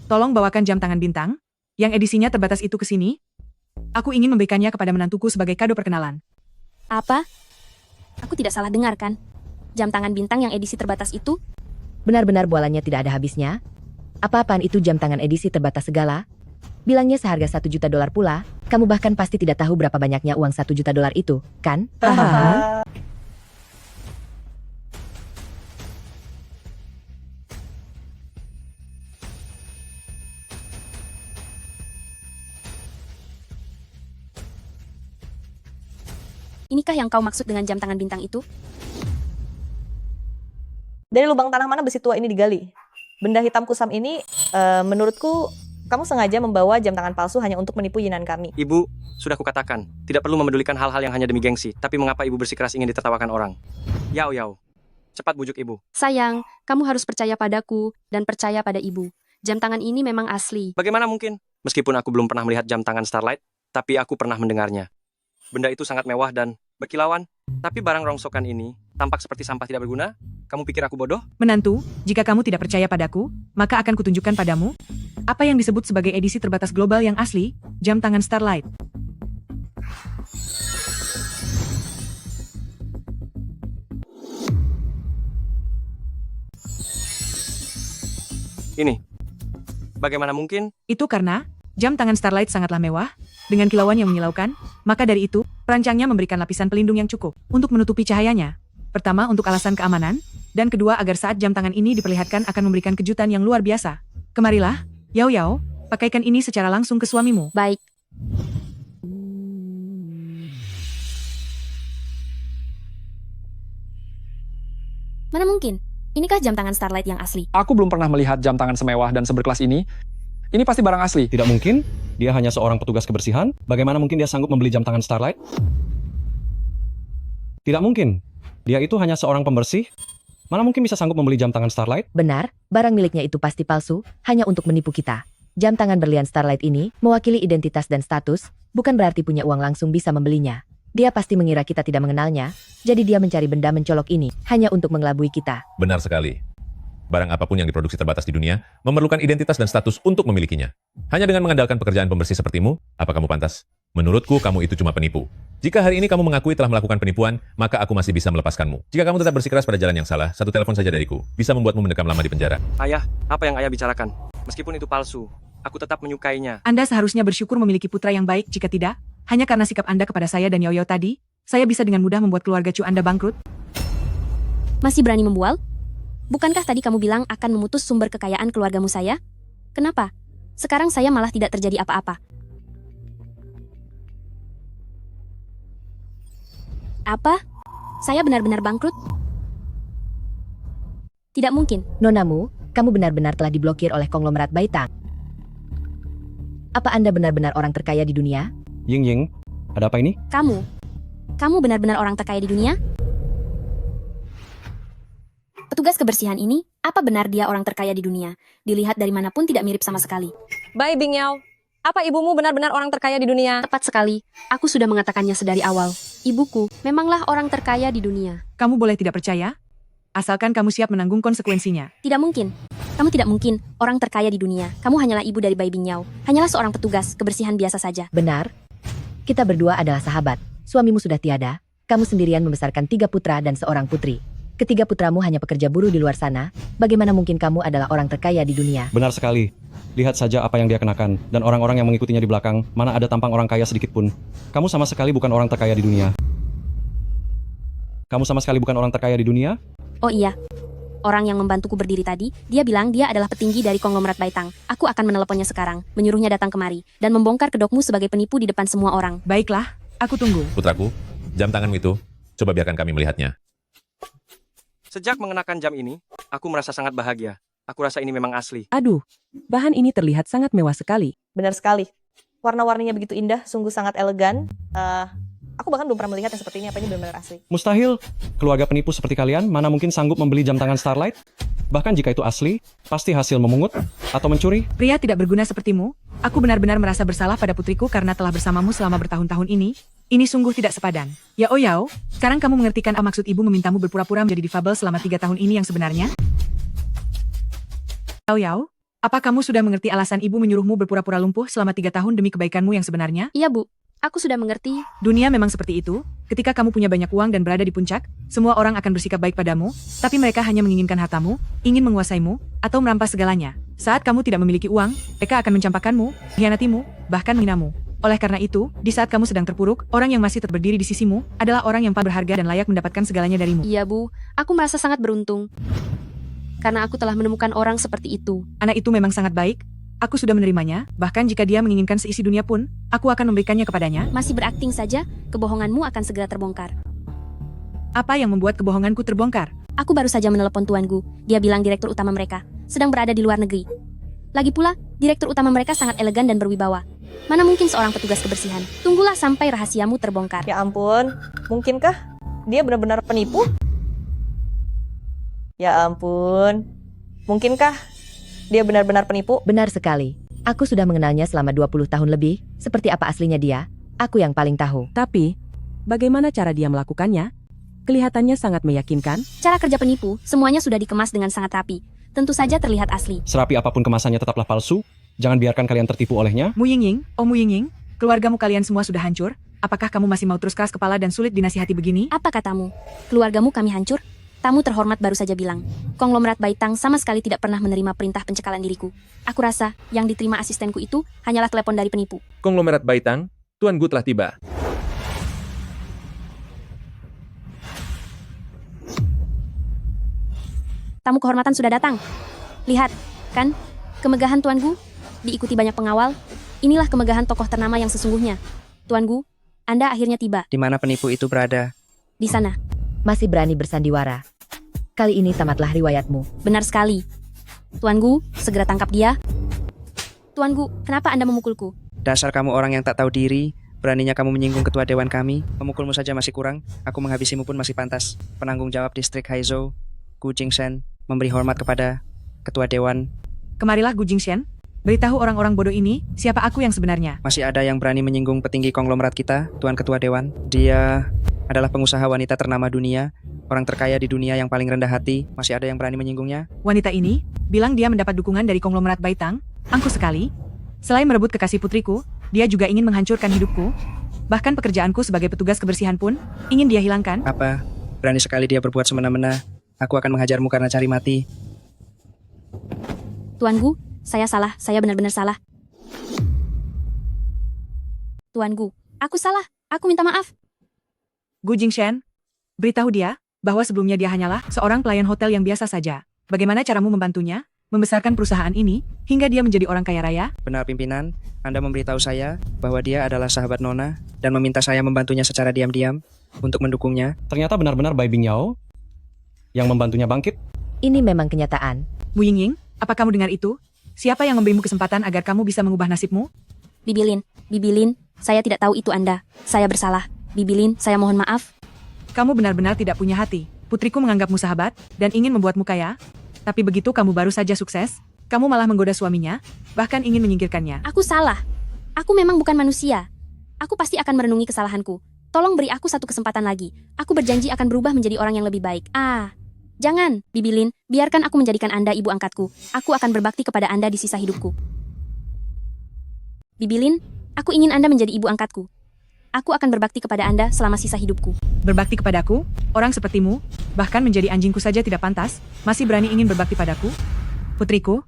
Tolong bawakan jam tangan bintang, yang edisinya terbatas itu ke sini. Aku ingin memberikannya kepada menantuku sebagai kado perkenalan. Apa? Aku tidak salah dengar kan? Jam tangan bintang yang edisi terbatas itu? Benar-benar bualannya tidak ada habisnya. Apa-apaan itu jam tangan edisi terbatas segala? Bilangnya seharga $1 juta pula, kamu bahkan pasti tidak tahu berapa banyaknya uang $1 juta itu, kan? Hahaha. Inikah yang kau maksud dengan jam tangan bintang itu? Dari lubang tanah mana besi tua ini digali? Benda hitam kusam ini, menurutku, kamu sengaja membawa jam tangan palsu hanya untuk menipu Yinan kami. Ibu, sudah kukatakan, tidak perlu memedulikan hal-hal yang hanya demi gengsi, tapi mengapa ibu bersikeras ingin ditertawakan orang? Yao Yao, cepat bujuk ibu. Sayang, kamu harus percaya padaku dan percaya pada ibu. Jam tangan ini memang asli. Bagaimana mungkin? Meskipun aku belum pernah melihat jam tangan Starlight, tapi aku pernah mendengarnya. Benda itu sangat mewah dan berkilauan, tapi barang rongsokan ini tampak seperti sampah tidak berguna. Kamu pikir aku bodoh? Menantu, jika kamu tidak percaya padaku, maka akan kutunjukkan padamu apa yang disebut sebagai edisi terbatas global yang asli, jam tangan Starlight. Ini, bagaimana mungkin? Itu karena jam tangan Starlight sangatlah mewah, dengan kilauan yang menyilaukan, maka dari itu, perancangnya memberikan lapisan pelindung yang cukup untuk menutupi cahayanya. Pertama, untuk alasan keamanan, dan kedua, agar saat jam tangan ini diperlihatkan akan memberikan kejutan yang luar biasa. Kemarilah, Yao Yao, pakaikan ini secara langsung ke suamimu. Baik. Mana mungkin? Inikah jam tangan Starlight yang asli? Aku belum pernah melihat jam tangan semewah dan seberkelas ini. Ini pasti barang asli. Tidak mungkin. Dia hanya seorang petugas kebersihan. Bagaimana mungkin dia sanggup membeli jam tangan Starlight? Tidak mungkin. Dia itu hanya seorang pembersih. Mana mungkin bisa sanggup membeli jam tangan Starlight? Benar, barang miliknya itu pasti palsu, hanya untuk menipu kita. Jam tangan berlian Starlight ini mewakili identitas dan status, bukan berarti punya uang langsung bisa membelinya. Dia pasti mengira kita tidak mengenalnya, jadi dia mencari benda mencolok ini, hanya untuk mengelabui kita. Benar sekali. Barang apapun yang diproduksi terbatas di dunia memerlukan identitas dan status untuk memilikinya. Hanya dengan mengandalkan pekerjaan pembersih sepertimu, apa kamu pantas? Menurutku, kamu itu cuma penipu. Jika hari ini kamu mengakui telah melakukan penipuan, maka aku masih bisa melepaskanmu. Jika kamu tetap bersikeras pada jalan yang salah, satu telepon saja dariku bisa membuatmu mendekam lama di penjara. Ayah, apa yang ayah bicarakan? Meskipun itu palsu, aku tetap menyukainya. Anda seharusnya bersyukur memiliki putra yang baik. Jika tidak, hanya karena sikap Anda kepada saya dan Yao Yao tadi, saya bisa dengan mudah membuat keluarga Chu Anda bangkrut. Masih berani membual? Bukankah tadi kamu bilang akan memutus sumber kekayaan keluargamu saya? Kenapa? Sekarang saya malah tidak terjadi apa-apa. Apa? Saya benar-benar bangkrut? Tidak mungkin. Nonamu, kamu benar-benar telah diblokir oleh konglomerat Baitang. Apa Anda benar-benar orang terkaya di dunia? Ying Ying, ada apa ini? Kamu benar-benar orang terkaya di dunia? Petugas kebersihan ini, apa benar dia orang terkaya di dunia? Dilihat dari manapun tidak mirip sama sekali. Baik, Bing Yao. Apa ibumu benar-benar orang terkaya di dunia? Tepat sekali. Aku sudah mengatakannya sedari awal. Ibuku memanglah orang terkaya di dunia. Kamu boleh tidak percaya, asalkan kamu siap menanggung konsekuensinya. Tidak mungkin. Kamu tidak mungkin orang terkaya di dunia. Kamu hanyalah ibu dari Bai Bingyao. Hanyalah seorang petugas kebersihan biasa saja. Benar. Kita berdua adalah sahabat. Suamimu sudah tiada. Kamu sendirian membesarkan 3 putra dan seorang putri. Ketiga putramu hanya pekerja buruh di luar sana. Bagaimana mungkin kamu adalah orang terkaya di dunia? Benar sekali. Lihat saja apa yang dia kenakan, dan orang-orang yang mengikutinya di belakang, mana ada tampang orang kaya sedikit pun. Kamu sama sekali bukan orang terkaya di dunia. Kamu sama sekali bukan orang terkaya di dunia? Oh iya. Orang yang membantuku berdiri tadi, dia bilang dia adalah petinggi dari konglomerat Baitang. Aku akan meneleponnya sekarang, menyuruhnya datang kemari, dan membongkar kedokmu sebagai penipu di depan semua orang. Baiklah, aku tunggu. Putraku, jam tanganmu itu, coba biarkan kami melihatnya. Sejak mengenakan jam ini, aku merasa sangat bahagia. Aku rasa ini memang asli. Aduh, bahan ini terlihat sangat mewah sekali. Benar sekali. Warna-warninya begitu indah, sungguh sangat elegan. Aku bahkan belum pernah melihat yang seperti ini, apa ini benar-benar asli. Mustahil. Keluarga penipu seperti kalian, mana mungkin sanggup membeli jam tangan Starlight? Bahkan jika itu asli, pasti hasil memungut atau mencuri. Pria tidak berguna sepertimu, aku benar-benar merasa bersalah pada putriku karena telah bersamamu selama bertahun-tahun ini. Ini sungguh tidak sepadan. Ya Yao, sekarang kamu mengertikan apa maksud ibu memintamu berpura-pura menjadi difabel selama 3 tahun ini yang sebenarnya? Yao, apa kamu sudah mengerti alasan ibu menyuruhmu berpura-pura lumpuh selama 3 tahun demi kebaikanmu yang sebenarnya? Iya, Bu. Aku sudah mengerti. Dunia memang seperti itu. Ketika kamu punya banyak uang dan berada di puncak, semua orang akan bersikap baik padamu, tapi mereka hanya menginginkan hartamu, ingin menguasaimu, atau merampas segalanya. Saat kamu tidak memiliki uang, mereka akan mencampakkanmu, mengkhianatimu, bahkan menghinamu. Oleh karena itu, di saat kamu sedang terpuruk, orang yang masih tetap berdiri di sisimu adalah orang yang paling berharga dan layak mendapatkan segalanya darimu. Iya, Bu. Aku merasa sangat beruntung. Karena aku telah menemukan orang seperti itu. Anak itu memang sangat baik. Aku sudah menerimanya, bahkan jika dia menginginkan seisi dunia pun, aku akan memberikannya kepadanya. Masih berakting saja, kebohonganmu akan segera terbongkar. Apa yang membuat kebohonganku terbongkar? Aku baru saja menelepon tuanku. Dia bilang direktur utama mereka sedang berada di luar negeri. Lagi pula, direktur utama mereka sangat elegan dan berwibawa. Mana mungkin seorang petugas kebersihan? Tunggulah sampai rahasiamu terbongkar. Ya ampun, mungkinkah dia benar-benar penipu? Ya ampun, mungkinkah dia benar-benar penipu? Benar sekali. Aku sudah mengenalnya selama 20 tahun lebih. Seperti apa aslinya dia, aku yang paling tahu. Tapi, bagaimana cara dia melakukannya? Kelihatannya sangat meyakinkan. Cara kerja penipu, semuanya sudah dikemas dengan sangat rapi. Tentu saja terlihat asli. Serapi apapun kemasannya tetaplah palsu. Jangan biarkan kalian tertipu olehnya. Mu Yingying, oh Mu Yingying, keluargamu kalian semua sudah hancur. Apakah kamu masih mau terus keras kepala dan sulit dinasihati begini? Apa katamu? Keluargamu kami hancur? Tamu terhormat baru saja bilang, konglomerat Baitang sama sekali tidak pernah menerima perintah pencekalan diriku. Aku rasa yang diterima asistenku itu hanyalah telepon dari penipu. Konglomerat Baitang, Tuan Gu telah tiba. Tamu kehormatan sudah datang. Lihat, kan? Kemegahan Tuan Gu, diikuti banyak pengawal. Inilah kemegahan tokoh ternama yang sesungguhnya. Tuan Gu, Anda akhirnya tiba. Di mana penipu itu berada? Di sana. Masih berani bersandiwara. Kali ini tamatlah riwayatmu. Benar sekali. Tuan Gu, segera tangkap dia. Tuan Gu, kenapa Anda memukulku? Dasar kamu orang yang tak tahu diri. Beraninya kamu menyinggung ketua dewan kami. Memukulmu saja masih kurang. Aku menghabisimu pun masih pantas. Penanggung jawab distrik Haizhou, Gu Jingshen, memberi hormat kepada ketua dewan. Kemarilah Gu Jingshen. Beritahu orang-orang bodoh ini, siapa aku yang sebenarnya. Masih ada yang berani menyinggung petinggi konglomerat kita, Tuan Ketua Dewan. Dia adalah pengusaha wanita ternama dunia, orang terkaya di dunia yang paling rendah hati. Masih ada yang berani menyinggungnya. Wanita ini bilang dia mendapat dukungan dari konglomerat Baitang. Angkuh sekali. Selain merebut kekasih putriku, dia juga ingin menghancurkan hidupku. Bahkan pekerjaanku sebagai petugas kebersihan pun ingin dia hilangkan. Apa? Berani sekali dia berbuat semena-mena. Aku akan menghajarmu karena cari mati. Tuan Gu, saya salah, saya benar-benar salah. Tuan Gu, aku salah, aku minta maaf. Gu Jingshen, beritahu dia bahwa sebelumnya dia hanyalah seorang pelayan hotel yang biasa saja. Bagaimana caramu membantunya, membesarkan perusahaan ini, hingga dia menjadi orang kaya raya? Benar pimpinan, Anda memberitahu saya bahwa dia adalah sahabat Nona dan meminta saya membantunya secara diam-diam untuk mendukungnya. Ternyata benar-benar Bai Bingyao yang membantunya bangkit. Ini memang kenyataan. Bu Yingying, apa kamu dengar itu? Siapa yang memberimu kesempatan agar kamu bisa mengubah nasibmu? Bibilin, saya tidak tahu itu Anda. Saya bersalah. Bibilin, saya mohon maaf. Kamu benar-benar tidak punya hati. Putriku menganggapmu sahabat dan ingin membuatmu kaya. Tapi begitu kamu baru saja sukses, kamu malah menggoda suaminya, bahkan ingin menyingkirkannya. Aku salah. Aku memang bukan manusia. Aku pasti akan merenungi kesalahanku. Tolong beri aku satu kesempatan lagi. Aku berjanji akan berubah menjadi orang yang lebih baik. Jangan, Bibilin, biarkan aku menjadikan Anda ibu angkatku. Aku akan berbakti kepada Anda di sisa hidupku. Bibilin, aku ingin Anda menjadi ibu angkatku. Aku akan berbakti kepada Anda selama sisa hidupku. Berbakti kepadaku? Orang sepertimu, bahkan menjadi anjingku saja tidak pantas, masih berani ingin berbakti padaku? Putriku,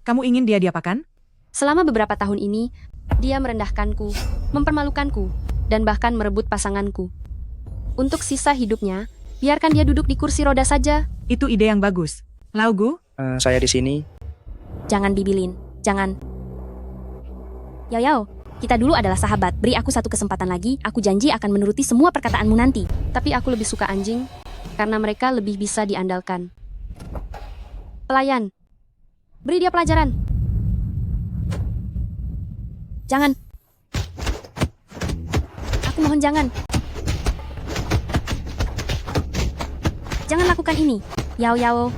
kamu ingin dia diapakan? Selama beberapa tahun ini, dia merendahkanku, mempermalukanku, dan bahkan merebut pasanganku. Untuk sisa hidupnya, biarkan dia duduk di kursi roda saja. Itu ide yang bagus. Laugu? Saya di sini. Jangan bibilin, jangan. Yao, kita dulu adalah sahabat. Beri aku satu kesempatan lagi, aku janji akan menuruti semua perkataanmu nanti. Tapi aku lebih suka anjing, karena mereka lebih bisa diandalkan. Pelayan, beri dia pelajaran. Jangan. Aku mohon jangan. Jangan lakukan ini. Yao.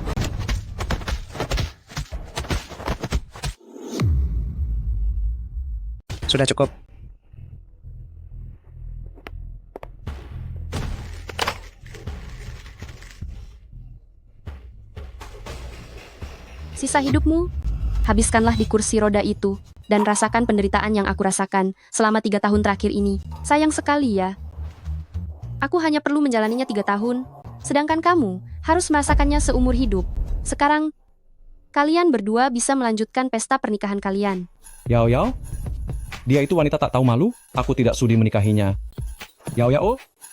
Sudah cukup. Sisa hidupmu, habiskanlah di kursi roda itu, dan rasakan penderitaan yang aku rasakan selama 3 tahun terakhir ini. Sayang sekali ya. Aku hanya perlu menjalaninya 3 tahun, sedangkan kamu harus merasakannya seumur hidup. Sekarang, kalian berdua bisa melanjutkan pesta pernikahan kalian. Yao, dia itu wanita tak tahu malu, aku tidak sudi menikahinya. Yao,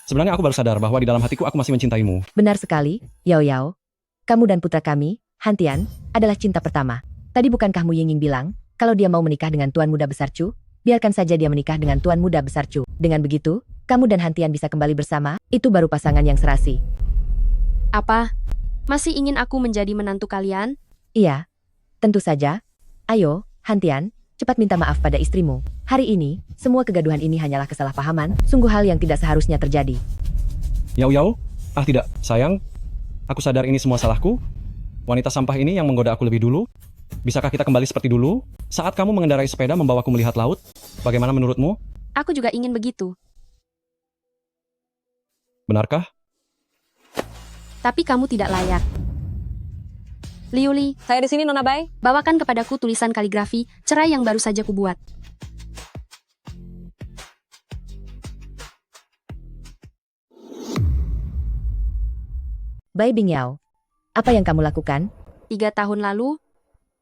sebenarnya aku baru sadar bahwa di dalam hatiku aku masih mencintaimu. Benar sekali, Yao. Kamu dan putra kami, Hantian, adalah cinta pertama. Tadi bukankah Mu Yingying bilang, kalau dia mau menikah dengan Tuan Muda Besar Chu, biarkan saja dia menikah dengan Tuan Muda Besar Chu. Dengan begitu, kamu dan Hantian bisa kembali bersama, itu baru pasangan yang serasi. Apa? Masih ingin aku menjadi menantu kalian? Iya, tentu saja. Ayo, Hantian, cepat minta maaf pada istrimu. Hari ini, semua kegaduhan ini hanyalah kesalahpahaman, sungguh hal yang tidak seharusnya terjadi. Yao, tidak, sayang. Aku sadar ini semua salahku. Wanita sampah ini yang menggoda aku lebih dulu. Bisakah kita kembali seperti dulu? Saat kamu mengendarai sepeda membawaku melihat laut, bagaimana menurutmu? Aku juga ingin begitu. Benarkah? Tapi kamu tidak layak. Liuli, saya di sini Nona Bai. Bawakan kepadaku tulisan kaligrafi cerai yang baru saja kubuat. Bai Bingyao, apa yang kamu lakukan? 3 tahun lalu,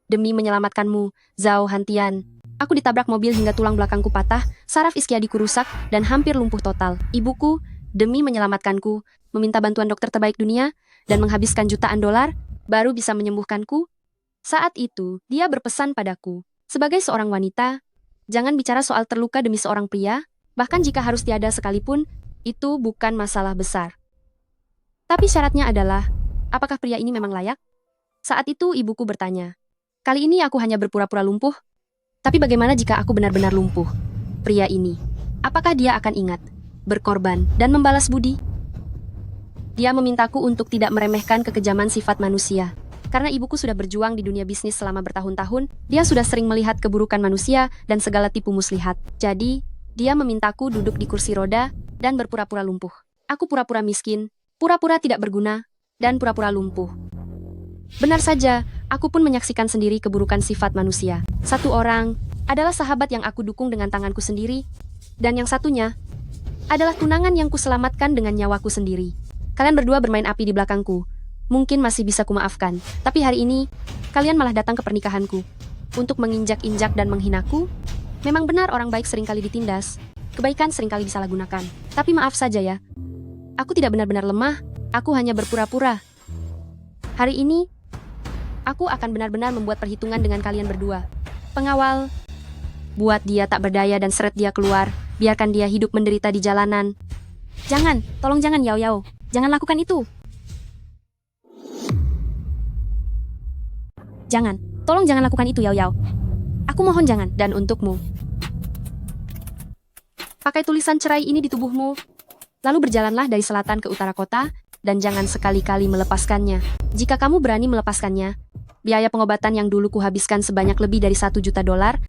demi menyelamatkanmu, Zhao Hantian, aku ditabrak mobil hingga tulang belakangku patah, saraf iskiadiku rusak, dan hampir lumpuh total. Ibuku, demi menyelamatkanku, meminta bantuan dokter terbaik dunia, dan menghabiskan jutaan dolar, baru bisa menyembuhkanku. Saat itu, dia berpesan padaku, sebagai seorang wanita, jangan bicara soal terluka demi seorang pria, bahkan jika harus tiada sekalipun, itu bukan masalah besar. Tapi syaratnya adalah, apakah pria ini memang layak? Saat itu ibuku bertanya, kali ini aku hanya berpura-pura lumpuh, tapi bagaimana jika aku benar-benar lumpuh? Pria ini, apakah dia akan ingat, berkorban, dan membalas budi? Dia memintaku untuk tidak meremehkan kekejaman sifat manusia. Karena ibuku sudah berjuang di dunia bisnis selama bertahun-tahun, dia sudah sering melihat keburukan manusia dan segala tipu muslihat. Jadi, dia memintaku duduk di kursi roda dan berpura-pura lumpuh. Aku pura-pura miskin, pura-pura tidak berguna, dan pura-pura lumpuh. Benar saja, aku pun menyaksikan sendiri keburukan sifat manusia. Satu orang adalah sahabat yang aku dukung dengan tanganku sendiri, dan yang satunya adalah tunangan yang kuselamatkan dengan nyawaku sendiri. Kalian berdua bermain api di belakangku. Mungkin masih bisa kumaafkan, tapi hari ini, kalian malah datang ke pernikahanku. Untuk menginjak-injak dan menghinaku. Memang benar orang baik seringkali ditindas. Kebaikan seringkali disalahgunakan. Tapi maaf saja ya. Aku tidak benar-benar lemah, aku hanya berpura-pura. Hari ini, aku akan benar-benar membuat perhitungan dengan kalian berdua. Pengawal, buat dia tak berdaya dan seret dia keluar, biarkan dia hidup menderita di jalanan. Jangan, tolong jangan Yao. Jangan lakukan itu. Jangan, tolong jangan lakukan itu Yao. Aku mohon jangan, dan untukmu. Pakai tulisan cerai ini di tubuhmu, lalu berjalanlah dari selatan ke utara kota, dan jangan sekali-kali melepaskannya. Jika kamu berani melepaskannya, biaya pengobatan yang dulu kuhabiskan sebanyak lebih dari $1 juta,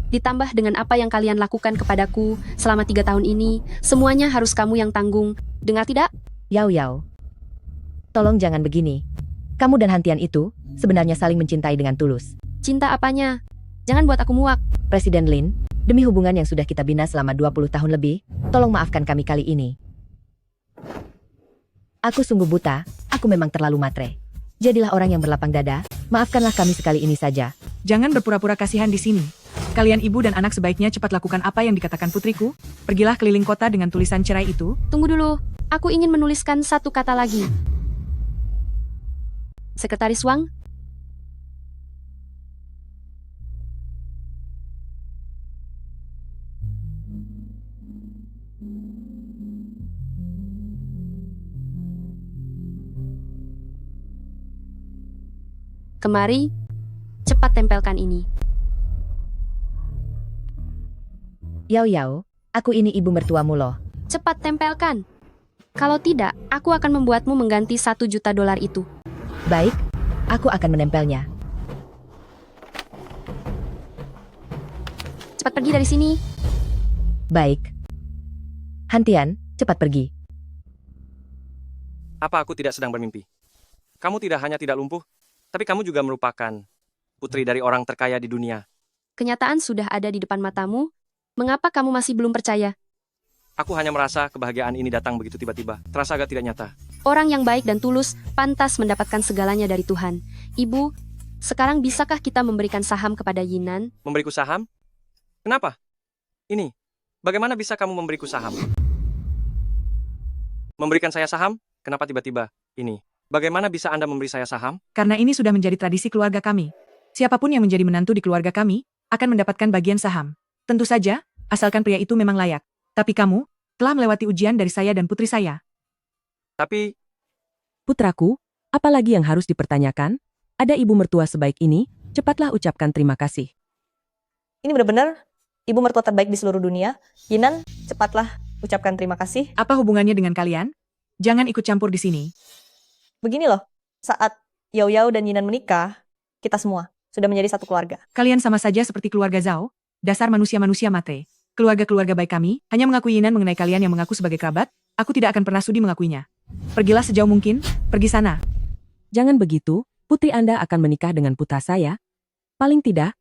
ditambah dengan apa yang kalian lakukan kepadaku selama 3 tahun ini, semuanya harus kamu yang tanggung. Dengar tidak? Yao. Tolong jangan begini. Kamu dan Hantian itu sebenarnya saling mencintai dengan tulus. Cinta apanya? Jangan buat aku muak. Presiden Lin, Demi hubungan yang sudah kita bina selama 20 tahun lebih, tolong maafkan kami kali ini. Aku sungguh buta, aku memang terlalu matre. Jadilah orang yang berlapang dada, maafkanlah kami sekali ini saja. Jangan berpura-pura kasihan di sini. Kalian ibu dan anak sebaiknya cepat lakukan apa yang dikatakan putriku. Pergilah keliling kota dengan tulisan cerai itu. Tunggu dulu, aku ingin menuliskan satu kata lagi. Sekretaris Wang, kemari, cepat tempelkan ini. Yao Yao, aku ini ibu mertuamu loh. Cepat tempelkan. Kalau tidak, aku akan membuatmu mengganti $1 juta itu. Baik, aku akan menempelnya. Cepat pergi dari sini. Baik. Hantian, cepat pergi. Apa aku tidak sedang bermimpi? Kamu tidak hanya tidak lumpuh, tapi kamu juga merupakan putri dari orang terkaya di dunia. Kenyataan sudah ada di depan matamu. Mengapa kamu masih belum percaya? Aku hanya merasa kebahagiaan ini datang begitu tiba-tiba, terasa agak tidak nyata. Orang yang baik dan tulus pantas mendapatkan segalanya dari Tuhan. Ibu, sekarang bisakah kita memberikan saham kepada Yinan? Memberiku saham? Kenapa? Ini, bagaimana bisa kamu memberiku saham? Memberikan saya saham? Kenapa tiba-tiba? Ini, bagaimana bisa Anda memberi saya saham? Karena ini sudah menjadi tradisi keluarga kami. Siapapun yang menjadi menantu di keluarga kami, akan mendapatkan bagian saham. Tentu saja, asalkan pria itu memang layak. Tapi kamu, telah melewati ujian dari saya dan putri saya. Tapi... Putraku, apalagi yang harus dipertanyakan? Ada ibu mertua sebaik ini, cepatlah ucapkan terima kasih. Ini benar-benar ibu mertua terbaik di seluruh dunia. Yinan, cepatlah ucapkan terima kasih. Apa hubungannya dengan kalian? Jangan ikut campur di sini. Begini loh, saat Yao Yao dan Yinan menikah, kita semua sudah menjadi satu keluarga. Kalian sama saja seperti keluarga Zhao, dasar manusia-manusia matre. Keluarga-keluarga baik kami hanya mengakui Yinan mengenai kalian yang mengaku sebagai kerabat. Aku tidak akan pernah sudi mengakuinya. Pergilah sejauh mungkin, pergi sana. Jangan begitu, putri Anda akan menikah dengan putra saya. Paling tidak,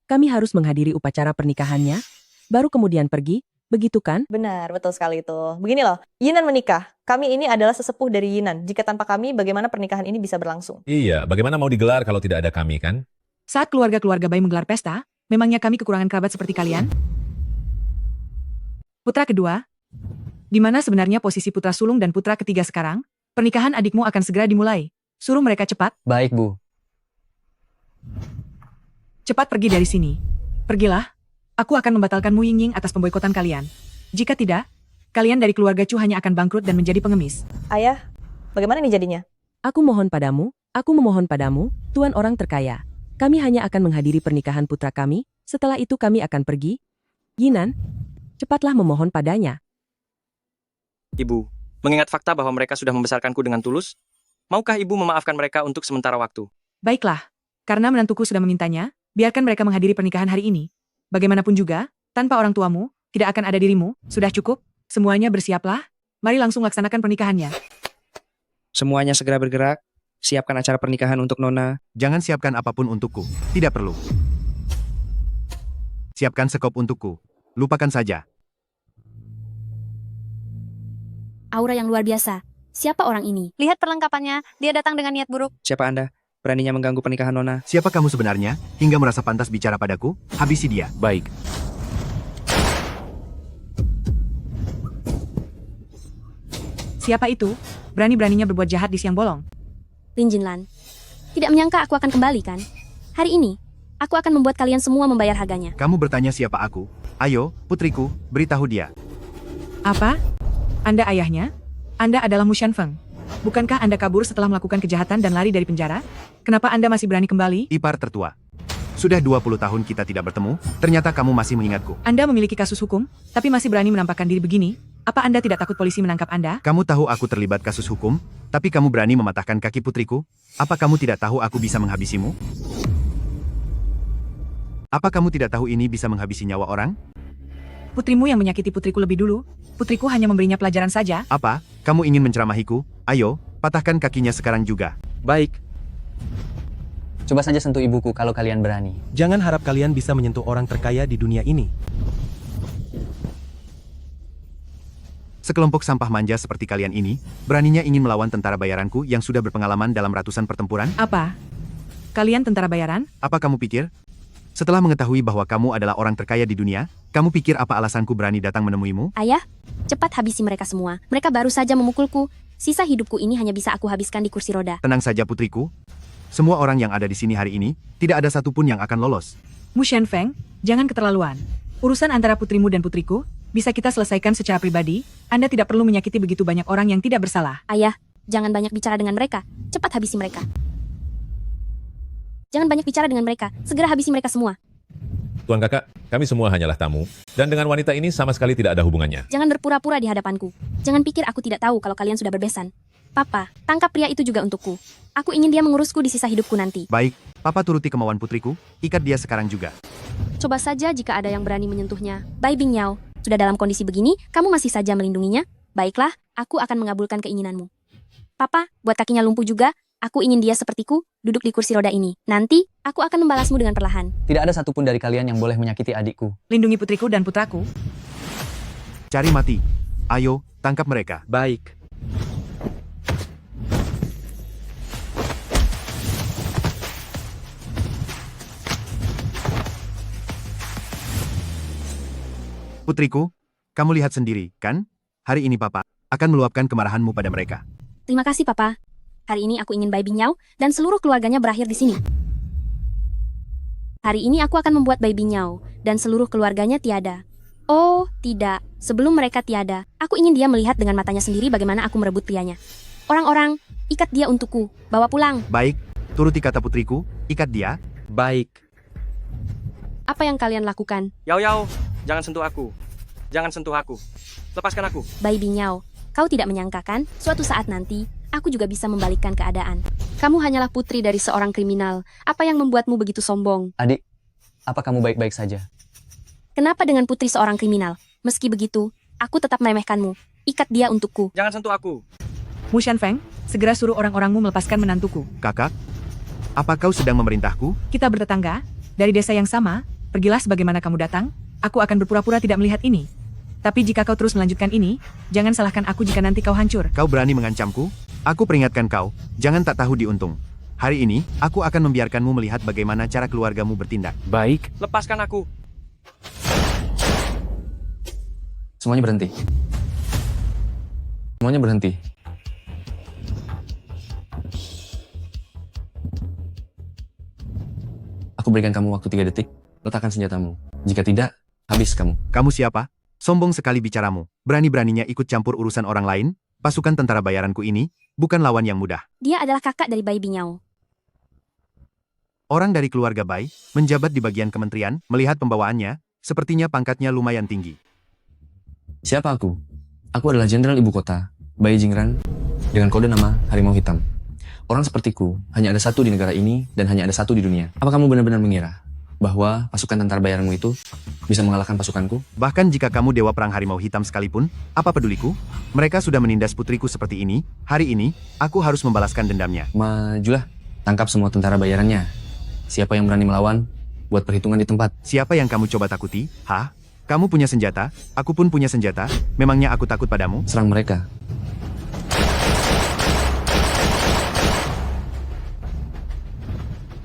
kami harus menghadiri upacara pernikahannya, baru kemudian pergi, begitu kan? Benar, betul sekali itu. Begini loh, Yinan menikah. Kami ini adalah sesepuh dari Yinan. Jika tanpa kami, bagaimana pernikahan ini bisa berlangsung? Iya, bagaimana mau digelar kalau tidak ada kami, kan? Saat keluarga-keluarga baik menggelar pesta, memangnya kami kekurangan kerabat seperti kalian? Putra kedua, di mana sebenarnya posisi putra sulung dan putra ketiga sekarang? Pernikahan adikmu akan segera dimulai. Suruh mereka cepat. Baik, Bu. Cepat pergi dari sini. Pergilah. Aku akan membatalkan Mu Yingying atas pemboikotan kalian. Jika tidak, kalian dari keluarga Chu hanya akan bangkrut dan menjadi pengemis. Ayah, bagaimana nih jadinya? Aku memohon padamu, tuan orang terkaya. Kami hanya akan menghadiri pernikahan putra kami, setelah itu kami akan pergi. Yinan, cepatlah memohon padanya. Ibu, mengingat fakta bahwa mereka sudah membesarkanku dengan tulus, maukah ibu memaafkan mereka untuk sementara waktu? Baiklah, karena menantuku sudah memintanya, biarkan mereka menghadiri pernikahan hari ini. Bagaimanapun juga, tanpa orang tuamu, tidak akan ada dirimu. Sudah cukup, semuanya bersiaplah. Mari langsung laksanakan pernikahannya. Semuanya segera bergerak. Siapkan acara pernikahan untuk Nona. Jangan siapkan apapun untukku. Tidak perlu. Siapkan sekop untukku. Lupakan saja. Aura yang luar biasa. Siapa orang ini? Lihat perlengkapannya, dia datang dengan niat buruk. Siapa Anda? Beraninya mengganggu pernikahan Nona. Siapa kamu sebenarnya? Hingga merasa pantas bicara padaku? Habisi dia. Baik. Siapa itu? Berani-beraninya berbuat jahat di siang bolong. Lin Jinlan. Tidak menyangka aku akan kembali kan? Hari ini, aku akan membuat kalian semua membayar harganya. Kamu bertanya siapa aku? Ayo, putriku, beritahu dia. Apa? Anda ayahnya? Anda adalah Mu Shanfeng. Bukankah Anda kabur setelah melakukan kejahatan dan lari dari penjara? Kenapa Anda masih berani kembali? Ipar tertua. Sudah 20 tahun kita tidak bertemu, ternyata kamu masih mengingatku. Anda memiliki kasus hukum, tapi masih berani menampakkan diri begini? Apa Anda tidak takut polisi menangkap Anda? Kamu tahu aku terlibat kasus hukum, tapi kamu berani mematahkan kaki putriku? Apa kamu tidak tahu aku bisa menghabisimu? Apa kamu tidak tahu ini bisa menghabisi nyawa orang? Putrimu yang menyakiti putriku lebih dulu. Putriku hanya memberinya pelajaran saja. Apa? Kamu ingin menceramahiku? Ayo, patahkan kakinya sekarang juga. Baik. Coba saja sentuh ibuku kalau kalian berani. Jangan harap kalian bisa menyentuh orang terkaya di dunia ini. Sekelompok sampah manja seperti kalian ini, beraninya ingin melawan tentara bayaranku yang sudah berpengalaman dalam ratusan pertempuran? Apa? Kalian tentara bayaran? Apa kamu pikir? Setelah mengetahui bahwa kamu adalah orang terkaya di dunia, kamu pikir apa alasanku berani datang menemuimu? Ayah, cepat habisi mereka semua. Mereka baru saja memukulku. Sisa hidupku ini hanya bisa aku habiskan di kursi roda. Tenang saja putriku. Semua orang yang ada di sini hari ini, tidak ada satupun yang akan lolos. Mu Shenfeng, jangan keterlaluan. Urusan antara putrimu dan putriku, bisa kita selesaikan secara pribadi. Anda tidak perlu menyakiti begitu banyak orang yang tidak bersalah. Ayah, jangan banyak bicara dengan mereka. Cepat habisi mereka. Jangan banyak bicara dengan mereka. Segera habisi mereka semua. Tuan Kakak, kami semua hanyalah tamu, dan dengan wanita ini sama sekali tidak ada hubungannya. Jangan berpura-pura di hadapanku. Jangan pikir aku tidak tahu kalau kalian sudah berbesan. Papa, tangkap pria itu juga untukku. Aku ingin dia mengurusku di sisa hidupku nanti. Baik, Papa turuti kemauan putriku, ikat dia sekarang juga. Coba saja jika ada yang berani menyentuhnya. Bai Bingyao, sudah dalam kondisi begini, kamu masih saja melindunginya? Baiklah, aku akan mengabulkan keinginanmu. Papa, buat kakinya lumpuh juga. Aku ingin dia sepertiku, duduk di kursi roda ini. Nanti, aku akan membalasmu dengan perlahan. Tidak ada satupun dari kalian yang boleh menyakiti adikku. Lindungi putriku dan putraku. Cari mati. Ayo, tangkap mereka. Baik. Putriku, kamu lihat sendiri, kan? Hari ini Papa akan meluapkan kemarahanmu pada mereka. Terima kasih, Papa. Hari ini aku ingin Bai Bingyao dan seluruh keluarganya berakhir di sini. Hari ini aku akan membuat Bai Bingyao dan seluruh keluarganya tiada. Oh, tidak. Sebelum mereka tiada, aku ingin dia melihat dengan matanya sendiri bagaimana aku merebut prianya. Orang-orang, ikat dia untukku. Bawa pulang. Baik, turuti kata putriku, ikat dia. Baik. Apa yang kalian lakukan? Yao, jangan sentuh aku. Jangan sentuh aku. Lepaskan aku. Bai Bingyao, kau tidak menyangka kan, suatu saat nanti, aku juga bisa membalikkan keadaan. Kamu hanyalah putri dari seorang kriminal. Apa yang membuatmu begitu sombong? Adik, apa kamu baik-baik saja? Kenapa dengan putri seorang kriminal? Meski begitu, aku tetap meremehkanmu. Ikat dia untukku. Jangan sentuh aku. Mu Shenfeng, segera suruh orang-orangmu melepaskan menantuku. Kakak, apa kau sedang memerintahku? Kita bertetangga, dari desa yang sama, pergilah sebagaimana kamu datang, aku akan berpura-pura tidak melihat ini. Tapi jika kau terus melanjutkan ini, jangan salahkan aku jika nanti kau hancur. Kau berani mengancamku? Aku peringatkan kau, jangan tak tahu diuntung. Hari ini, aku akan membiarkanmu melihat bagaimana cara keluargamu bertindak. Baik. Lepaskan aku. Semuanya berhenti. Semuanya berhenti. Aku berikan kamu waktu 3 detik. Letakkan senjatamu. Jika tidak, habis kamu. Kamu siapa? Sombong sekali bicaramu. Berani-beraninya ikut campur urusan orang lain? Pasukan tentara bayaranku ini bukan lawan yang mudah. Dia adalah kakak dari Bai Bingyao. Orang dari keluarga Bai, menjabat di bagian kementerian, melihat pembawaannya, sepertinya pangkatnya lumayan tinggi. Siapa aku? Aku adalah Jenderal Ibu Kota, Bai Jingran, dengan kode nama Harimau Hitam. Orang sepertiku hanya ada satu di negara ini dan hanya ada satu di dunia. Apa kamu benar-benar mengira bahwa pasukan tentara bayaranmu itu bisa mengalahkan pasukanku? Bahkan jika kamu dewa perang harimau hitam sekalipun, apa peduliku? Mereka sudah menindas putriku seperti ini. Hari ini, aku harus membalaskan dendamnya. Majulah, tangkap semua tentara bayarannya. Siapa yang berani melawan, buat perhitungan di tempat. Siapa yang kamu coba takuti? Hah? Kamu punya senjata, aku pun punya senjata. Memangnya aku takut padamu? Serang mereka.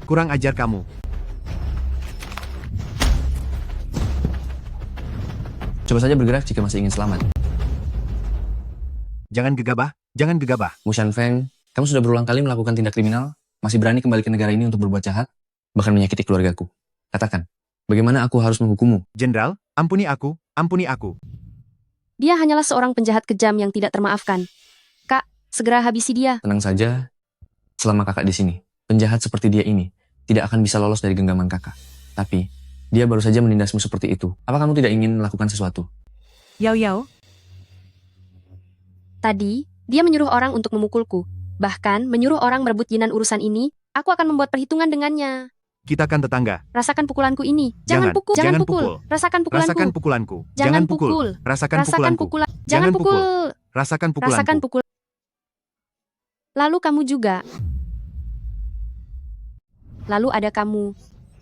Kurang ajar kamu. Coba saja bergerak jika masih ingin selamat. Jangan gegabah, jangan gegabah. Mu Shenfeng, kamu sudah berulang kali melakukan tindak kriminal, masih berani kembali ke negara ini untuk berbuat jahat, bahkan menyakiti keluargaku. Katakan, bagaimana aku harus menghukummu? Jenderal, ampuni aku, ampuni aku. Dia hanyalah seorang penjahat kejam yang tidak termaafkan. Kak, segera habisi dia. Tenang saja, selama kakak di sini, penjahat seperti dia ini tidak akan bisa lolos dari genggaman kakak. Tapi, dia baru saja menindasmu seperti itu. Apa kamu tidak ingin melakukan sesuatu? Yao. Tadi, dia menyuruh orang untuk memukulku. Bahkan, menyuruh orang merebut Yinan urusan ini, aku akan membuat perhitungan dengannya. Kita kan tetangga. Rasakan pukulanku ini. Jangan pukul. Jangan pukul. Rasakan pukulanku. Rasakan pukulanku. Jangan pukul. Rasakan pukulanku. Jangan pukul. Rasakan pukulanku. Rasakan pukul. Lalu kamu juga. Lalu ada kamu.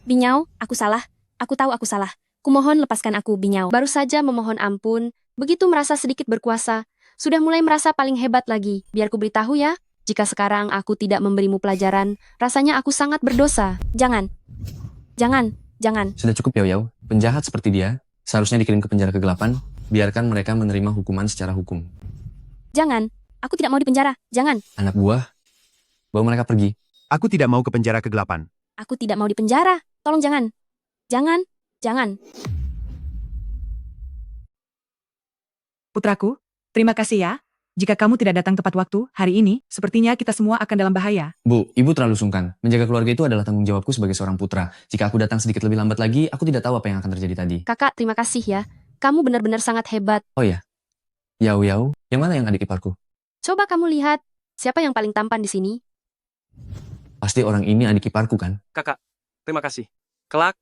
Binyao, aku salah. Aku tahu aku salah. Kumohon lepaskan aku, Binyao. Baru saja memohon ampun, begitu merasa sedikit berkuasa, sudah mulai merasa paling hebat lagi. Biar ku beritahu ya, jika sekarang aku tidak memberimu pelajaran, rasanya aku sangat berdosa. Jangan. Jangan. Jangan. Sudah cukup Yao Yao. Penjahat seperti dia seharusnya dikirim ke penjara kegelapan. Biarkan mereka menerima hukuman secara hukum. Jangan. Aku tidak mau di penjara. Jangan. Anak buah, bawa mereka pergi. Aku tidak mau ke penjara kegelapan. Aku tidak mau di penjara. Tolong jangan. Jangan. Jangan. Putraku, terima kasih ya. Jika kamu tidak datang tepat waktu, hari ini, sepertinya kita semua akan dalam bahaya. Bu, ibu terlalu sungkan. Menjaga keluarga itu adalah tanggung jawabku sebagai seorang putra. Jika aku datang sedikit lebih lambat lagi, aku tidak tahu apa yang akan terjadi tadi. Kakak, terima kasih ya. Kamu benar-benar sangat hebat. Oh ya, Yao Yao, yang mana yang adik iparku? Coba kamu lihat, siapa yang paling tampan di sini? Pasti orang ini adik iparku kan? Kakak, terima kasih. Kelak,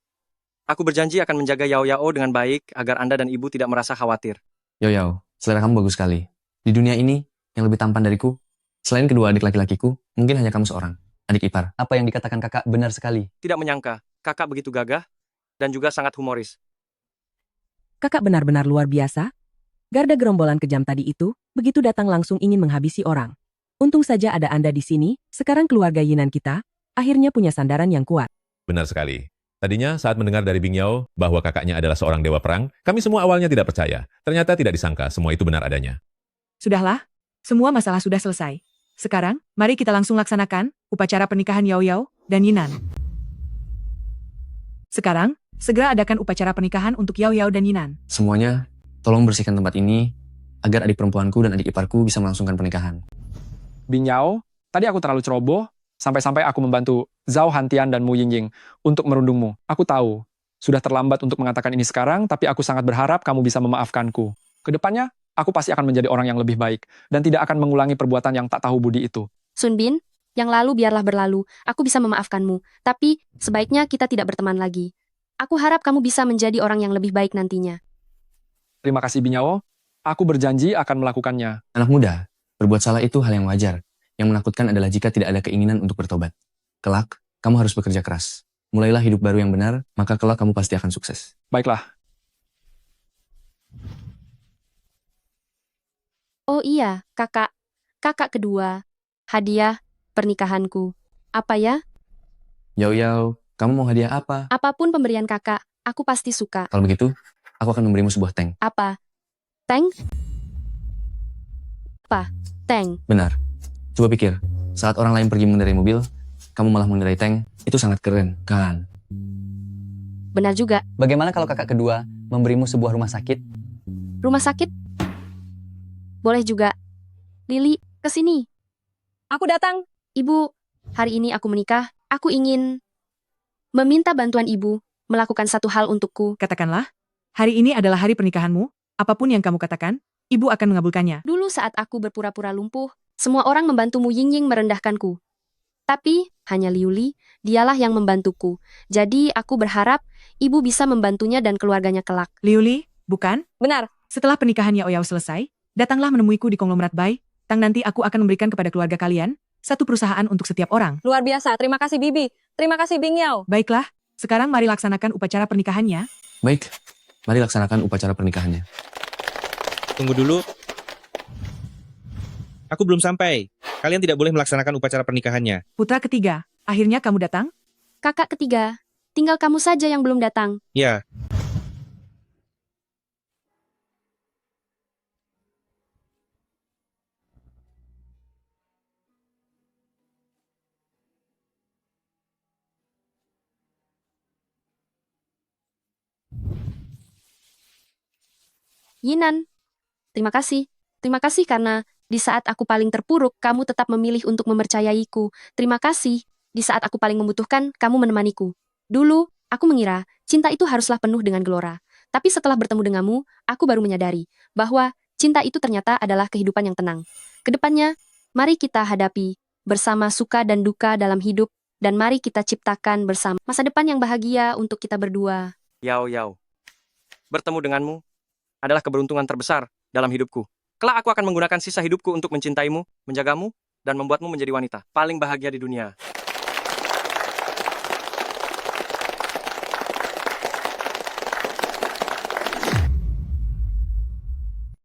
aku berjanji akan menjaga Yao Yao dengan baik agar Anda dan Ibu tidak merasa khawatir. Yao Yao, selera kamu bagus sekali. Di dunia ini, yang lebih tampan dariku, selain kedua adik laki-lakiku, mungkin hanya kamu seorang, adik ipar. Apa yang dikatakan kakak benar sekali. Tidak menyangka, kakak begitu gagah dan juga sangat humoris. Kakak benar-benar luar biasa. Garda gerombolan kejam tadi itu, begitu datang langsung ingin menghabisi orang. Untung saja ada Anda di sini, sekarang keluarga Yinan kita, akhirnya punya sandaran yang kuat. Benar sekali. Tadinya saat mendengar dari Bing Yao bahwa kakaknya adalah seorang dewa perang, kami semua awalnya tidak percaya. Ternyata tidak disangka semua itu benar adanya. Sudahlah, semua masalah sudah selesai. Sekarang, mari kita langsung laksanakan upacara pernikahan Yao Yao dan Yinan. Sekarang, segera adakan upacara pernikahan untuk Yao Yao dan Yinan. Semuanya, tolong bersihkan tempat ini, agar adik perempuanku dan adik iparku bisa melangsungkan pernikahan. Bing Yao, tadi aku terlalu ceroboh, sampai-sampai aku membantu Zhao Hantian dan Mu Yingying untuk merundungmu. Aku tahu, sudah terlambat untuk mengatakan ini sekarang, tapi aku sangat berharap kamu bisa memaafkanku. Kedepannya, aku pasti akan menjadi orang yang lebih baik, dan tidak akan mengulangi perbuatan yang tak tahu budi itu. Sun Bin, yang lalu biarlah berlalu, aku bisa memaafkanmu, tapi sebaiknya kita tidak berteman lagi. Aku harap kamu bisa menjadi orang yang lebih baik nantinya. Terima kasih Bing Yao, aku berjanji akan melakukannya. Anak muda, berbuat salah itu hal yang wajar. Yang menakutkan adalah jika tidak ada keinginan untuk bertobat. Kelak, kamu harus bekerja keras. Mulailah hidup baru yang benar, maka kelak kamu pasti akan sukses. Baiklah. Oh iya, kakak. Kakak kedua. Hadiah pernikahanku. Apa ya? Yao Yao, kamu mau hadiah apa? Apapun pemberian kakak, aku pasti suka. Kalau begitu, aku akan memberimu sebuah tank. Apa? Tank? Apa? Tank. Benar. Coba pikir, saat orang lain pergi mengendarai mobil, kamu malah mengendarai tank, itu sangat keren, kan? Benar juga. Bagaimana kalau kakak kedua memberimu sebuah rumah sakit? Rumah sakit? Boleh juga. Lili, kesini. Aku datang. Ibu, hari ini aku menikah. Aku ingin meminta bantuan ibu melakukan satu hal untukku. Katakanlah, hari ini adalah hari pernikahanmu, apapun yang kamu katakan, ibu akan mengabulkannya. Dulu saat aku berpura-pura lumpuh, semua orang membantu Mu Yingying merendahkanku. Tapi, hanya Liu Li, dialah yang membantuku. Jadi, aku berharap ibu bisa membantunya dan keluarganya kelak. Liu Li, bukan? Benar. Setelah pernikahan Yao Yao selesai, datanglah menemuiku di konglomerat Bai. Tang nanti aku akan memberikan kepada keluarga kalian, satu perusahaan untuk setiap orang. Luar biasa. Terima kasih Bibi. Terima kasih Bing Yao. Baiklah, sekarang mari laksanakan upacara pernikahannya. Baik, mari laksanakan upacara pernikahannya. Tunggu dulu. Aku belum sampai. Kalian tidak boleh melaksanakan upacara pernikahannya. Putra ketiga, akhirnya kamu datang? Kakak ketiga, tinggal kamu saja yang belum datang. Ya. Yinan, terima kasih. Terima kasih karena di saat aku paling terpuruk, kamu tetap memilih untuk mempercayaiku. Terima kasih. Di saat aku paling membutuhkan, kamu menemaniku. Dulu, aku mengira cinta itu haruslah penuh dengan gelora. Tapi setelah bertemu denganmu, aku baru menyadari bahwa cinta itu ternyata adalah kehidupan yang tenang. Kedepannya, mari kita hadapi bersama suka dan duka dalam hidup, dan mari kita ciptakan bersama masa depan yang bahagia untuk kita berdua. Yao Yao, bertemu denganmu adalah keberuntungan terbesar dalam hidupku. Kelak aku akan menggunakan sisa hidupku untuk mencintaimu, menjagamu, dan membuatmu menjadi wanita paling bahagia di dunia.